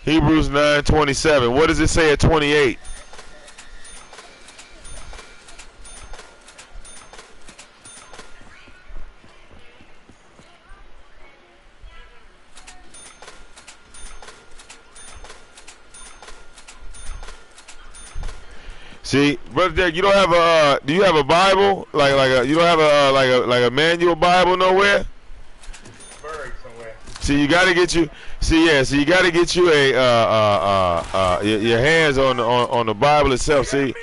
Hebrews 9:27. What does it say at 28? See, brother Derek, you don't have a. Do you have a Bible? You don't have a manual Bible nowhere? Buried somewhere. See, you got to get you. See, yeah. So you got to get you your hands on the Bible itself. See.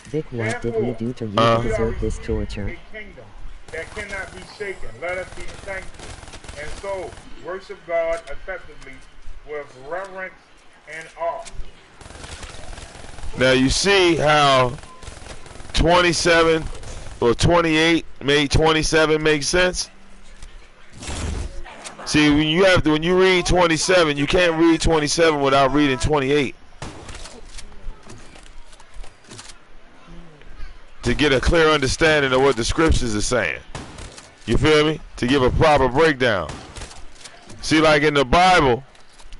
Vic, what did we do to you to deserve this torture? A kingdom that cannot be shaken. Let us be thankful, and so worship God effectively with reverence and awe. Now you see how 27 or 28 made 27 make sense? See, when you read 27, you can't read 27 without reading 28 to get a clear understanding of what the scriptures are saying. You feel me? To give a proper breakdown. See, like in the Bible,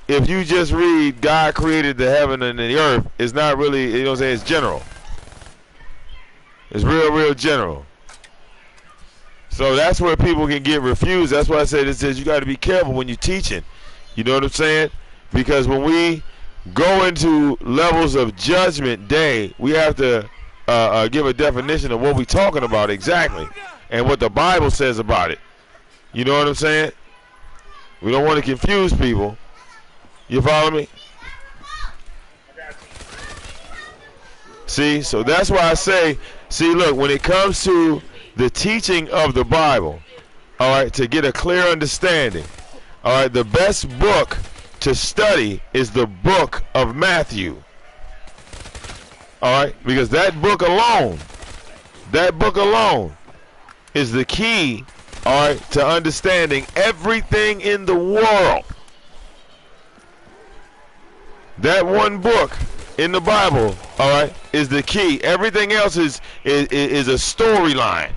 if you just read God created the heaven and the earth, it's not really, you know what I'm saying, it's general. It's real general. So that's where people can get refused. That's why I said it says you got to be careful when you're teaching. You know what I'm saying? Because when we go into levels of judgment day, we have to give a definition of what we're talking about exactly and what the Bible says about it. You know what I'm saying? We don't want to confuse people. You follow me? See, so that's why I say, see, look, when it comes to the teaching of the Bible, all right, to get a clear understanding, all right, the best book to study is the book of Matthew. All right, because that book alone is the key, all right, to understanding everything in the world. That one book in the Bible, all right, is the key. Everything else is a storyline.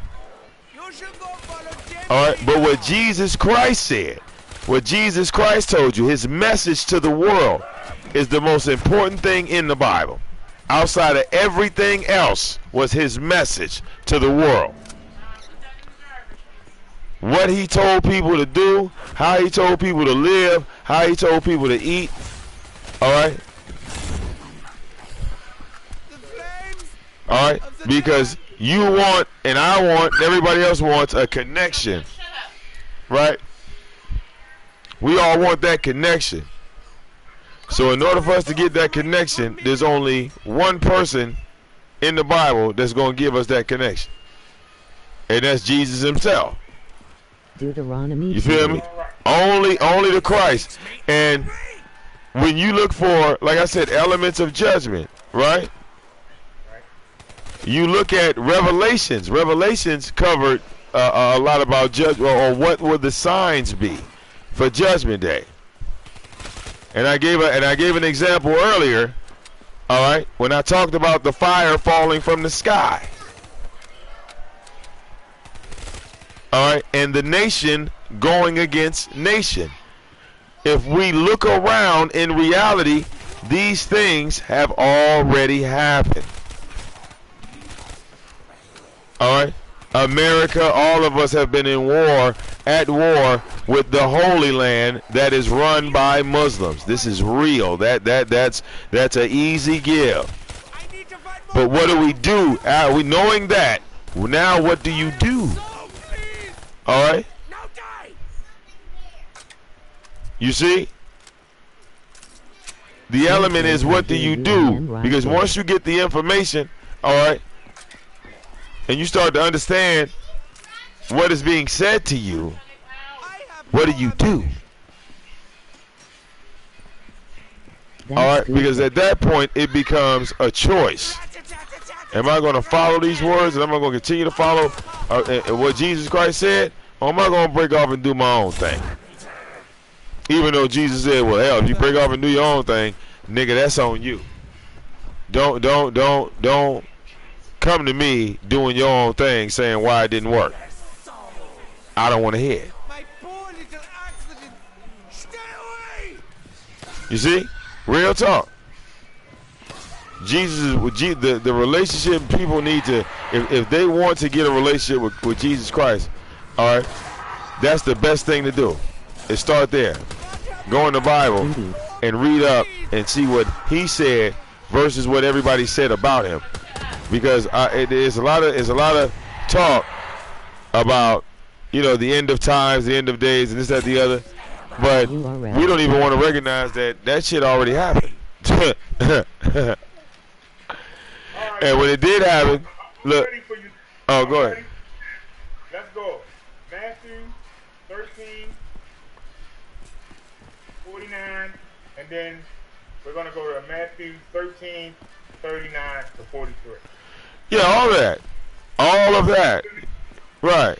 All right, but what Jesus Christ said, what Jesus Christ told you, his message to the world is the most important thing in the Bible. Outside of everything else was his message to the world. What he told people to do, how he told people to live, how he told people to eat. All right? All right? Because you want, and I want, and everybody else wants a connection. Right? We all want that connection. So in order for us to get that connection, there's only one person in the Bible that's going to give us that connection. And that's Jesus himself. Deuteronomy. You feel me? Only the Christ. And when you look for, like I said, elements of judgment, right? You look at Revelations. Revelations covered a lot about judgment, or what would the signs be for Judgment Day. And I gave an example earlier, all right, when I talked about the fire falling from the sky. All right, and the nation going against nation. If we look around, in reality, these things have already happened. All right, America, all of us have been in war, at war with the Holy Land that is run by Muslims. This is real. That's an easy give. But what do we do? We knowing that, now what do you do? All right. You see? The element is, what do you do? Because once you get the information, all right, and you start to understand what is being said to you, what do you do? All right, because at that point it becomes a choice. Am I going to follow these words, and am I going to continue to follow what Jesus Christ said, or am I going to break off and do my own thing? Even though Jesus said, well, hell, if you break off and do your own thing, nigga, that's on you. Don't come to me doing your own thing saying why it didn't work. I don't want to hear it. You see? Real talk. Jesus, the relationship people need to, if they want to get a relationship with Jesus Christ, all right, that's the best thing to do. Is start there. Go in the Bible and read up and see what he said versus what everybody said about him. Because there's a lot of talk about, you know, the end of times, the end of days, and this, that, the other. But we don't even want to recognize that shit already happened. And when it did happen, look. Oh, go ahead. Let's go. Matthew 13:49, and then we're going to go to Matthew 13:51. 39 to 43. Yeah, all that. All of that. Right.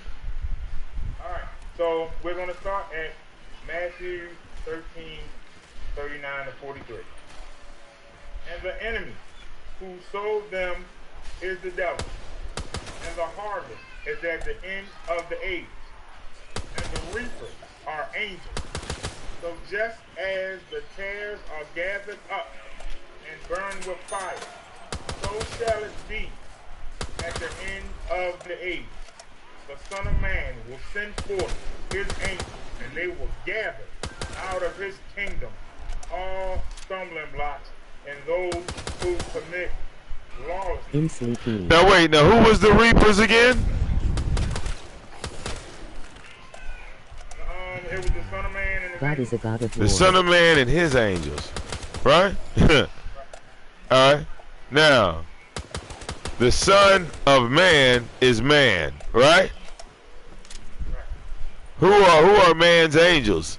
Alright, so we're going to start at Matthew 13, 39 to 43. And the enemy who sold them is the devil, and the harvest is at the end of the age, and the reapers are angels. So just as the tares are gathered up and burned with fire, so shall it be at the end of the age. The Son of Man will send forth his angels, and they will gather out of his kingdom all stumbling blocks and those who commit lawlessness. Now wait, now who was the reapers again? It was the Son of Man and his God is a God of war. The Son of Man and his angels. Right? Alright. Now, the Son of Man is man, right? Who are man's angels?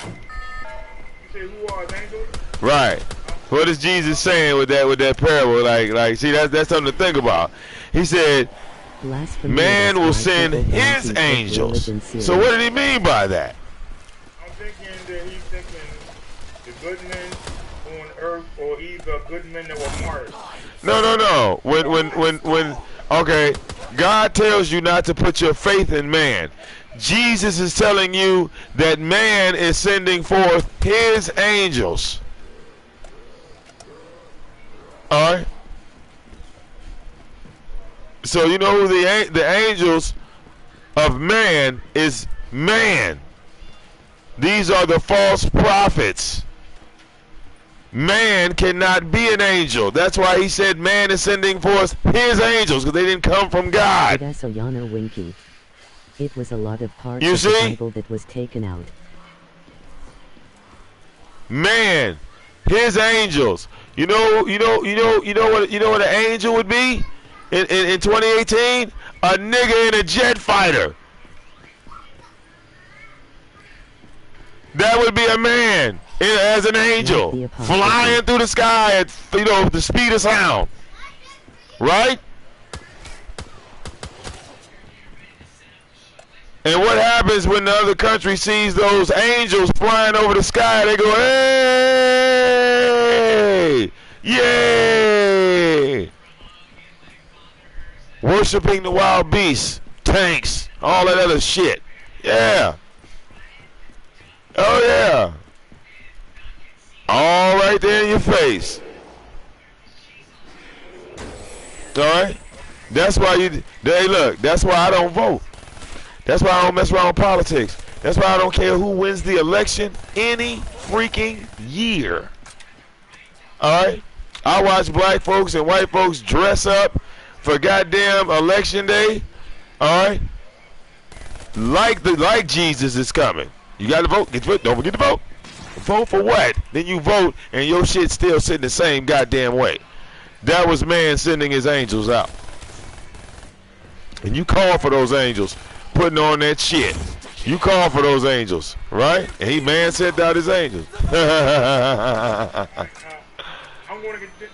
You say who are his angels? Right. What is Jesus saying with that parable? Like, see, that's something to think about. He said, man will send his angels. So what did he mean by that? I'm thinking that he's thinking the good men on earth, or either good men that were martyrs. No. When okay, God tells you not to put your faith in man. Jesus is telling you that man is sending forth his angels. All right. So you know who the angels of man is man. These are the false prophets. Man cannot be an angel. That's why he said man is sending forth his angels, because they didn't come from God. It was a lot of parts of the Bible that was taken out. Man, his angels. You know what an angel would be in 2018? A nigga in a jet fighter. That would be a man as an angel, flying through the sky at the speed of sound, right? And what happens when the other country sees those angels flying over the sky? They go, hey, yay! Worshipping the wild beasts, tanks, all that other shit. Yeah. Oh yeah. All right there in your face. All right. That's why hey, look. That's why I don't vote. That's why I don't mess around with politics. That's why I don't care who wins the election any freaking year. All right. I watch black folks and white folks dress up for goddamn election day. All right. Like Jesus is coming. You got to vote. Don't forget to vote. Vote for what? Then you vote and your shit still sitting the same goddamn way. That was man sending his angels out. And you call for those angels, putting on that shit. You call for those angels, right? And man sent out his angels. I'm going to get this.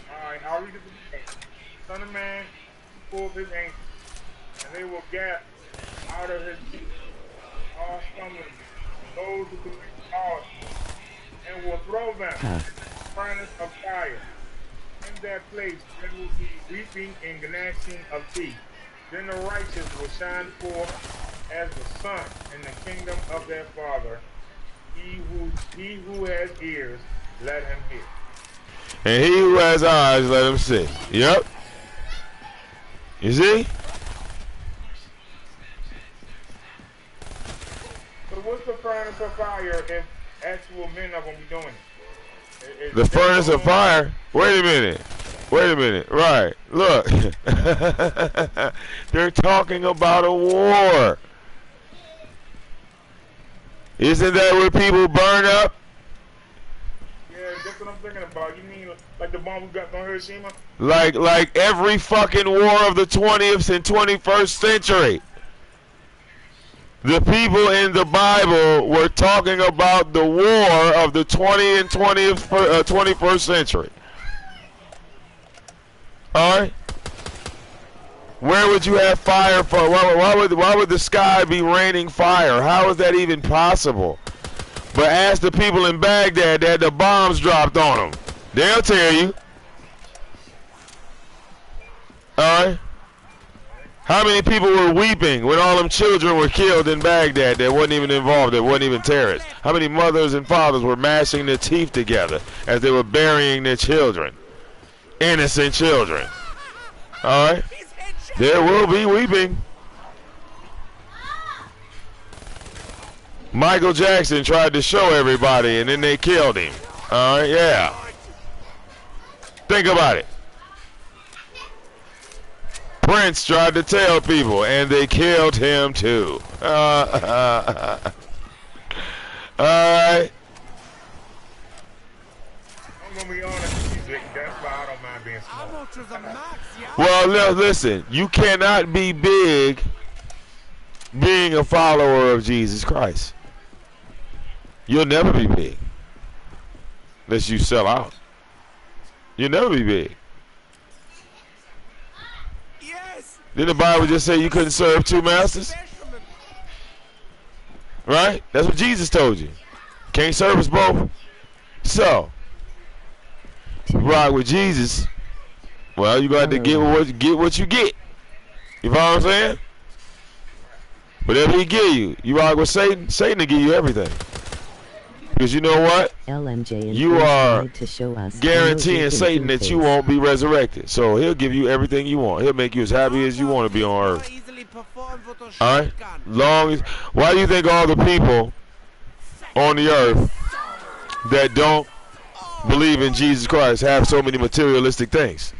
Alright, I'll read it again. Son of Man, full of his angels, and they will get out of his feet all stumbling, those who commit cause, and will throw them in the furnace of fire. In that place there will be weeping and gnashing of teeth. Then the righteous will shine forth as the sun in the kingdom of their Father. He who has ears, let him hear. And he who has eyes, let him see. Yep. You see? So what's the furnace of fire if actual men are going to be doing it? The furnace of fire? Wait a minute. Right. Look. They're talking about a war. Isn't that where people burn up? Yeah, that's what I'm thinking about. You mean like the bomb we got on Hiroshima? Like every fucking war of the 20th and 21st century. The people in the Bible were talking about the war of the 20th and 21st century. All right? Where would you have fire for? Why would the sky be raining fire? How is that even possible? But ask the people in Baghdad that the bombs dropped on them. They'll tell you. All right? How many people were weeping when all them children were killed in Baghdad that wasn't even involved, that wasn't even terrorists? How many mothers and fathers were mashing their teeth together as they were burying their children? Innocent children. All right? There will be weeping. Michael Jackson tried to show everybody and then they killed him. All right? Yeah. Think about it. Prince tried to tell people, and they killed him too. All right. I'm gonna be honest with you, Vic. That's why I don't mind being small. Well, listen. You cannot be big being a follower of Jesus Christ. You'll never be big unless you sell out. You'll never be big. Didn't the Bible just say you couldn't serve two masters? Right? That's what Jesus told you. Can't serve us both. So, rock with Jesus. Well, you got to get what you get. You follow what I'm saying? Whatever he give you, you rock with Satan. Satan will give you everything. Because you know what? You are guaranteeing Satan that you won't be resurrected. So he'll give you everything you want. He'll make you as happy as you want to be on earth. All right? Why do you think all the people on the earth that don't believe in Jesus Christ have so many materialistic things?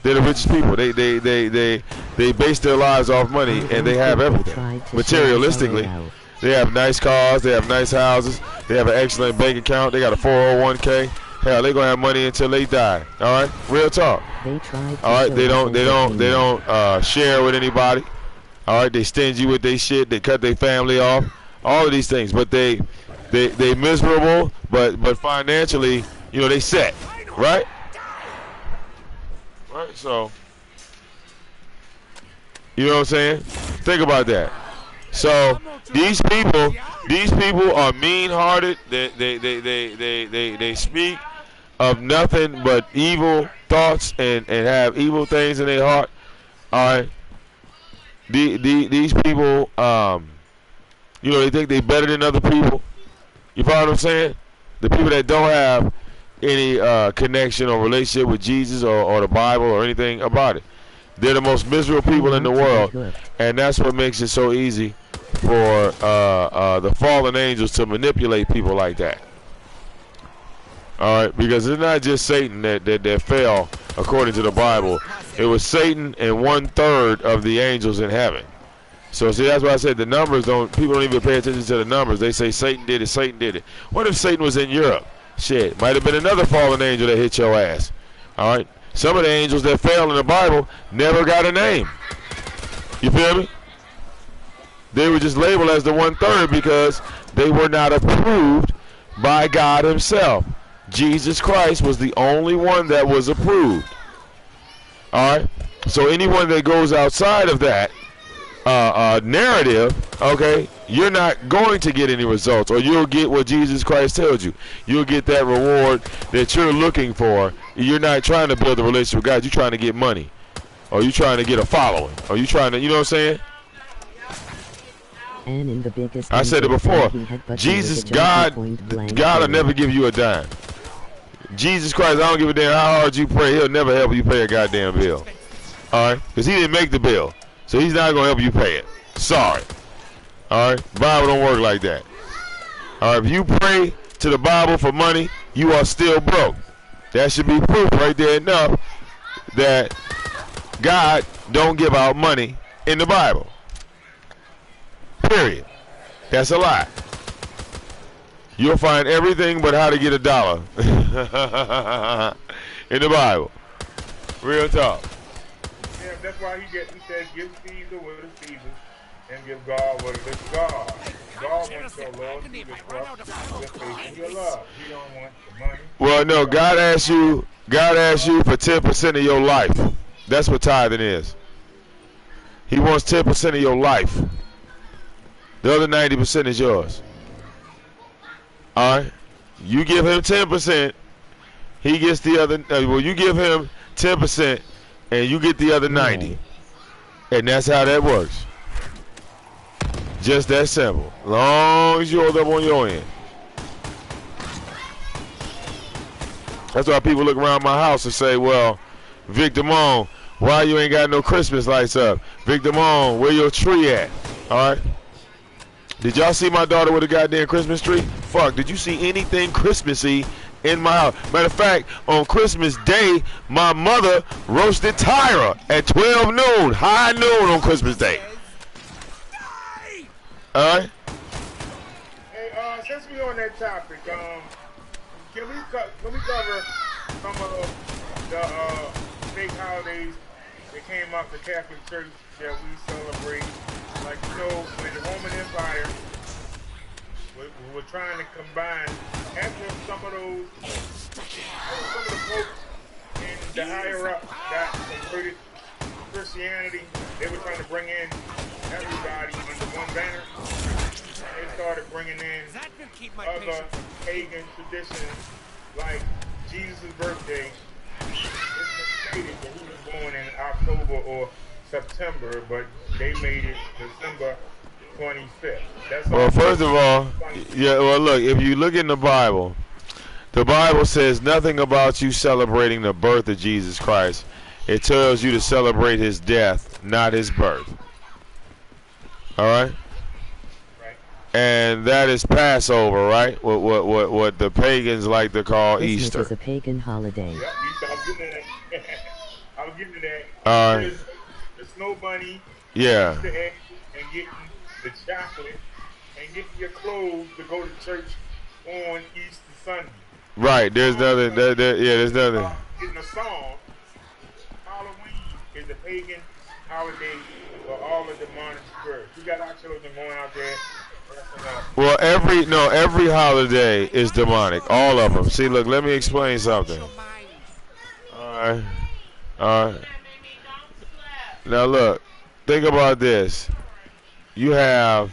They're the richest people. They base their lives off money and they have everything materialistically. They have nice cars, they have nice houses, they have an excellent bank account, they got a 401k. Hell, they're gonna have money until they die. All right, real talk. All right, they don't share with anybody. All right, they stingy with their shit. They cut their family off. All of these things, but they miserable, but financially, you know, they set, right? Right. So, you know what I'm saying? Think about that. So these people are mean-hearted. They speak of nothing but evil thoughts and have evil things in their heart. All right. These people, you know, they think they're better than other people. You follow what I'm saying? The people that don't have any connection or relationship with Jesus or the Bible or anything about it. They're the most miserable people in the world, and that's what makes it so easy for the fallen angels to manipulate people like that. All right, because it's not just Satan that fell according to the Bible. It was Satan and 1/3 of the angels in heaven. So see, that's why I said the numbers people don't even pay attention to the numbers. They say Satan did it, Satan did it. What if Satan was in Europe? Shit, might have been another fallen angel that hit your ass. All right. Some of the angels that fell in the Bible never got a name. You feel me? They were just labeled as the 1/3 because they were not approved by God himself. Jesus Christ was the only one that was approved. All right? So anyone that goes outside of that narrative, okay, you're not going to get any results, or you'll get what Jesus Christ tells you. You'll get that reward that you're looking for. You're not trying to build a relationship with God. You're trying to get money, or you're trying to get a following, or you're trying to, you know what I'm saying? And in the biggest I said it before. Jesus, God will never give you a dime. Jesus Christ, I don't give a damn how hard you pray. He'll never help you pay a goddamn bill. All right? Because he didn't make the bill. So he's not going to help you pay it. Sorry. All right? Bible don't work like that. All right? If you pray to the Bible for money, you are still broke. That should be proof right there enough that God don't give out money in the Bible. Period. That's a lie. You'll find everything but how to get $1 in the Bible. Real talk. Yeah, that's why he says give Caesar what is Caesar and give God what it is God. God wants your loyalty, your trust, your faith, and your love. He don't want the money. Well, no, God asks you for 10% of your life. That's what tithing is. He wants 10% of your life. The other 90% is yours. All right? You give him 10%, he gets the other. Well, you give him 10%, and you get the other 90. And that's how that works. Just that simple. Long as you hold up on your end. That's why people look around my house and say, well, VicDamoane, why you ain't got no Christmas lights up? VicDamoane, where your tree at? All right? Did y'all see my daughter with a goddamn Christmas tree? Fuck, did you see anything Christmassy in my house? Matter of fact, on Christmas Day, my mother roasted Tyra at 12 noon, high noon on Christmas Day. All right? Hey, since we on that topic, can we cover some of the fake holidays that came out the Catholic Church that we celebrate? Like, you know, when the Roman Empire were trying to combine, after some of the folks and the higher up got converted to Christianity, they were trying to bring in everybody under one banner. They started bringing in other pagan traditions, like Jesus' birthday. It's stated that he was born in October or September, but they made it December 25th. That's well, first of all, yeah. Well, look, if you look in the Bible says nothing about you celebrating the birth of Jesus Christ. It tells you to celebrate his death, not his birth. All right. And that is Passover, right? What the pagans like to call Christmas Easter. is a pagan holiday. Yep, I was getting to that. I was getting to that. All right. The snow bunny. Yeah. Easter egg, and getting the chocolate and getting your clothes to go to church on Easter Sunday. Right. There's nothing. There's nothing. Getting a song. Halloween is a pagan holiday for all the demonic spirits. We got our children going out there. Well, every holiday is demonic. All of them. See, look, let me explain something. All right. Now, look, think about this. You have,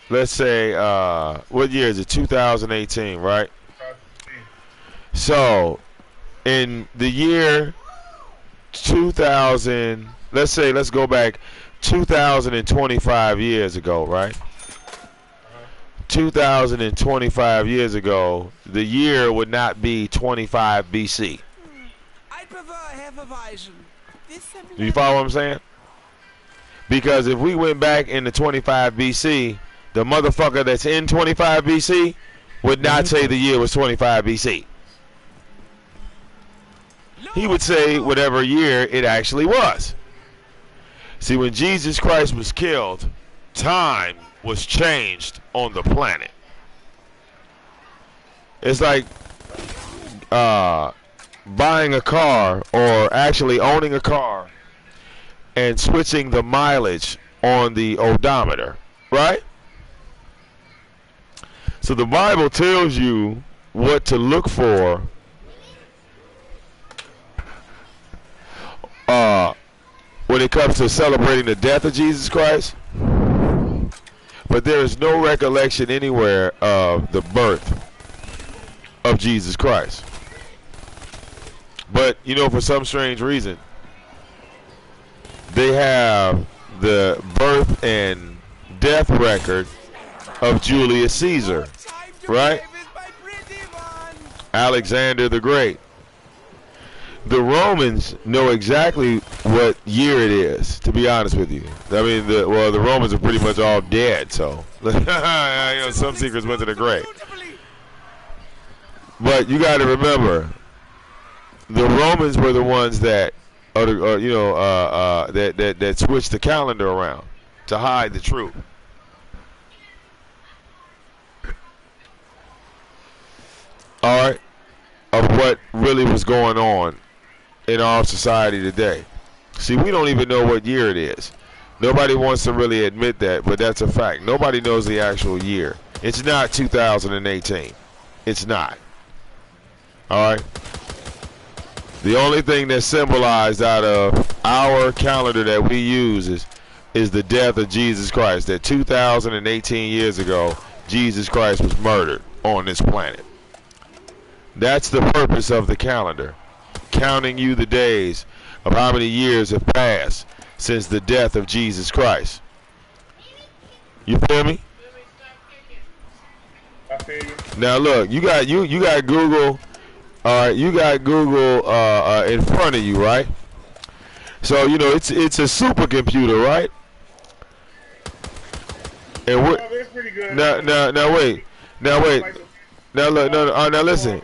let's say, what year is it? 2018, right? So, in the year 2000, let's go back 2025 years ago, right? 2025 years ago, the year would not be 25 BC. I prefer Hefeweizen. Do you follow what I'm saying? Because if we went back into 25 BC, the motherfucker that's in 25 BC would not say the year was 25 BC. He would say whatever year it actually was. See, when Jesus Christ was killed, time was changed on the planet. It's like buying a car or actually owning a car and switching the mileage on the odometer, right? So the Bible tells you what to look for when it comes to celebrating the death of Jesus Christ. But there is no recollection anywhere of the birth of Jesus Christ. But, you know, for some strange reason, they have the birth and death record of Julius Caesar, right? Alexander the Great. The Romans know exactly what year it is, to be honest with you. I mean, the Romans are pretty much all dead, so you know, some secrets went to the grave. But you got to remember, the Romans were the ones that, that switched the calendar around to hide the truth. All right, of what really was going on in our society today. See, we don't even know what year it is. Nobody wants to really admit that, but that's a fact. Nobody knows the actual year. It's not 2018. It's not. All right. The only thing that's symbolized out of our calendar that we use is the death of Jesus Christ. That 2018 years ago, Jesus Christ was murdered on this planet. That's the purpose of the calendar, counting you the days of how many years have passed since the death of Jesus Christ. You feel me? I feel you. Now look, you got Google. All right, you got Google in front of you, right? So you know it's a supercomputer, right? And Oh, what? that's pretty good. Now wait, now look, now listen.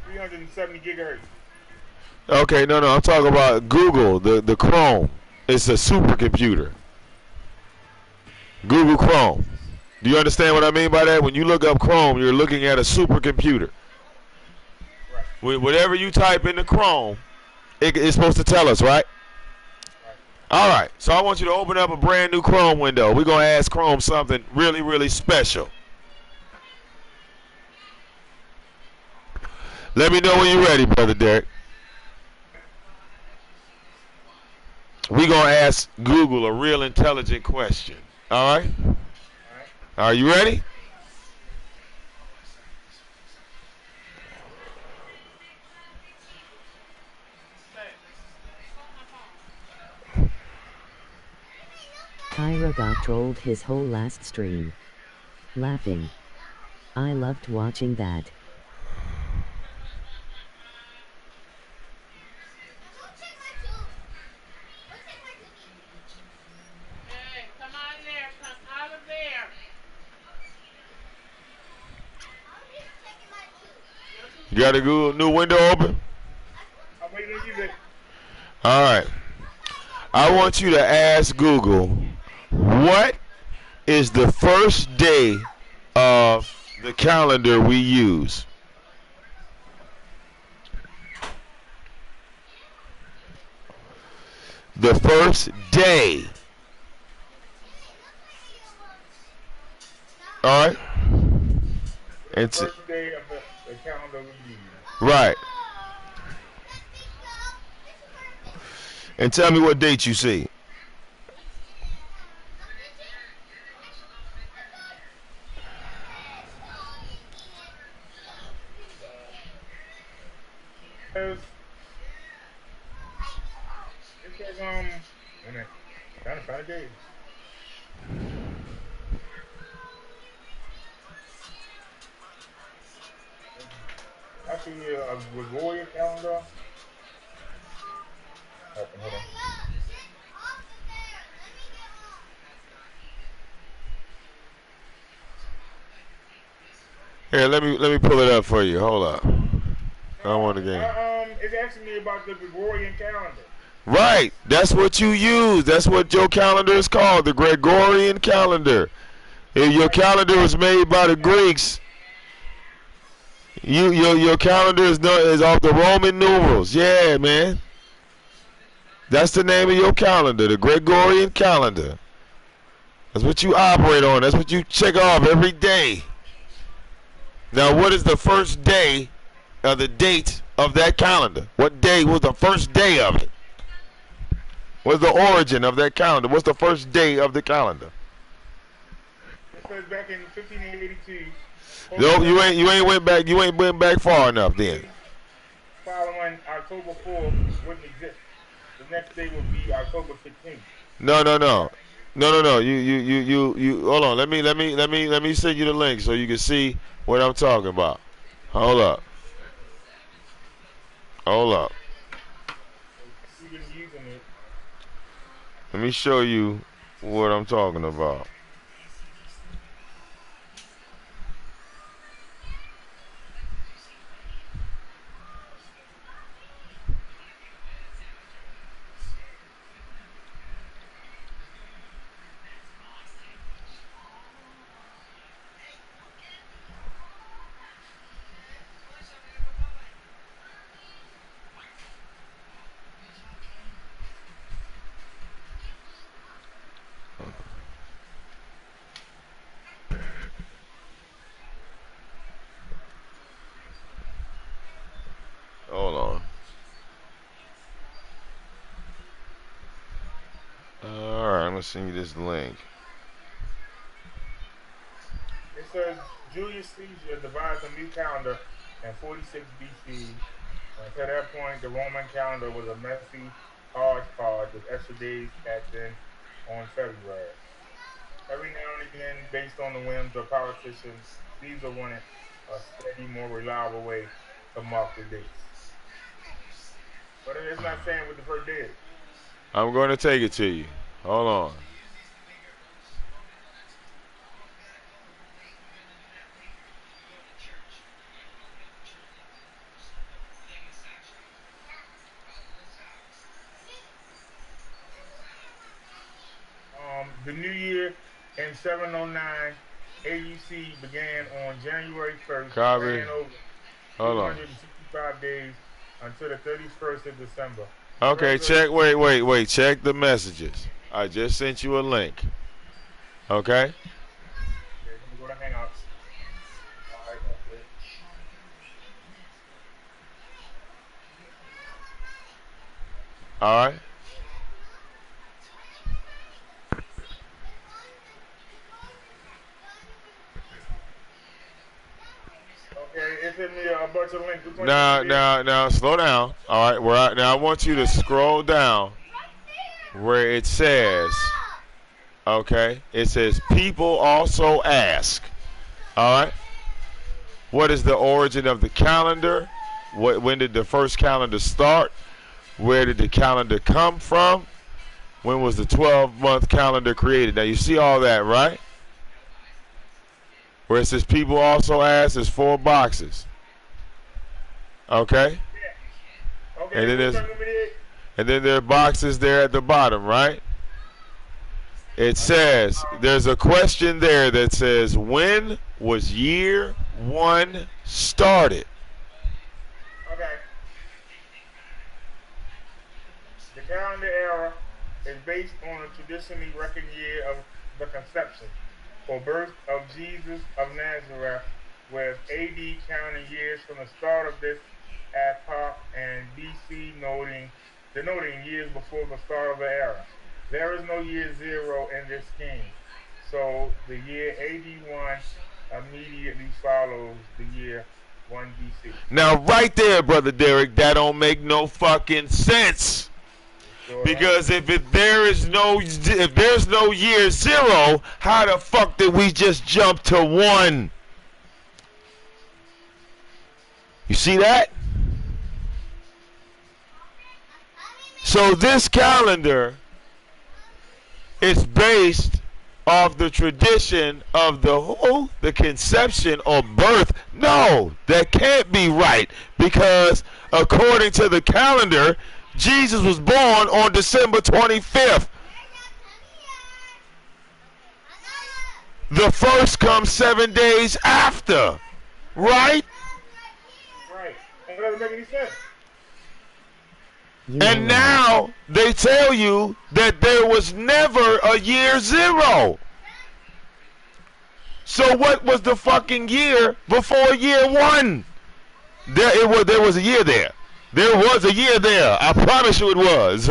370 gigahertz. Okay, no, I'm talking about Google, the Chrome. It's a supercomputer. Google Chrome. Do you understand what I mean by that? When you look up Chrome, you're looking at a supercomputer. Whatever you type into Chrome, it's supposed to tell us, right? All right. So I want you to open up a brand new Chrome window. We're going to ask Chrome something really, really special. Let me know when you're ready, Brother Derek. We're going to ask Google a real intelligent question. All right? Are you ready? Tyra got trolled his whole last stream. Laughing. I loved watching that. Hey, come on there. Come out of there. You got a Google new window open? I'm waiting to use it. All right. I want you to ask Google, what is the first day of the calendar we use? The first day. All right. It's First day of the calendar we use. right. And tell me what date you see. It says trying to find a date. I see a Gregorian calendar. Hold on. Here, let me pull it up for you. Hold up. I don't want to game. It's asking me about the Gregorian calendar. Right. That's what you use. That's what your calendar is called, the Gregorian calendar. If your calendar was made by the Greeks, your calendar is off the Roman numerals. Yeah, man. That's the name of your calendar, the Gregorian calendar. That's what you operate on. That's what you check off every day. Now, what is the first day of the date of that calendar? What day was the first day of it? What's the origin of that calendar? What's the first day of the calendar? It says back in 1582. No, you ain't went back. You ain't went back far enough then. Following October 4th wouldn't exist. The next day would be October 15th. No. You. Hold on. Let me send you the link so you can see what I'm talking about. Hold up. We've been using it. Let me show you what I'm talking about. gonna send you this link. It says Julius Caesar devised a new calendar in 46 BC. Until that point, the Roman calendar was a messy hodgepodge with extra days tacked in on February. Every now and again, based on the whims of politicians, Caesar wanted a steady, more reliable way to mark the dates. But it's not saying what the first day is. I'm going to take it to you. Hold on. The new year in 709 AUC began on January 1st. Copy. Ran over Hold on. 265 days until the 31st of December. Okay, check. Wait. Check the messages. I just sent you a link. Okay? Okay, let me go to Hangouts. All right, that's it. All right. Okay, it's in me a bunch of links. Now, slow down. All right, now I want you to scroll down where it says, okay, it says people also ask. All right, what is the origin of the calendar? When did the first calendar start? Where did the calendar come from? When was the 12-month calendar created? Now you see all that, right? Where it says people also ask, there's 4 boxes. Okay? Yeah. Okay, and then there are boxes there at the bottom, right? It says, there's a question there that says, when was year 1 started? Okay. The calendar era is based on a traditionally reckoned year of the conception or birth of Jesus of Nazareth, with AD counting years from the start of this epoch and BC denoting years before the start of the era. There is no year 0 in this scheme, so the year AD 1 immediately follows the year 1 BC. Now right there, Brother Derek, that don't make no fucking sense. Because if there's no year 0, how the fuck did we just jump to 1? You see that? So this calendar is based off the tradition of the conception or birth. No, that can't be right, because according to the calendar, Jesus was born on December 25th. The first comes 7 days after, right? Right. That doesn't make any sense. And now they tell you that there was never a year 0. So what was the fucking year before year 1? There was a year there. There was a year there. I promise you it was.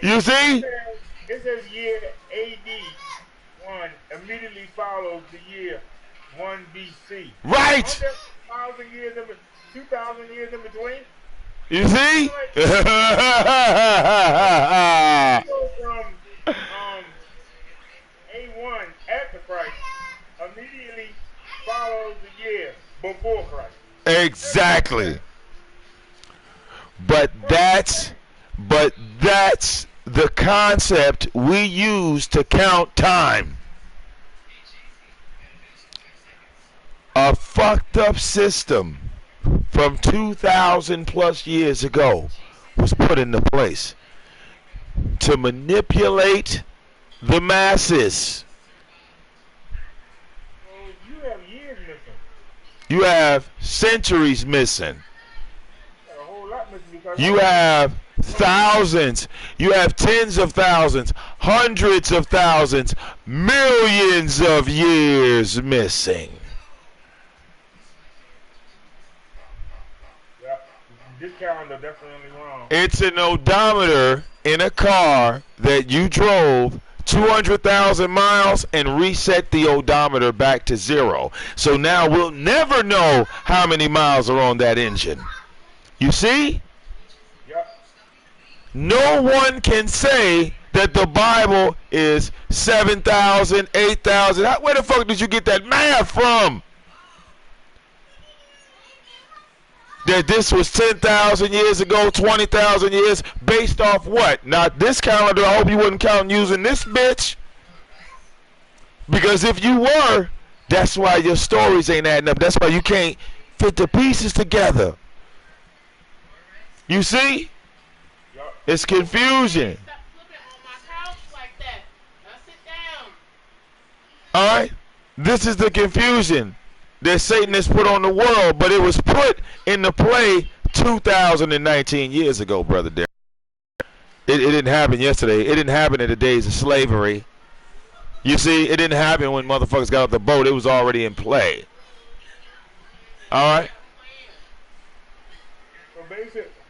You see? It says year AD 1 immediately follows the year 1 BC. Right. 2,000 years in between. You see? We go from A1 after Christ immediately follows the year before Christ. Exactly. But that's the concept we use to count time. A fucked up system from 2,000 plus years ago was put into place to manipulate the masses. You have years missing. You have centuries missing. A whole lot missing because you have thousands. You have tens of thousands, hundreds of thousands, millions of years missing. Yeah. this calendar definitely wrong. It's an odometer in a car that you drove 200,000 miles and reset the odometer back to 0. So now we'll never know how many miles are on that engine. You see? Yep. No one can say that the Bible is 7,000, 8,000. Where the fuck did you get that math from? That this was 10,000 years ago, 20,000 years, based off what? Not this calendar. I hope you wouldn't count using this bitch. Because if you were, that's why your stories ain't adding up. That's why you can't fit the pieces together. You see? It's confusion. Stop flipping on my couch like that. Now sit down. All right? This is the confusion that Satan has put on the world, but it was put into play 2,019 years ago, Brother Derek. It didn't happen yesterday. It didn't happen in the days of slavery. You see, it didn't happen when motherfuckers got off the boat. It was already in play. All right?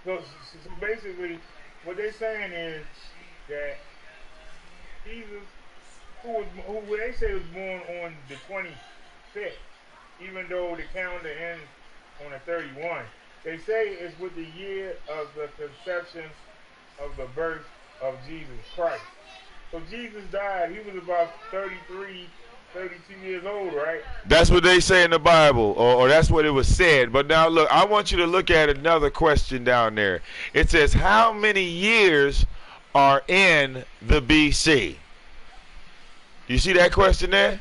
So basically, what they're saying is that Jesus, who they say was born on the 25th, even though the calendar ends on the 31, they say it's with the year of the conception of the birth of Jesus Christ. So Jesus died, he was about 33, 32 years old, right? That's what they say in the Bible, or that's what it was said. But now look, I want you to look at another question down there. It says, how many years are in the BC? You see that question there?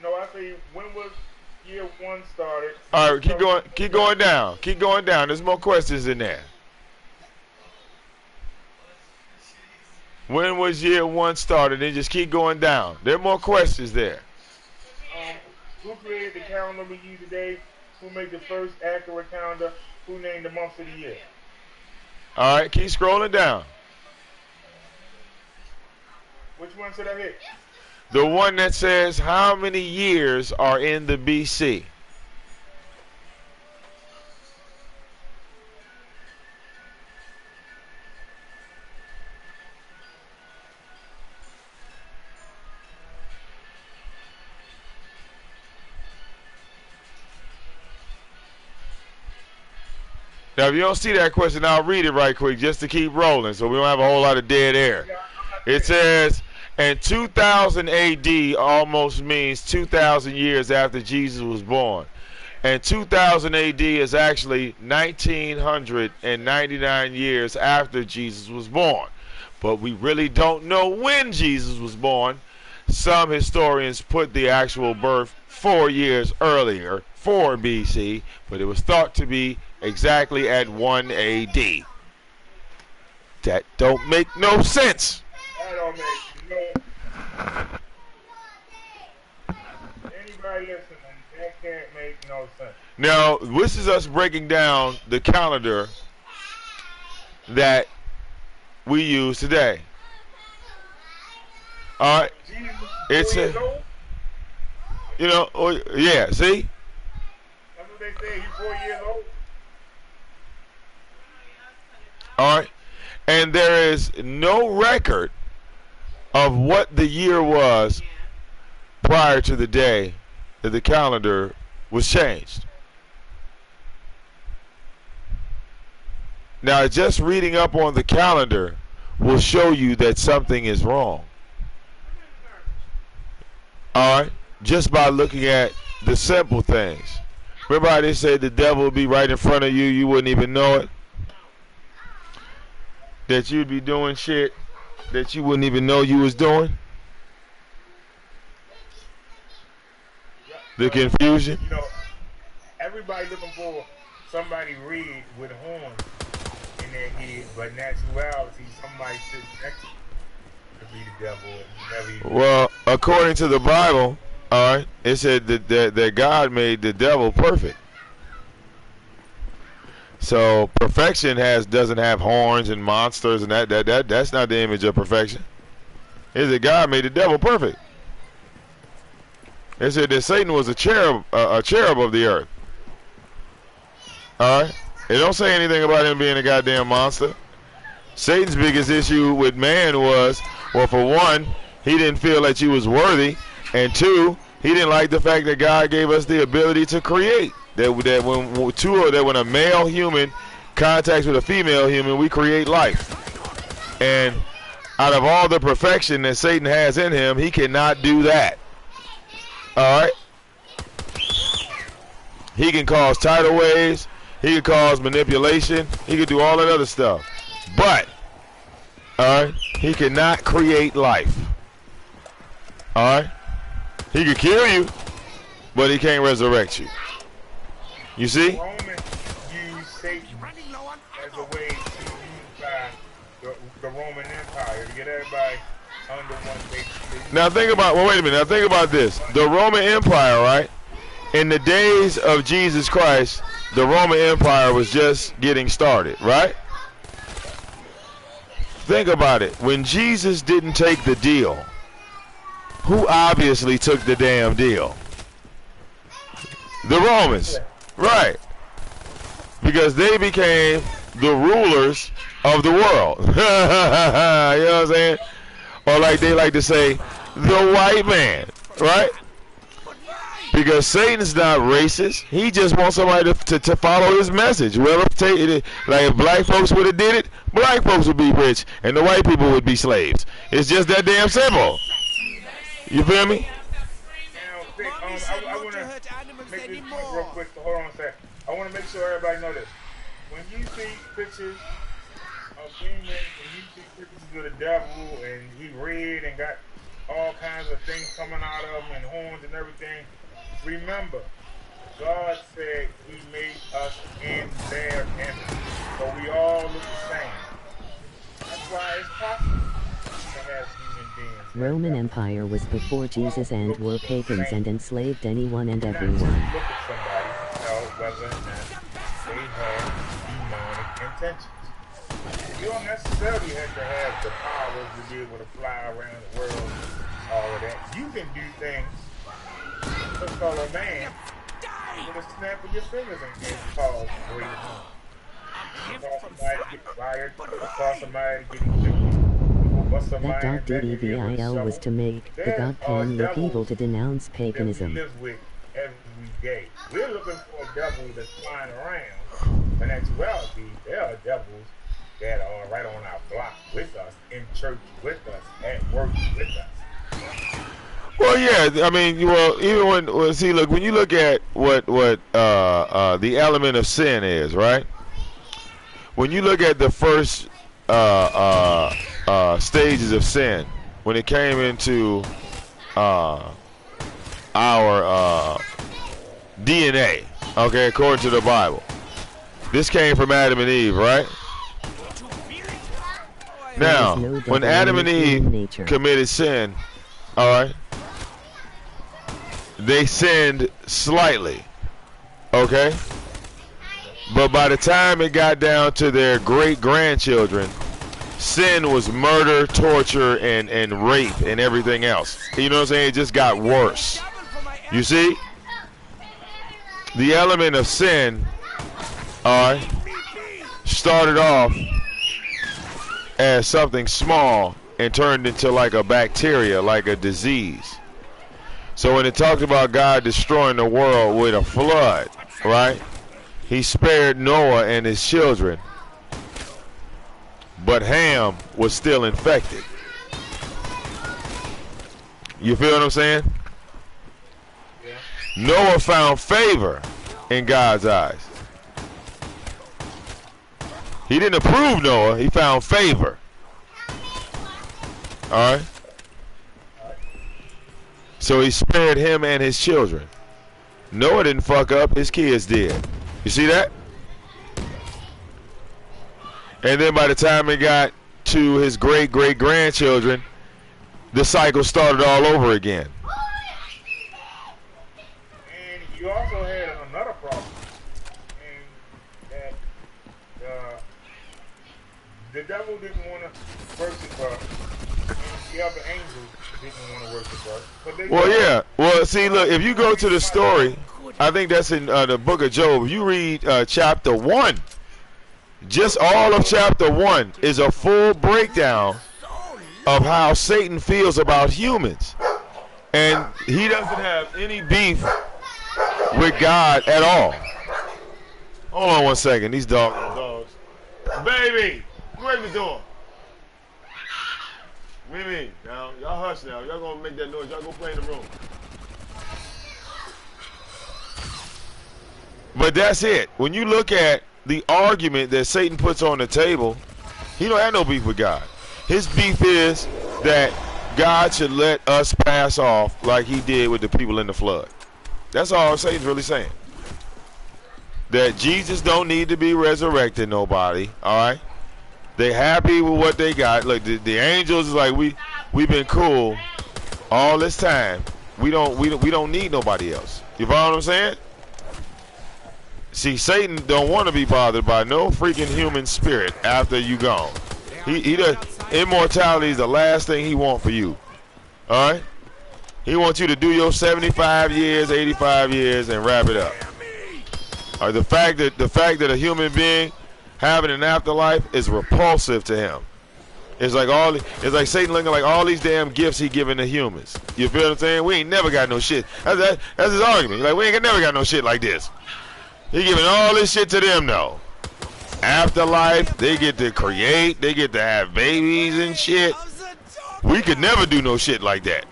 No, I say, when was year 1 started? All right, keep going down. Keep going down. There's more questions in there. When was year 1 started? And just keep going down. There are more questions there. Who created the calendar we use today? Who made the first accurate calendar? Who named the months of the year? All right, keep scrolling down. Which one should I hit? The one that says how many years are in the BC. Now, if you don't see that question, I'll read it right quick just to keep rolling so we don't have a whole lot of dead air. It says, in 2000 AD almost means 2,000 years after Jesus was born. And 2000 AD is actually 1,999 years after Jesus was born. But we really don't know when Jesus was born. Some historians put the actual birth 4 years earlier, 4 BC, but it was thought to be exactly at 1 AD. That don't make no sense. That don't make no. Anybody listening, that can't make no sense. Now, this is us breaking down the calendar that we use today. All right, it's a, you know, yeah. See, that's what they say. He's 4 years old. All right, and there is no record of what the year was prior to the day that the calendar was changed. Now, just reading up on the calendar will show you that something is wrong. All right, just by looking at the simple things. Remember how they said the devil would be right in front of you, you wouldn't even know it? That you'd be doing shit that you wouldn't even know you was doing? The confusion? You know, everybody looking for somebody red with horns in their head, but in actuality, somebody sits next to you to be the devil. And never Well, according to the Bible, all right, it said that God made the devil perfect. So perfection doesn't have horns and monsters and that's not the image of perfection. It said God made the devil perfect. It said that Satan was a cherub of the earth. All right? It don't say anything about him being a goddamn monster. Satan's biggest issue with man was, well, for one, he didn't feel that you was worthy, and two, he didn't like the fact that God gave us the ability to create. That when a male human contacts with a female human, we create life. And out of all the perfection that Satan has in him, he cannot do that. All right? He can cause tidal waves. He can cause manipulation. He can do all that other stuff. But, all right, he cannot create life. All right? He can kill you, but he can't resurrect you. You see? Romans used Satan as a way to unify the Roman Empire, to get everybody under one base. Now think about, well, wait a minute. Now think about this. The Roman Empire, right? In the days of Jesus Christ, the Roman Empire was just getting started, right? Think about it. When Jesus didn't take the deal, who obviously took the damn deal? The Romans, right? Because they became the rulers of the world. You know what I'm saying? Or like they like to say, the white man, right? Because Satan's not racist. He just wants somebody to follow his message. Well, like if black folks would have did it, black folks would be rich, and the white people would be slaves. It's just that damn simple. You feel me? I want to make this point real quick. So hold on a sec. I want to make sure everybody know this. When you see pictures of Freeman, and you see pictures of the devil, and he red and got all kinds of things coming out of him and horns and everything, remember, God said he made us in their image. So we all look the same. That's why it's possible to have human beings. Roman Empire was before Jesus and were pagans and enslaved anyone and everyone. Look at somebody, tell whether or not they have demonic intentions. You don't necessarily have to have the powers to be able to fly around the world, all of that. You can do things to fellow man with a snap of your fingers and cause great harm. Cause somebody to get fired, cause somebody to get evicted. That dog DDVIL was to make the God plan look evil, to denounce paganism. That we live with every day. We're looking for a devil that's flying around. In actuality, there are devils that are right on our block with us, in church with us, at work with us. Well, yeah. I mean, well, even see, look, when you look at what the element of sin is, right? When you look at the first stages of sin, when it came into our DNA, okay, according to the Bible, this came from Adam and Eve, right? Now, when Adam and Eve committed sin, all right, they sinned slightly, okay? But by the time it got down to their great-grandchildren, sin was murder, torture, and rape and everything else. You know what I'm saying? It just got worse. You see? The element of sin, all right, started off as something small and turned into like a bacteria, like a disease. So when it talked about God destroying the world with a flood, right? He spared Noah and his children, but Ham was still infected. You feel what I'm saying? Yeah. Noah found favor in God's eyes. He didn't approve Noah, he found favor. Alright? So he spared him and his children. Noah didn't fuck up, his kids did. You see that? And then by the time it got to his great-great-grandchildren, the cycle started all over again. And you also had another problem, and that the devil didn't want to worship us, and the other angels didn't want to worship us. But they Well, yeah. Well, see, look, if you go to the story, I think that's in the book of Job. If you read chapter 1, just all of chapter 1 is a full breakdown of how Satan feels about humans. And he doesn't have any beef with God at all. Hold on one second. These dogs. Baby, break the door. Mimi, now, y'all hush now. Y'all gonna make that noise. Y'all go play in the room. But that's it. When you look at the argument that Satan puts on the table, he don't have no beef with God. His beef is that God should let us pass off like he did with the people in the flood. That's all Satan's really saying. That Jesus don't need to be resurrected, nobody. All right? They happy with what they got. Look, the angels is like, we've been cool all this time. We don't need nobody else. You follow what I'm saying? See, Satan don't want to be bothered by no freaking human spirit after you gone. He does. Immortality is the last thing he wants for you. All right? He wants you to do your 75 years, 85 years, and wrap it up. The fact that a human being having an afterlife is repulsive to him. It's like Satan looking like all these damn gifts he giving to humans. You feel what I'm saying? We ain't never got no shit. That's his argument. Like, we ain't never got no shit like this. He giving all this shit to them though. Afterlife, they get to create, they get to have babies and shit. We could never do no shit like that.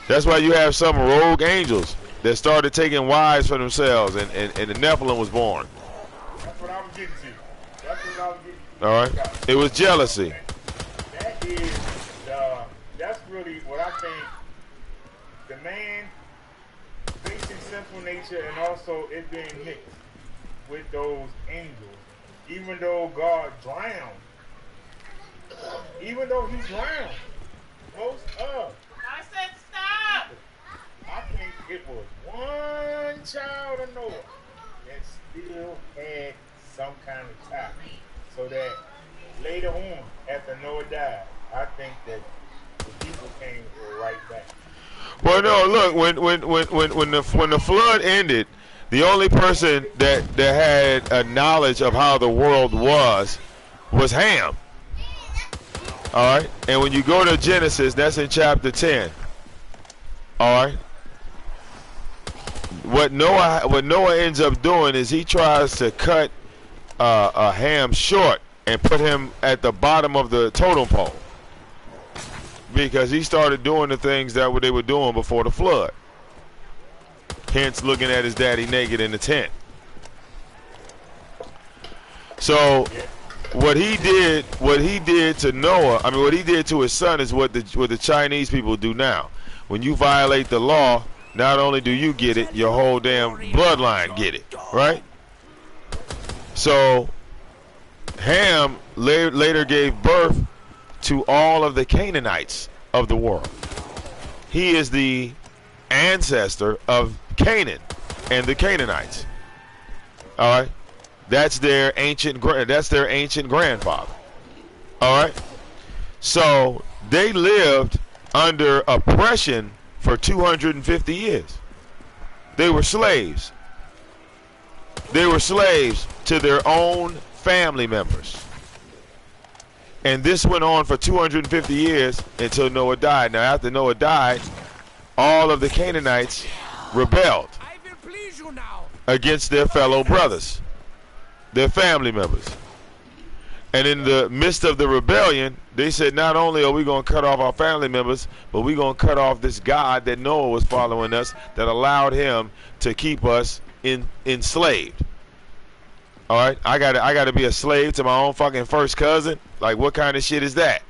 That's why you have some rogue angels that started taking wives for themselves, and the Nephilim was born. That's what I was getting to. That's what I was getting to. All right. It was jealousy. That is, that's really what I think. The man facing sinful nature and also it being mixed with those angels. Even though God drowned. Even though he drowned. Most of. I said stop. I think it was one child of Noah that still had some kind of child. So that later on, after Noah died, I think that the people came right back. Well, no, look, when the flood ended, the only person that had a knowledge of how the world was Ham. All right, and when you go to Genesis, that's in chapter 10. All right. What Noah ends up doing is he tries to cut Ham short and put him at the bottom of the totem pole because he started doing the things that they were doing before the flood. Hence, looking at his daddy naked in the tent. So, what he did to Noah, I mean, what he did to his son is what the Chinese people do now. When you violate the law, not only do you get it, your whole damn bloodline get it, right? So, Ham later gave birth to all of the Canaanites of the world. He is the ancestor of Canaan and the Canaanites. All right, that's their ancient grandfather. All right, so they lived under oppression for 250 years. They were slaves. They were slaves to their own family members. And this went on for 250 years until Noah died. Now, after Noah died, all of the Canaanites rebelled against their fellow brothers, their family members. And in the midst of the rebellion, they said, not only are we going to cut off our family members, but we're going to cut off this God that Noah was following us that allowed him to keep us enslaved. All right, I gotta be a slave to my own fucking first cousin. Like, what kind of shit is that?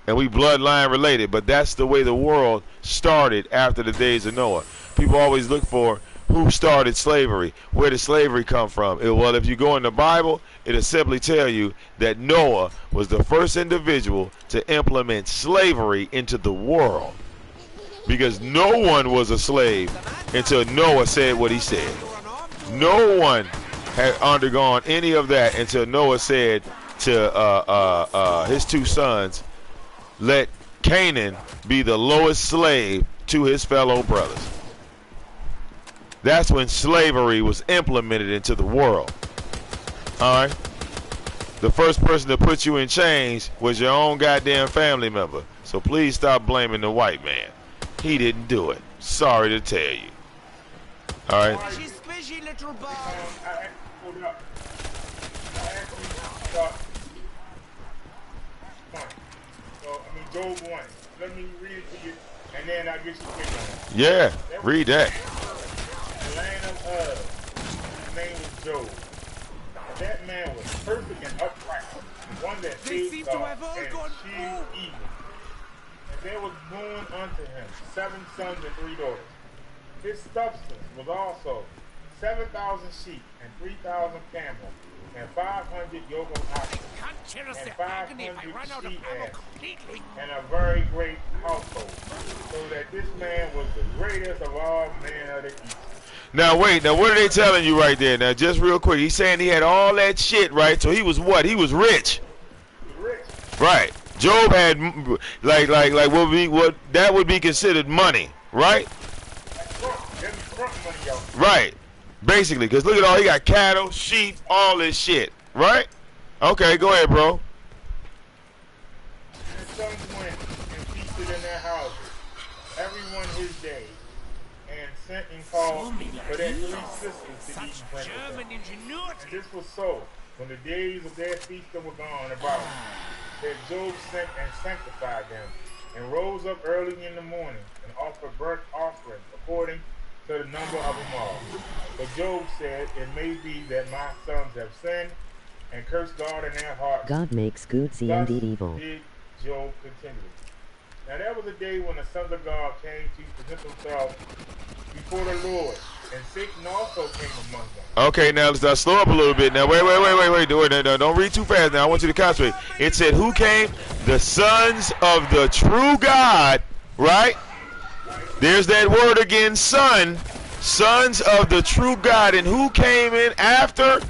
And we bloodline related, but that's the way the world started after the days of Noah. People always look for who started slavery. Where did slavery come from? Well, if you go in the Bible, it'll simply tell you that Noah was the first individual to implement slavery into the world. Because no one was a slave until Noah said what he said. No one had undergone any of that until Noah said to his two sons, let Canaan be the lowest slave to his fellow brothers. that's when slavery was implemented into the world. All right? The first person to put you in chains was your own goddamn family member. So please stop blaming the white man. He didn't do it. Sorry to tell you. All right? She's fishy, little boy. Hold up. Job 1. Let me read it to you, and then I'll get you quick on it. Yeah, read that. The land of his name was Job. And that man was perfect and upright, one that feared God and eschewed evil. And there was born unto him 7 sons and 3 daughters. His substance was also 7,000 sheep and 3,000 camels, and 500 yoke of oxen, and 500 sheep and a very great household, so that this man was the greatest of all men of the east. Now wait, now what are they telling you right there? Now just real quick, he's saying he had all that shit, right? So he was what? He was rich. He was rich. Right. Job had like what that would be considered money, right? That's front money, y'all. Right. Basically, because look at all, he got cattle, sheep, all this shit, right? Okay, go ahead, bro. And his sons went and feasted in their houses, everyone his day, and sent and called for their 3 sisters to eat and drink with them. And this was so, when the days of their feasting were gone about, that Job sent and sanctified them, and rose up early in the morning, and offered burnt offerings according to the number of them all. But Job said, it may be that my sons have sinned and cursed God in their hearts. God makes good see and eat evil. Did Job continually. Now there was a day when the sons of God came to present themselves before the Lord, and Satan also came among them. Okay, now let's slow up a little bit. Now wait. No, don't read too fast. Now I want you to concentrate. It said, who came? The sons of the true God, right? There's that word again, son. Sons of the true God. And who came in after?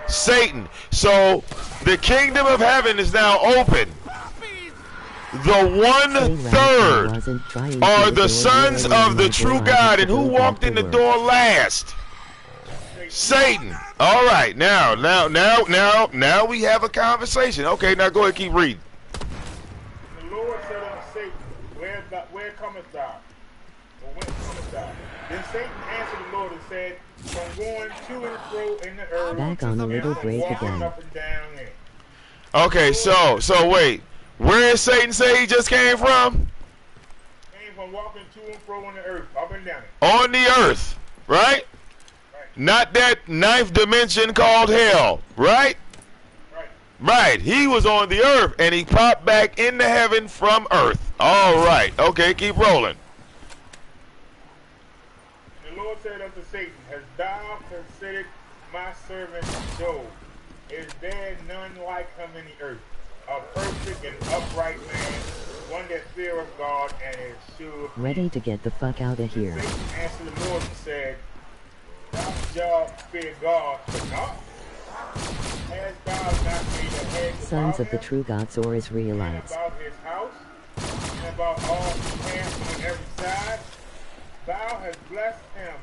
Satan. So the kingdom of heaven is now open. The 1/3 are the sons of the true God. And who walked in the door last? Satan. All right. Now we have a conversation. Okay, now go ahead, keep reading. The Lord said unto Satan, where comest thou? Or whence comest thou? Then Satan answered the Lord and said, from going to and fro in the earth, Back on a little break again. up and down in. Okay, so wait. Where did Satan say he just came from? Came from walking to and fro in the earth, up and down. On the earth, right? Not that 9th dimension called hell, right? Right. He was on the earth and he popped back into heaven from earth. All right. Okay, keep rolling. The Lord said unto Satan, hast thou considered my servant Job? Is there none like him in the earth? A perfect and upright man, one that feareth God and is sure. Ready to get the fuck out of here. Satan answered the Lord and said, thou shalt fear God, but not. Hast thou not made a hedge Sons about of the him, true gods or and Israelites. about his house, and about all his hands on every side? Thou hast blessed him.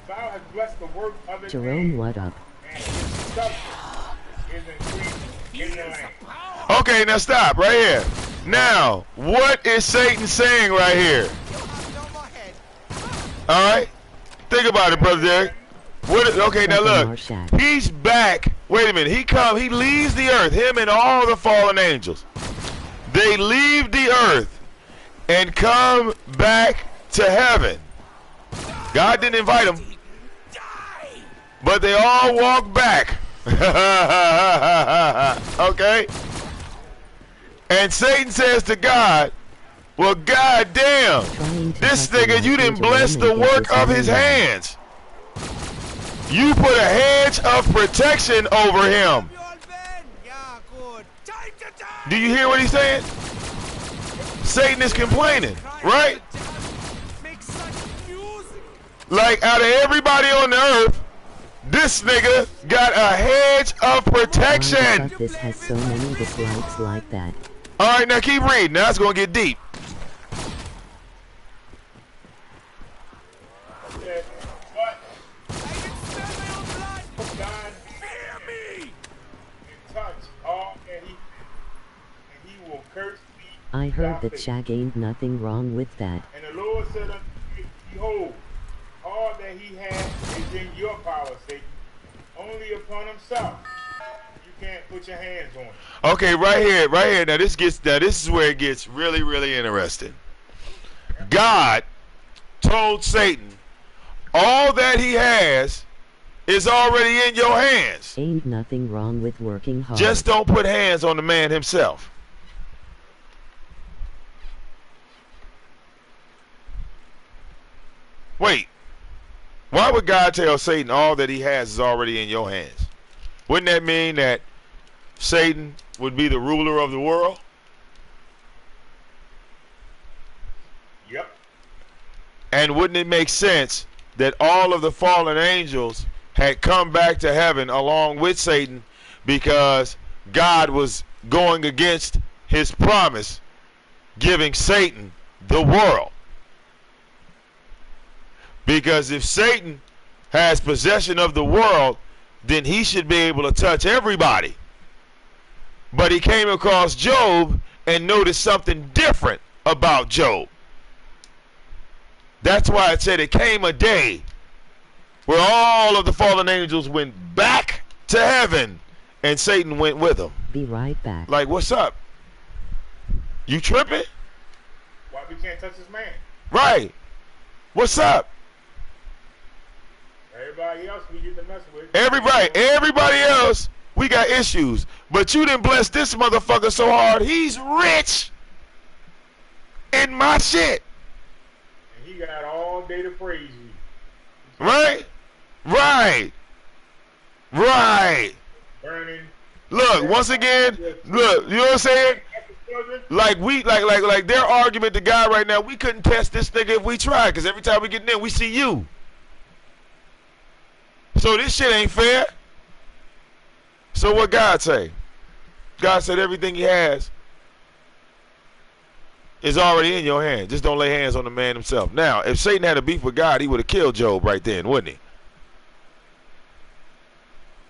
Thou hast blessed the work of his Jerome, hands, what up? and his substance is increased in the land. Okay, now stop right here. Now, what is Satan saying right here? All right? Think about it, Brother Derek. Okay, now look. He's back. Wait a minute. He leaves the earth, him and all the fallen angels. They leave the earth and come back to heaven. God didn't invite them, but they all walk back. Okay? And Satan says to God, well, God damn, this nigga, you didn't bless the work of his hands. You put a hedge of protection over him. Do you hear what he's saying? Satan is complaining, right? Like, out of everybody on the earth, this nigga got a hedge of protection. Why the fuck this has so many dislikes like that? All right, now keep reading. Now it's going to get deep. cursed I be heard thy that face. Shag ain't nothing wrong with that. And the Lord said unto me, behold, all that he had is in your power, Satan, only upon himself. You can't put your hands on it. Okay, right here. Now this is where it gets really, really interesting. God told Satan, all that he has is already in your hands. Ain't nothing wrong with working hard. Just don't put hands on the man himself. Wait, why would God tell Satan all that he has is already in your hands? Wouldn't that mean that Satan would be the ruler of the world? Yep. And wouldn't it make sense that all of the fallen angels had come back to heaven along with Satan because God was going against his promise, giving Satan the world? Because if Satan has possession of the world, then he should be able to touch everybody. But he came across Job and noticed something different about Job. That's why it said it came a day where all of the fallen angels went back to heaven and Satan went with them. Be right back. Like, what's up? You tripping? Why we can't touch this man? Right. What's up? Everybody else we get to mess with. Everybody else, we got issues. But you didn't bless this motherfucker so hard, he's rich in my shit. And he got all day to praise you. Right? Burning. Look, once again, look, you know what I'm saying? Like their argument to God right now, we couldn't test this nigga if we tried, because every time we get in, we see you. So this shit ain't fair. So what God say? God said everything he has is already in your hand. Just don't lay hands on the man himself. Now, if Satan had a beef with God, he would have killed Job right then, wouldn't he?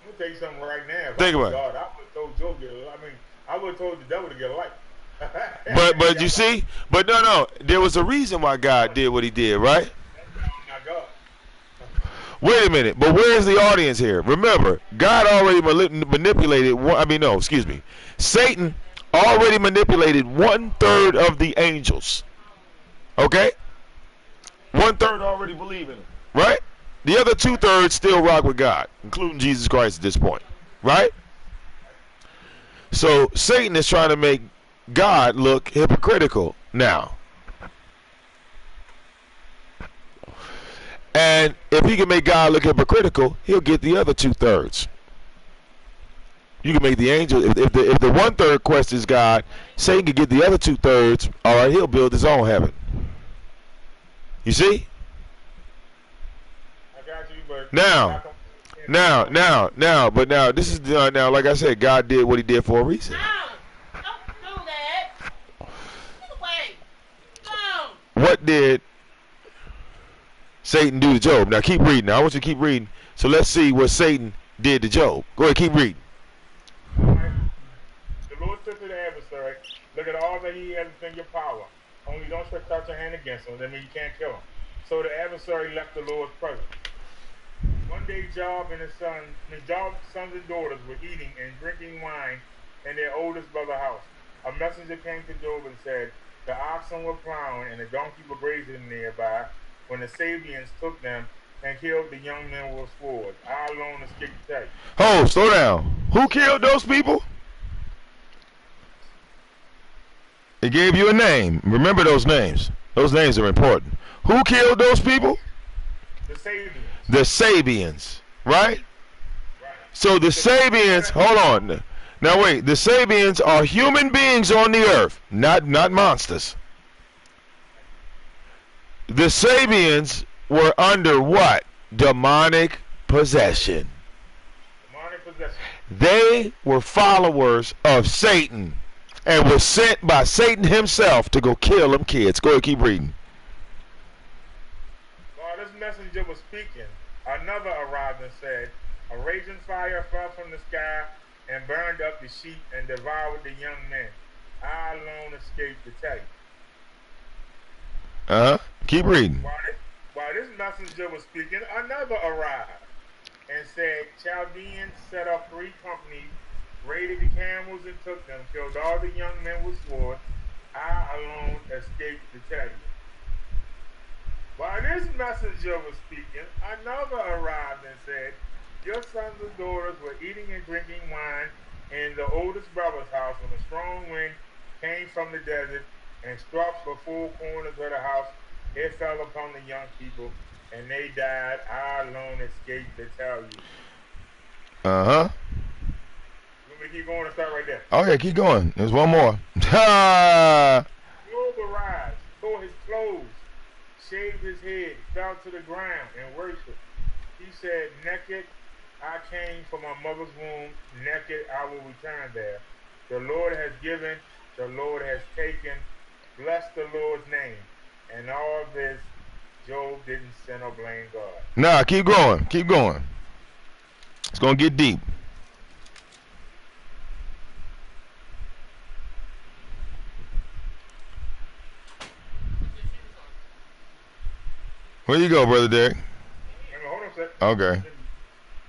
I'm gonna tell you something right now. Think about it. God, I would have told Job I would have told the devil to get a life. But you see, but no, there was a reason why God did what he did, right? My God. Wait a minute, but where's the audience here? Remember, God already manipulated Satan already manipulated 1/3 of the angels. Okay? 1/3 already believe in him, right? The other 2/3 still rock with God, including Jesus Christ at this point, right? So Satan is trying to make God look hypocritical now. And if he can make God look hypocritical, he'll get the other 2/3. You can make the angel, if the 1/3 questions God, Satan can get the other 2/3. All right, he'll build his own heaven. You see? I got you, but Now, this is now. Like I said, God did what he did for a reason. No, don't do that. Get away. No. What did Satan do to Job? Now keep reading. Now I want you to keep reading. So let's see what Satan did to Job. Go ahead, keep reading. the Lord said to the adversary, look at all that he has in your power. Only don't stretch out your hand against him. That means you can't kill him. So the adversary left the Lord's presence. One day Job's sons and daughters were eating and drinking wine in their oldest brother's house. A messenger came to Job and said, the oxen were plowing and the donkey were grazing nearby when the Sabians took them and killed the young men with swords. I alone escaped death. Oh, slow down. Who killed those people? It gave you a name. Remember those names. Those names are important. Who killed those people? The Sabians. The Sabians, right? So the Sabians, hold on. Now wait, the Sabians are human beings on the earth, not monsters. The Sabians were under what? Demonic possession. Demonic possession. They were followers of Satan and were sent by Satan himself to go kill them kids. Go ahead, keep reading. While this messenger was speaking, another arrived and said, a raging fire fell from the sky and burned up the sheep and devoured the young men. I alone escaped to tell you. Keep reading. While this messenger was speaking, another arrived and said, Chaldeans set up 3 companies, raided the camels and took them, killed all the young men with swords. I alone escaped to tell you. While this messenger was speaking, another arrived and said, your sons and daughters were eating and drinking wine in the oldest brother's house when a strong wind came from the desert and struck the 4 corners of the house. It fell upon the young people, and they died. I alone escaped to tell you. You want me to keep going and start right there? Okay, keep going. There's one more. Job arrived, tore his clothes, shaved his head, fell to the ground, and worshipped. He said, naked I came from my mother's womb, naked I will return there. The Lord has given, the Lord has taken. Bless the Lord's name. And all this, Job didn't sin or blame God. Nah, keep going. Keep going. It's going to get deep. Where you go, Brother Derek? Hold on a second. Okay.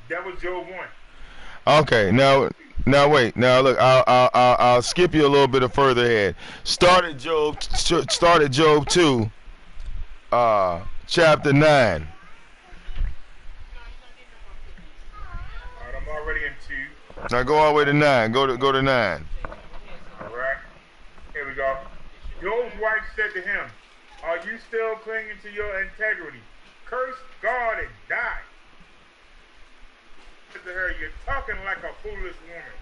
That was Job 1. Okay, now wait. Now look, I'll skip you a little bit further ahead. Started Job 2, chapter 9. Alright, I'm already in 2. Now go all the way to 9. Go to 9. Alright. Here we go. Job's wife said to him, are you still clinging to your integrity? Curse God and die. Said to her, you're talking like a foolish woman.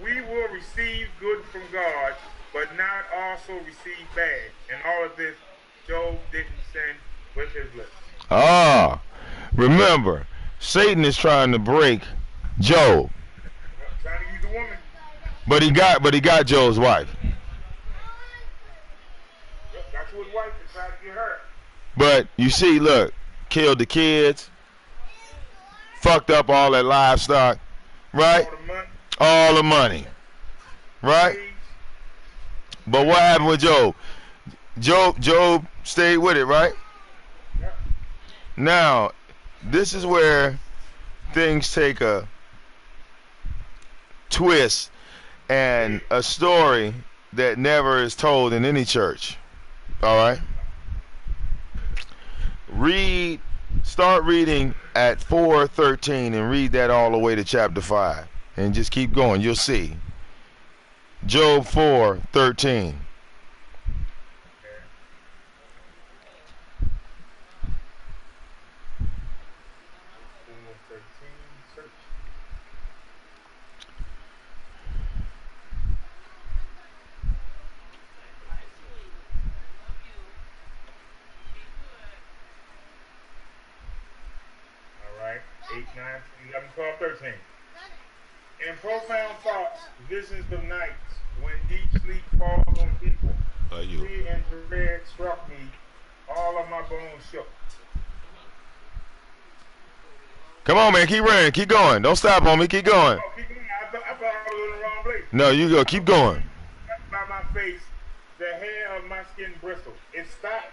We will receive good from God, but not also receive bad. And all of this, Job didn't sin with his lips. Remember, Satan is trying to break Job. Trying to use the woman. But he got Job's wife. That's his wife that tried to get her. But you see, look, killed the kids, fucked up all that livestock, right? All the money, right? But what happened with Job? Job stayed with it, right? Yep. Now, this is where things take a twist and a story that never is told in any church. All right? Start reading at 4:13 and read that all the way to chapter 5. And just keep going. You'll see. Job 4:13. All right. 8, 9, 11, 12, 13. In profound thoughts, visions of nights, when deep sleep falls on people, fear and dread struck me, all of my bones shook. Come on, man. Keep running. Keep going. Don't stop on me. Keep going. Oh, keep going. I thought I was in the wrong place. No, you go. Keep going. By my face, the hair of my skin bristled. It stopped.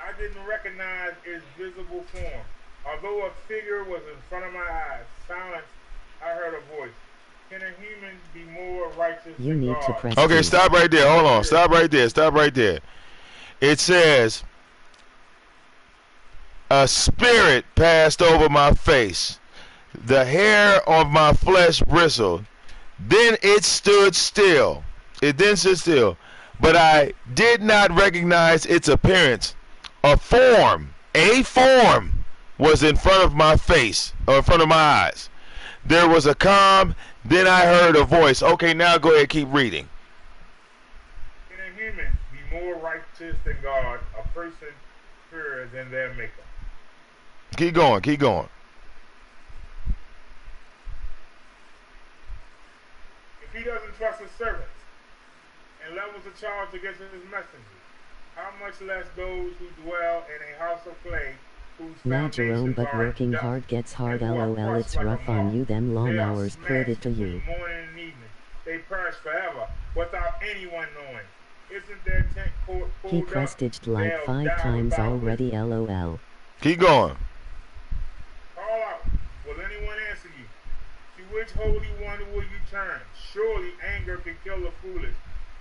I didn't recognize its visible form. Although a figure was in front of my eyes, silence, I heard a voice. Can a human be more righteous You than need God? to press Okay, two. stop right there. Hold on. Stop right there. Stop right there. It says, a spirit passed over my face. The hair of my flesh bristled. Then it stood still. It then stood still. But I did not recognize its appearance. A form was in front of my face, or in front of my eyes. There was a calm. Then I heard a voice. Okay, now go ahead, keep reading. Can a human be more righteous than God, a person purer than their maker? Keep going, keep going. If he doesn't trust his servants and levels a charge against his messengers, how much less those who dwell in a house of clay, whose Not Jerome, foundations but are in working hard dust, gets hard. and who are LOL, crushed it's like a rough on moth. you. Them long They are hours smashed credit to in you. the morning and evening. they perish forever without anyone knowing. Isn't their tent pulled He up? crested like They'll 5 die times without already, lol. Keep going. Call out. Will anyone answer you? To which holy one will you turn? Surely anger can kill the foolish.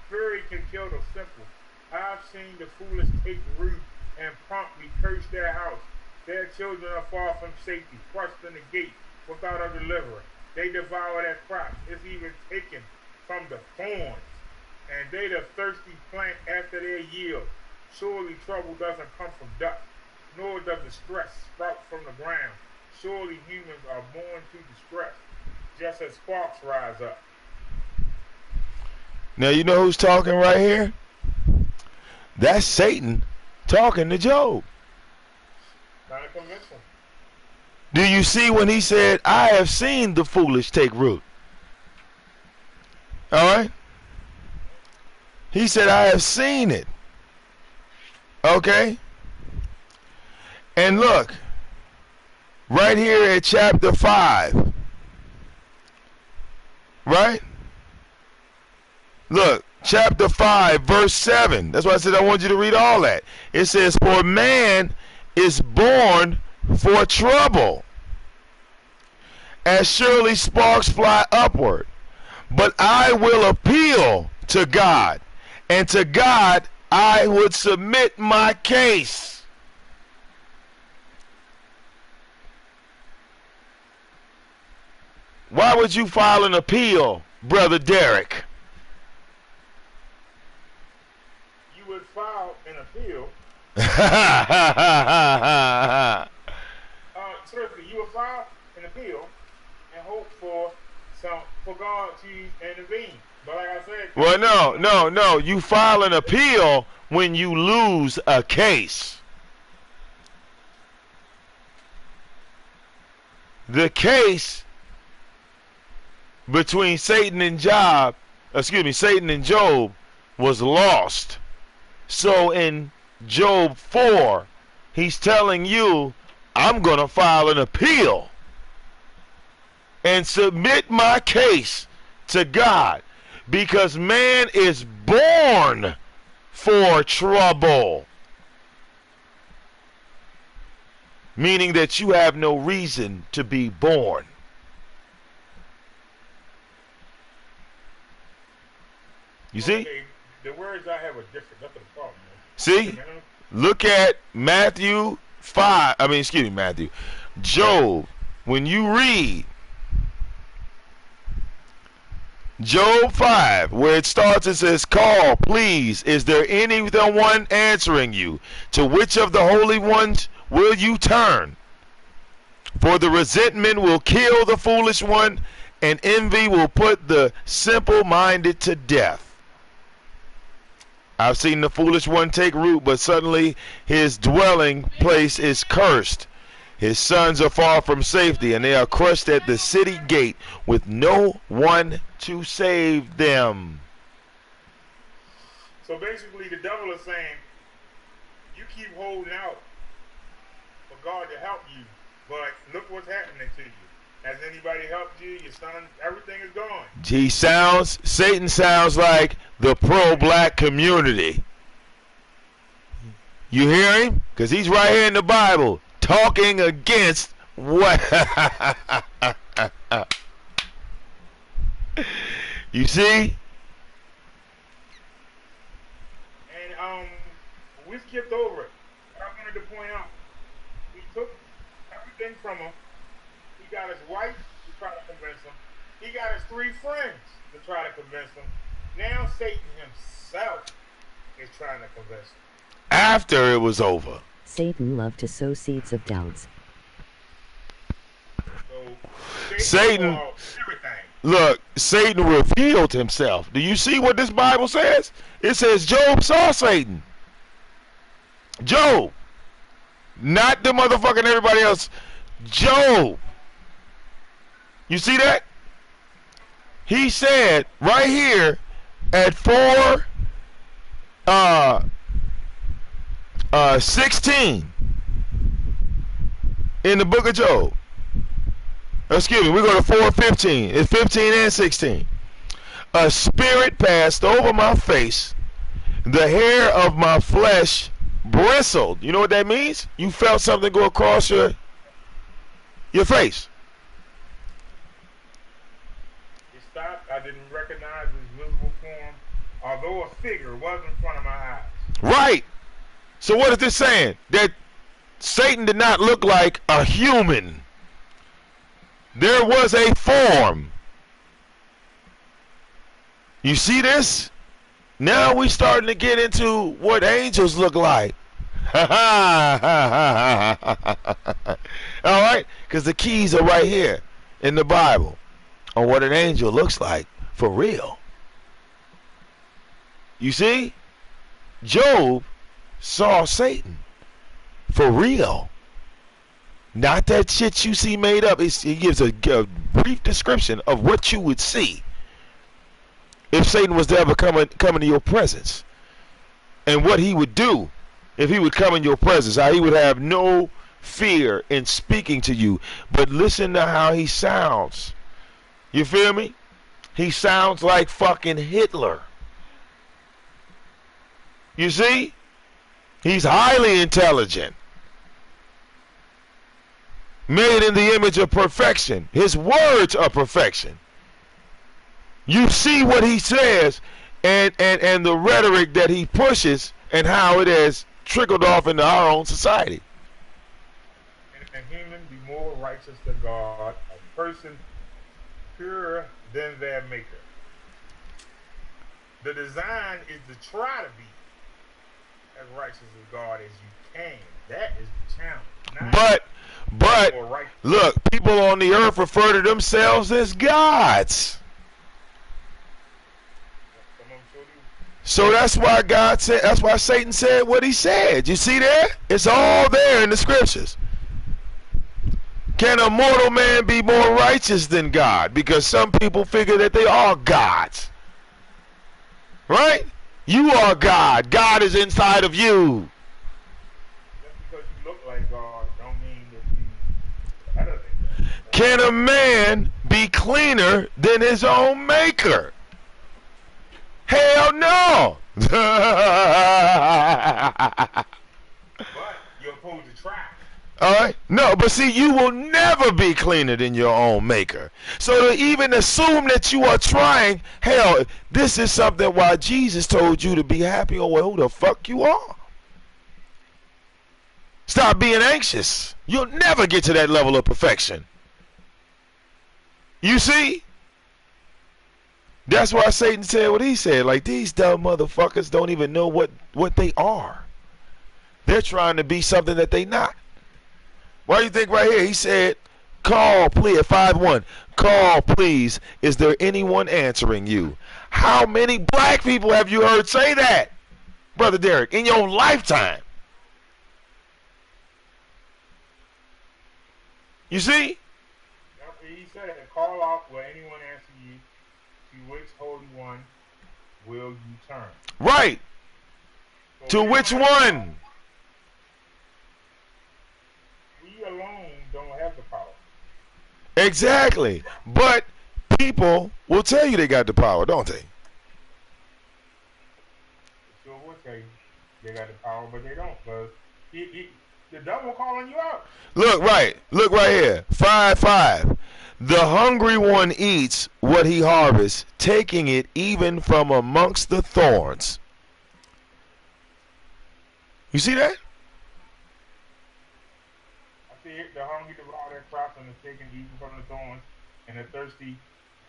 Fury can kill the simple. I've seen the foolish take root and promptly curse their house. Their children are far from safety, crushed in the gate without a deliverer. They devour their crops. It's even taken from the thorns. And they the thirsty plant after their yield. Surely trouble doesn't come from dust, nor does distress sprout from the ground. Surely humans are born to distress, just as sparks rise up. Now you know who's talking right here? That's Satan talking to Job. Trying to convince him. Do you see when he said, I have seen the foolish take root? All right? He said, I have seen it. Okay? And look, right here at chapter 5. Right? Look, chapter 5, verse 7. That's why I said I want you to read all that. It says, for man is born for trouble, as surely sparks fly upward. But I will appeal to God, and to God I would submit my case. Why would you file an appeal, Brother Derek? You would file an appeal. Seriously, you would file an appeal and hope for God to intervene. But like I said, well, no. You file an appeal when you lose a case. The case between Satan and Job was lost. So in Job 4, he's telling you, I'm going to file an appeal and submit my case to God, because man is born for trouble. Meaning that you have no reason to be born. You see? Okay, the words I have are different. That's the problem. See? Look at Job. When you read Job 5, where it starts, it says, call, please, is there anyone answering you? To which of the holy ones will you turn? For the resentment will kill the foolish one, and envy will put the simple-minded to death. I've seen the foolish one take root, but suddenly his dwelling place is cursed. His sons are far from safety, and they are crushed at the city gate with no one to save them. So basically, the devil is saying, you keep holding out for God to help you, but look what's happening to you. Has anybody helped you? Your son, everything is gone. Satan sounds like the pro-black community. You hear him? Because he's right here in the Bible talking against what? You see? And we skipped over it. I wanted to point out, we took everything from him. He got his wife to try to convince him. He got his 3 friends to try to convince him. Now Satan himself is trying to convince him. After it was over. Satan loved to sow seeds of doubts. So Satan, look, Satan revealed himself. Do you see what this Bible says? It says Job saw Satan. Job. Not the motherfucking everybody else. Job. You see that? He said right here at 4:16 in the book of Job. Excuse me, we go to 4:15. It's 15 and 16. A spirit passed over my face. The hair of my flesh bristled. You know what that means? You felt something go across your face. It stopped. I didn't recognize his visible form, although a figure was in front of my eyes. Right. So what is this saying? That Satan did not look like a human. There was a form. You see this? Now we starting to get into what angels look like. All right? Because the keys are right here in the Bible on what an angel looks like for real. You see? Job saw Satan for real. Not that shit you see made up. He gives a brief description of what you would see if Satan was to ever come into your presence, and what he would do if he would come in your presence, how he would have no fear in speaking to you. But listen to how he sounds. You feel me? He sounds like fucking Hitler. You see? He's highly intelligent, made in the image of perfection. His words are perfection. You see what he says and the rhetoric that he pushes and how it has trickled off into our own society. And a human be more righteous than God, a person purer than their maker. The design is to try to be as righteous as God as you can. That is the challenge. But look, people on the earth refer to themselves as gods. So that's why God said, that's why Satan said what he said. You see there? It's all there in the scriptures. Can a mortal man be more righteous than God? Because some people figure that they are gods. Right? You are God. God is inside of you. Just because you look like God don't mean that you're better than God. Can a man be cleaner than his own maker? Hell no. But you're supposed to try. Alright? No, but see, you will never be cleaner than your own maker. So to even assume that you are trying, hell, this is something why Jesus told you to be happy or who the fuck you are. Stop being anxious. You'll never get to that level of perfection. You see? That's why Satan said what he said. Like, these dumb motherfuckers don't even know what they are. They're trying to be something that they not. Why do you think right here he said, call please at 5-1. Call please. Is there anyone answering you? How many black people have you heard say that, Brother Derek, in your lifetime? You see? He said, call out, will anyone answer you? To which Holy One will you turn? Right. So to which one? We alone don't have the power. Exactly. But people will tell you they got the power, don't they? Sure will tell you they got the power, but they don't. Because the devil calling you out. Look right here. 5-5. The hungry one eats what he harvests, taking it even from amongst the thorns. You see that? I see it. The hungry devour their crops and is taken even from the thorns, and the thirsty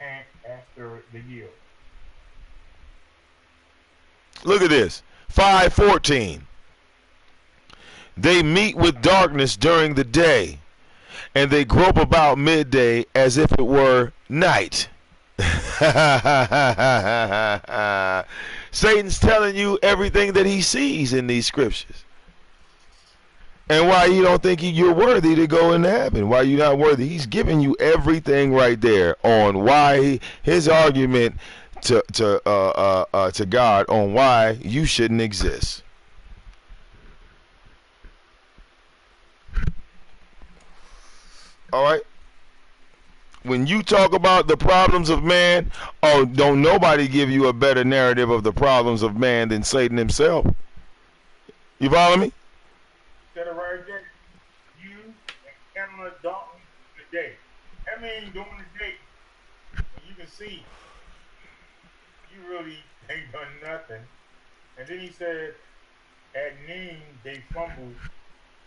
pant after the yield. Look at this. 5:14. They meet with darkness during the day, and they grope about midday as if it were night. Satan's telling you everything that he sees in these scriptures. And why you don't think you're worthy to go into heaven. Why you're not worthy. He's giving you everything right there on why his argument to God on why you shouldn't exist. All right. when you talk about the problems of man, oh, don't nobody give you a better narrative of the problems of man than Satan himself. You follow me? Said it right there. You encounter darkness today. That means during the day, when you can see, you really ain't done nothing. And then he said, at noon they fumbled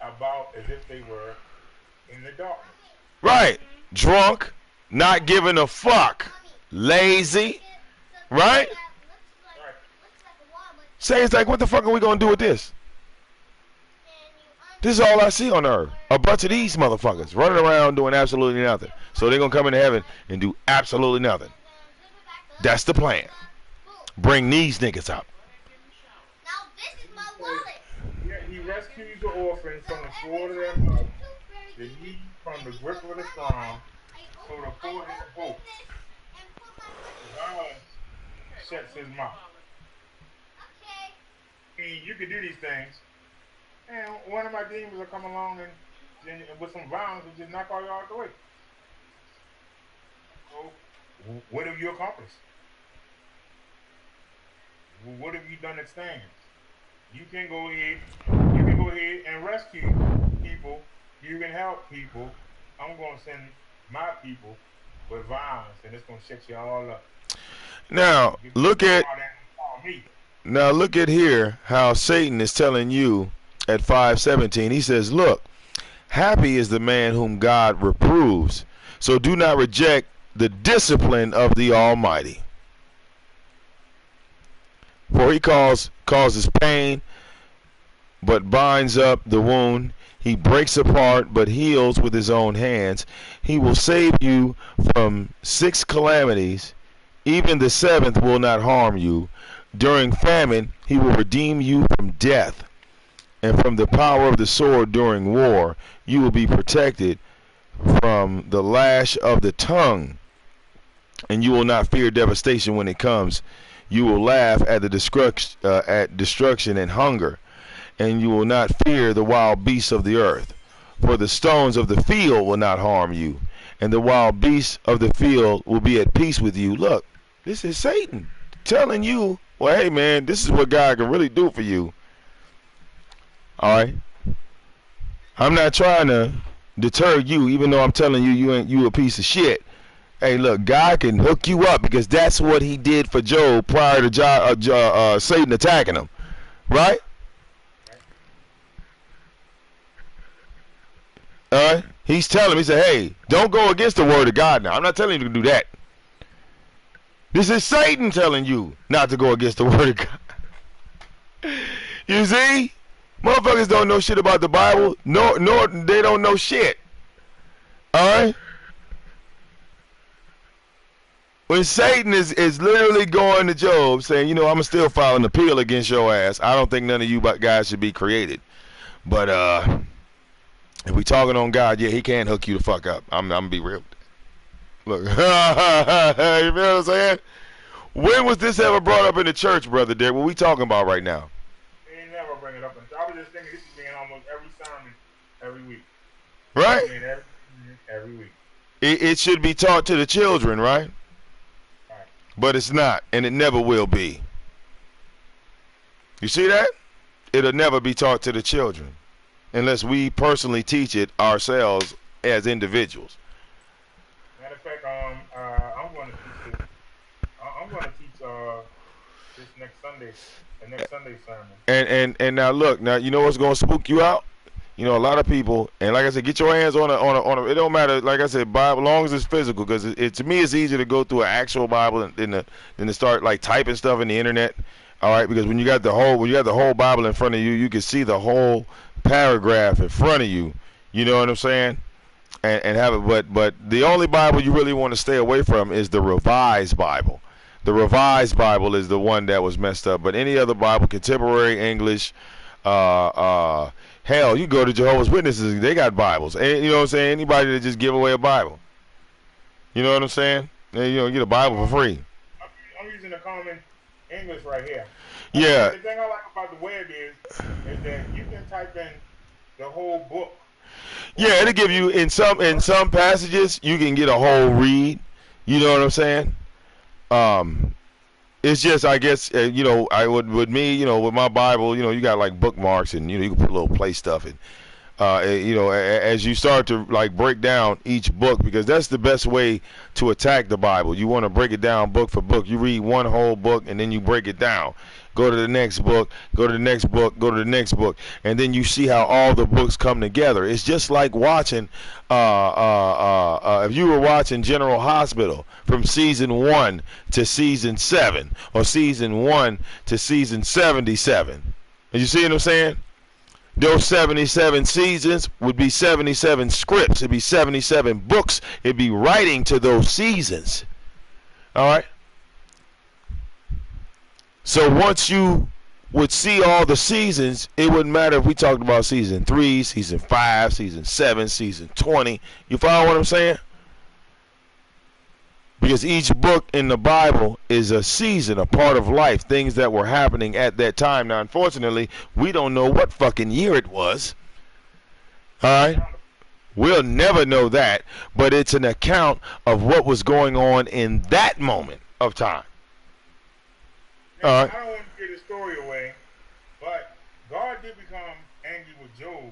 about as if they were in the darkness. Right. Drunk, not giving a fuck, lazy, right? Right. Satan's like, what the fuck are we gonna do with this? This is all I see on earth. A bunch of these motherfuckers running around doing absolutely nothing. So they're gonna come into heaven and do absolutely nothing. That's the plan. Bring these niggas up. Now this is my wallet. Yeah, he rescued the orphans from the sword of their mouth, the needy from the grip of the strong, so the poor is hope. Violence shuts his mouth. I mean, you can do these things, and one of my demons will come along and with some violence and just knock all y'all out the way. So, what have you accomplished? What have you done that stands? You can go ahead and rescue people. You can help people. I'm going to send my people with violence, and it's going to shut you all up. Now look at here how Satan is telling you at 5:17. He says, look, happy is the man whom God reproves. So do not reject the discipline of the Almighty. For he causes pain, but binds up the wound. He breaks apart, but heals with his own hands. He will save you from 6 calamities. Even the 7th will not harm you. During famine, he will redeem you from death. And from the power of the sword during war, you will be protected from the lash of the tongue. And you will not fear devastation when it comes. You will laugh at the destruction and hunger, and you will not fear the wild beasts of the earth. For the stones of the field will not harm you, and the wild beasts of the field will be at peace with you. Look, this is Satan telling you, well, hey man, this is what God can really do for you. Alright? I'm not trying to deter you, even though I'm telling you you a piece of shit. Hey, look, God can hook you up because that's what he did for Job prior to Satan attacking him. Right? He's telling him, he said, hey, don't go against the word of God now. I'm not telling you to do that. This is Satan telling you not to go against the word of God. You see? Motherfuckers don't know shit about the Bible. Nor they don't know shit. Alright? When Satan is literally going to Job saying, you know, I'm still filing an appeal against your ass. I don't think none of you guys should be created. But if we talking on God, yeah, he can hook you the fuck up. I'm gonna be real. Look, you know what I'm saying? When was this ever brought up in the church, brother Derek? What we talking about right now? They ain't never bring it up. I was just thinking this is being almost every sermon every week. Right? I mean, every week. It should be taught to the children, right? But it's not, and it never will be. You see that? It'll never be taught to the children unless we personally teach it ourselves as individuals. Matter of fact, I'm going to teach this. I'm going to teach this next Sunday, the next Sunday sermon. And now look, now you know what's going to spook you out? You know, a lot of people, and like I said, get your hands on a. It don't matter, like I said, Bible, as long as it's physical, because to me it's easier to go through an actual Bible than to start like typing stuff in the internet. All right, because when you got the whole Bible in front of you, you can see the whole paragraph in front of you. You know what I'm saying? And have it, but the only Bible you really want to stay away from is the Revised Bible. The Revised Bible is the one that was messed up. But any other Bible, contemporary English, hell, you go to Jehovah's Witnesses, they got Bibles. And, you know what I'm saying? Anybody that just give away a Bible. You know what I'm saying? And, you know, get a Bible for free. I'm using the common English right here. Yeah. The thing I like about the web is that you can type in the whole book. Yeah, it'll give you in some passages you can get a whole read. You know what I'm saying? Um, it's just I guess you know I would with me you know with my Bible you know you got like bookmarks and you know you can put a little play stuff in. You know, as you start to like break down each book, because that's the best way to attack the Bible. You want to break it down book for book. You read one whole book and then you break it down. Go to the next book, go to the next book, go to the next book, and then you see how all the books come together. It's just like watching, if you were watching General Hospital from season 1 to season 7, or season 1 to season 77. And you see what I'm saying? Those 77 seasons would be 77 scripts. It'd be 77 books. It'd be writing to those seasons. All right? So once you would see all the seasons, it wouldn't matter if we talked about season 3, season 5, season 7, season 20. You follow what I'm saying? Because each book in the Bible is a season, a part of life, things that were happening at that time. Now, unfortunately, we don't know what fucking year it was. All right? We'll never know that, but it's an account of what was going on in that moment of time. Now, All right. I don't want to give the story away, but God did become angry with Job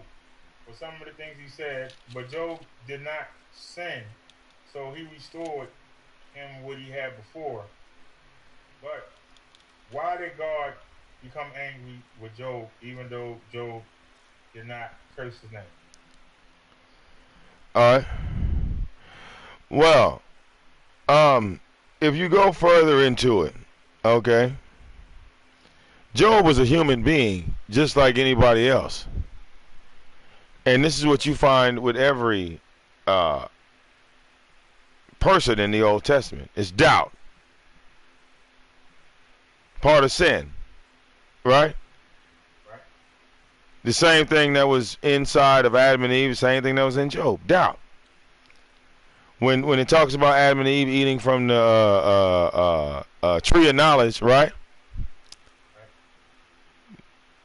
for some of the things he said, but Job did not sin, so he restored him what he had before. But why did God become angry with Job even though Job did not curse his name? Alright. Well, if you go further into it, okay, Job was a human being just like anybody else. And this is what you find with every person in the Old Testament. It's doubt. Part of sin. Right? Right. The same thing that was inside of Adam and Eve, the same thing that was in Job. Doubt. When it talks about Adam and Eve eating from the tree of knowledge, right?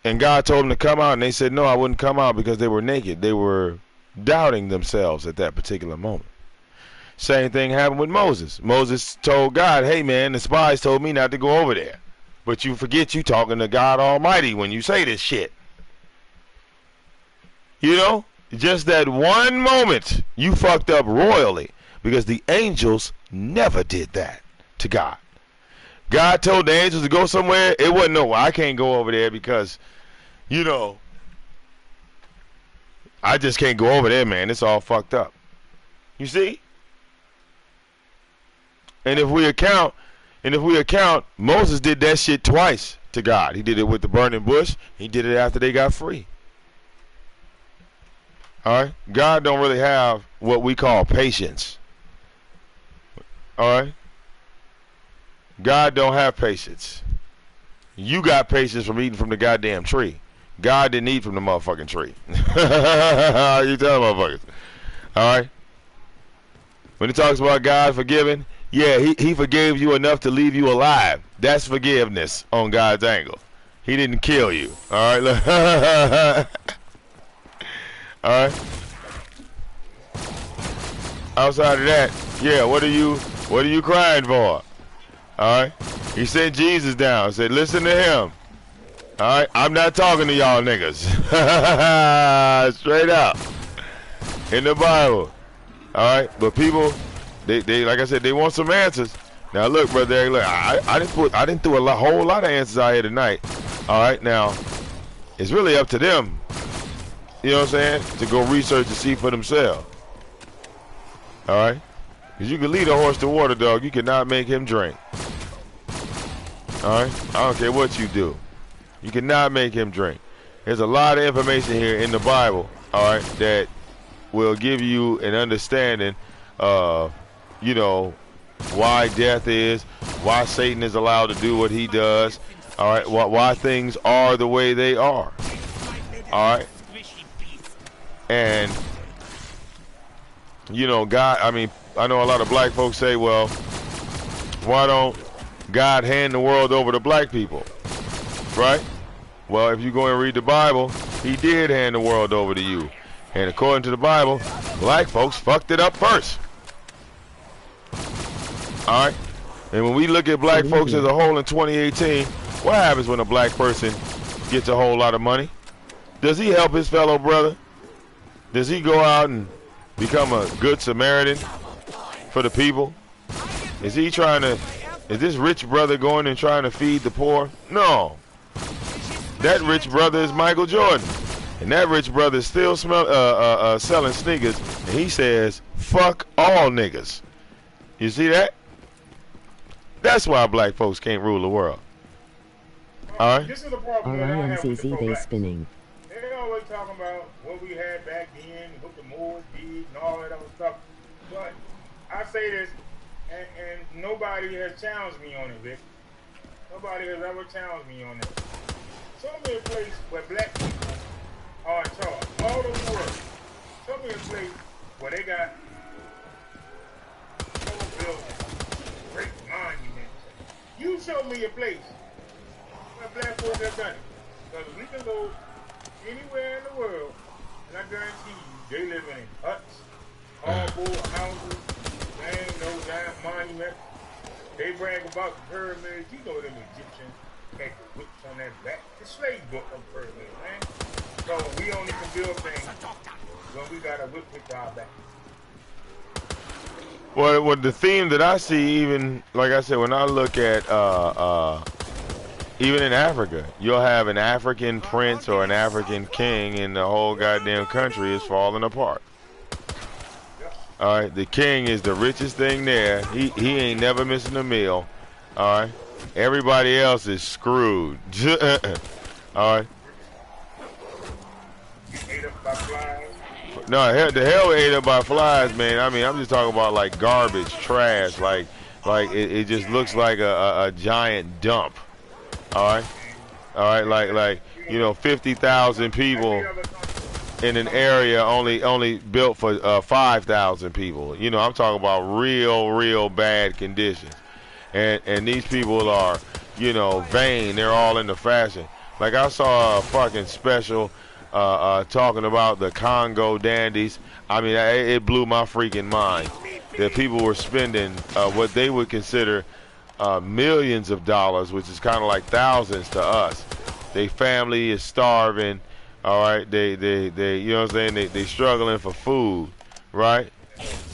And God told them to come out, and they said, no, I wouldn't come out because they were naked. They were doubting themselves at that particular moment. Same thing happened with Moses. Moses told God, hey man, the spies told me not to go over there. But you forget you talking to God Almighty when you say this shit. You know, just that one moment you fucked up royally, because the angels never did that to God. God told the angels to go somewhere. It wasn't no, I can't go over there because, you know, I just can't go over there, man. It's all fucked up. You see? And if we account, Moses did that shit twice to God. He did it with the burning bush. He did it after they got free. All right? God don't really have what we call patience. All right? God don't have patience. You got patience from eating from the goddamn tree. God didn't eat from the motherfucking tree. You tell motherfuckers. All right? When it talks about God forgiving, yeah, he forgave you enough to leave you alive. That's forgiveness on God's angle. He didn't kill you. All right? All right? Outside of that, yeah, what are you crying for? All right? He sent Jesus down. Said, listen to him. All right? I'm not talking to y'all niggas. Straight up. In the Bible. All right? But people, they like I said, they want some answers. Now look, brother, look, I didn't throw a whole lot of answers out here tonight. All right? Now, it's really up to them. You know what I'm saying? To go research and see for themselves. All right? Because you can lead a horse to water, dog. You cannot make him drink. All right? I don't care what you do. You cannot make him drink. There's a lot of information here in the Bible, all right, that will give you an understanding of, you know, why death is, why Satan is allowed to do what he does, all right, why things are the way they are, all right? And, you know, God, I mean, I know a lot of black folks say, well, why don't God hand the world over to black people, right? Well, if you go and read the Bible, he did hand the world over to you. And according to the Bible, black folks fucked it up first. All right? And when we look at black folks as a whole in 2018, what happens when a black person gets a whole lot of money? Does he help his fellow brother? Does he go out and become a good Samaritan for the people? Is this rich brother going and trying to feed the poor? No. That rich brother is Michael Jordan. And that rich brother is still selling sneakers. And he says, fuck all niggas. You see that? That's why black folks can't rule the world. All right? This is the problem that I have with the they pro-blacks. spinning. They always talking about what we had back then, what the Moors did, and all that other stuff. But I say this, and nobody has challenged me on it, Vic. Nobody has ever challenged me on it. Show me a place where black people are in charge, all over the world. Show me a place where they got old buildings, great monuments. You show me a place where black folks have done it. Because we can go anywhere in the world, and I guarantee you, they living in huts, cardboard houses, there ain't no giant monument. They brag about the pyramids. You know them Egyptians had the whips on their back. The slave book of pyramids, man. So we only can build things when we got a whip with our back. Well, the theme that I see, even like I said, when I look at even in Africa, you'll have an African prince or an African king, and the whole goddamn country is falling apart. All right, the king is the richest thing there. He ain't never missing a meal. All right, everybody else is screwed. All right. No, the hell ate up by flies, man. I mean, I'm just talking about like garbage, trash, like it just looks like a giant dump. All right, like 50,000 people in an area only built for 5,000 people. I'm talking about real bad conditions, and these people are vain. They're all into fashion. Like I saw a fucking special talking about the Congo dandies. I mean, it blew my freaking mind that people were spending what they would consider millions of dollars, which is kind of like thousands to us. Their family is starving. All right, they you know what I'm saying? They struggling for food, right?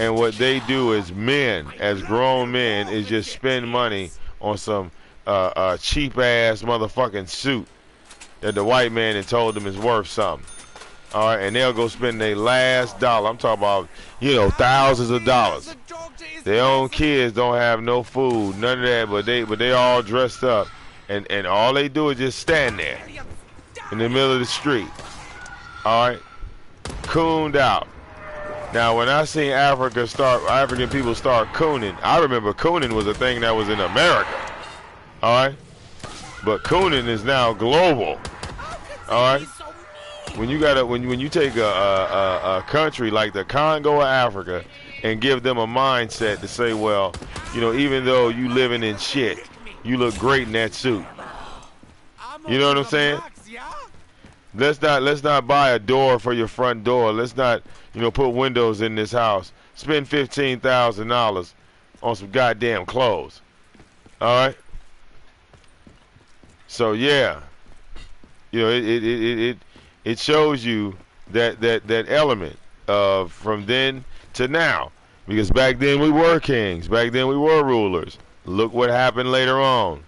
And what they do as men, as grown men, is just spend money on some cheap ass motherfucking suit that the white man had told them is worth something. All right, and they'll go spend their last dollar. I'm talking about thousands of dollars. Their own kids don't have no food, none of that, but they all dressed up, and all they do is just stand there in the middle of the street. All right, cooned out. Now, when I seen African people start cooning, I remember cooning was a thing that was in America. All right, but cooning is now global. All right, when you take a country like the Congo of Africa and give them a mindset to say, well, even though you living in shit, you look great in that suit. You know what I'm saying? Let's not buy a door for your front door. Let's not, put windows in this house. Spend $15,000 on some goddamn clothes. All right. So yeah, it shows you that element of from then to now, because back then we were kings. Back then we were rulers. Look what happened later on.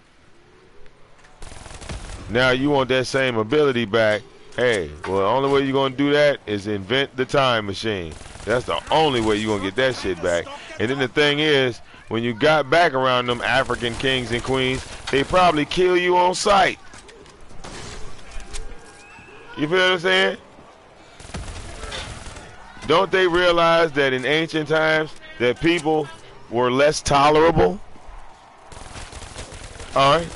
Now you want that same ability back. Hey, well, the only way you're going to do that is invent the time machine. That's the only way you're going to get that shit back. And then the thing is, when you got back around them African kings and queens, they probably kill you on sight. You feel what I'm saying? Don't they realize that in ancient times that people were less tolerable? All right?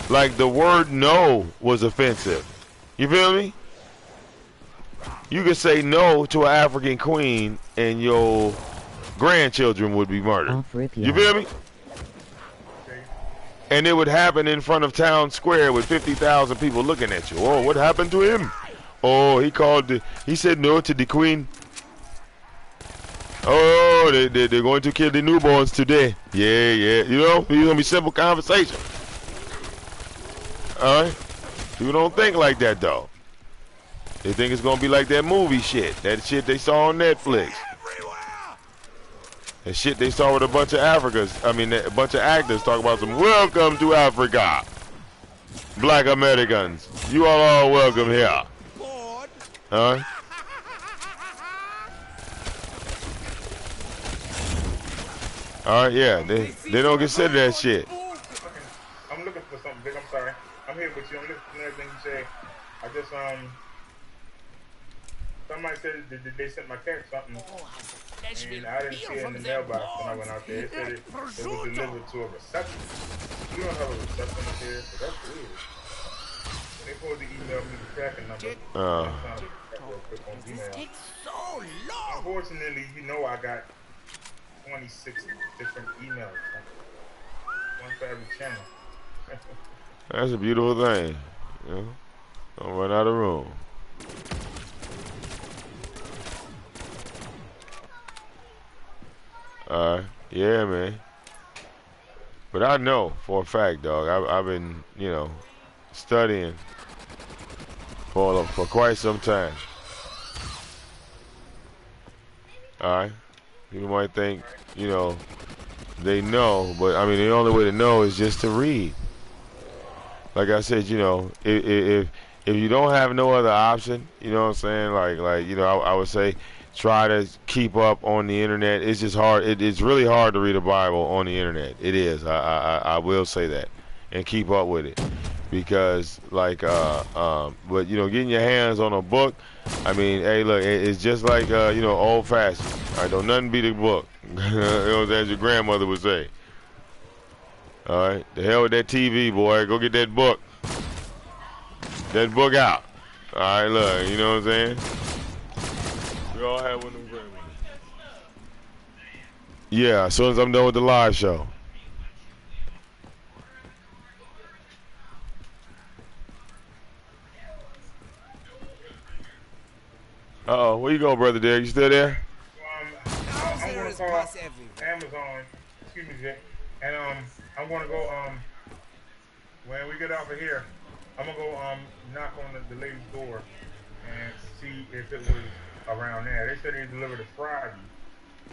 Like the word no was offensive. You feel me? You could say no to an African queen and your grandchildren would be murdered. You feel me? And it would happen in front of town square with 50,000 people looking at you. Oh, what happened to him? Oh, he said no to the queen. Oh, they're going to kill the newborns today. Yeah. You know, it's going to be simple conversation. All right? People don't think like that, though. They think it's going to be like that movie shit. That shit they saw on Netflix. That shit they saw with a bunch of a bunch of actors talk about some welcome to Africa. Black Americans. You all are welcome here. All right? All right, yeah. They don't consider that shit. I'm looking for something big. I'm sorry. I'm here with you. I'm listening to everything you say. I just somebody said that they sent my text something, and I didn't see it in the mailbox when I went out there. It said it was delivered to a reception. You don't have a reception up here, so that's weird. They supposed to email me the tracking number. I'm trying to check real quick on email. Unfortunately, you know I got 26 different emails. One for every channel. That's a beautiful thing. You know? Don't run out of room. Yeah, man. But I know for a fact, dog. I've been, you know, studying for quite some time. All right. People might think, you know, they know, but I mean, the only way to know is just to read. Like I said, you know, if you don't have no other option, you know what I'm saying? Like you know, I would say try to keep up on the internet. It's just hard. It's really hard to read a Bible on the internet. It is. I will say that, and keep up with it, because but you know, getting your hands on a book. I mean, hey, look, it's just like you know, old fashioned. All right, don't nothing beat a book. You know, as your grandmother would say. All right, the hell with that TV, boy. Go get that book. That book out. All right, look, you know what I'm saying? We all have one of them grandmothers. Yeah, as soon as I'm done with the live show. Uh-oh, where you going, Brother Derek? You still there? I'm going to call Amazon, excuse me, Jay, and I'm going to go, when we get off of here, I'm going to go knock on the lady's door and see if it was around there. They said they delivered it Friday.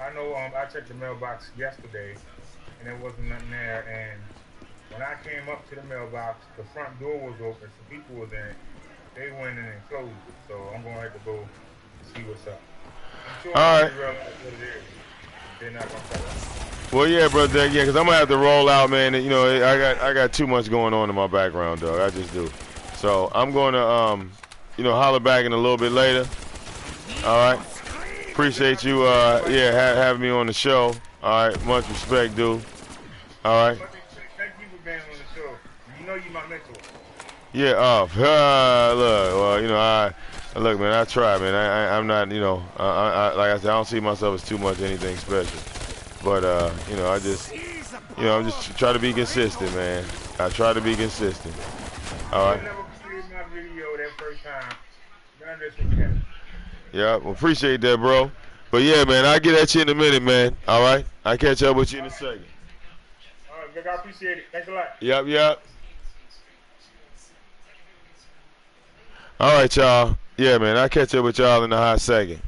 I know I checked the mailbox yesterday, and there wasn't nothing there, and when I came up to the mailbox, the front door was open, some people was in it. They went in and closed it, so I'm going to have to go see what's up. I'm sure all I'm right. realize what it is. They're not going to tell us. Well, yeah, brother, yeah, because I'm gonna have to roll out, man. You know, I got too much going on in my background, dog. I just do. So I'm gonna you know, holler back in a little bit later. All right. Appreciate you, having me on the show. All right, much respect, dude. All right. Thank you for being on the show. You know you my mentor. Yeah. Look, well, you know, look, man. I try, man. I'm not, you know, like I said, I don't see myself as too much anything special. But you know, I'm just try to be consistent, man. I try to be consistent. All right. Yeah, well, appreciate that, bro. But yeah, man, I'll get at you in a minute, man. All right. I'll catch up with you in a second. All right, Vic, I appreciate it. Thanks a lot. Yep. All right, y'all. Yeah, man, I'll catch up with y'all in a hot second.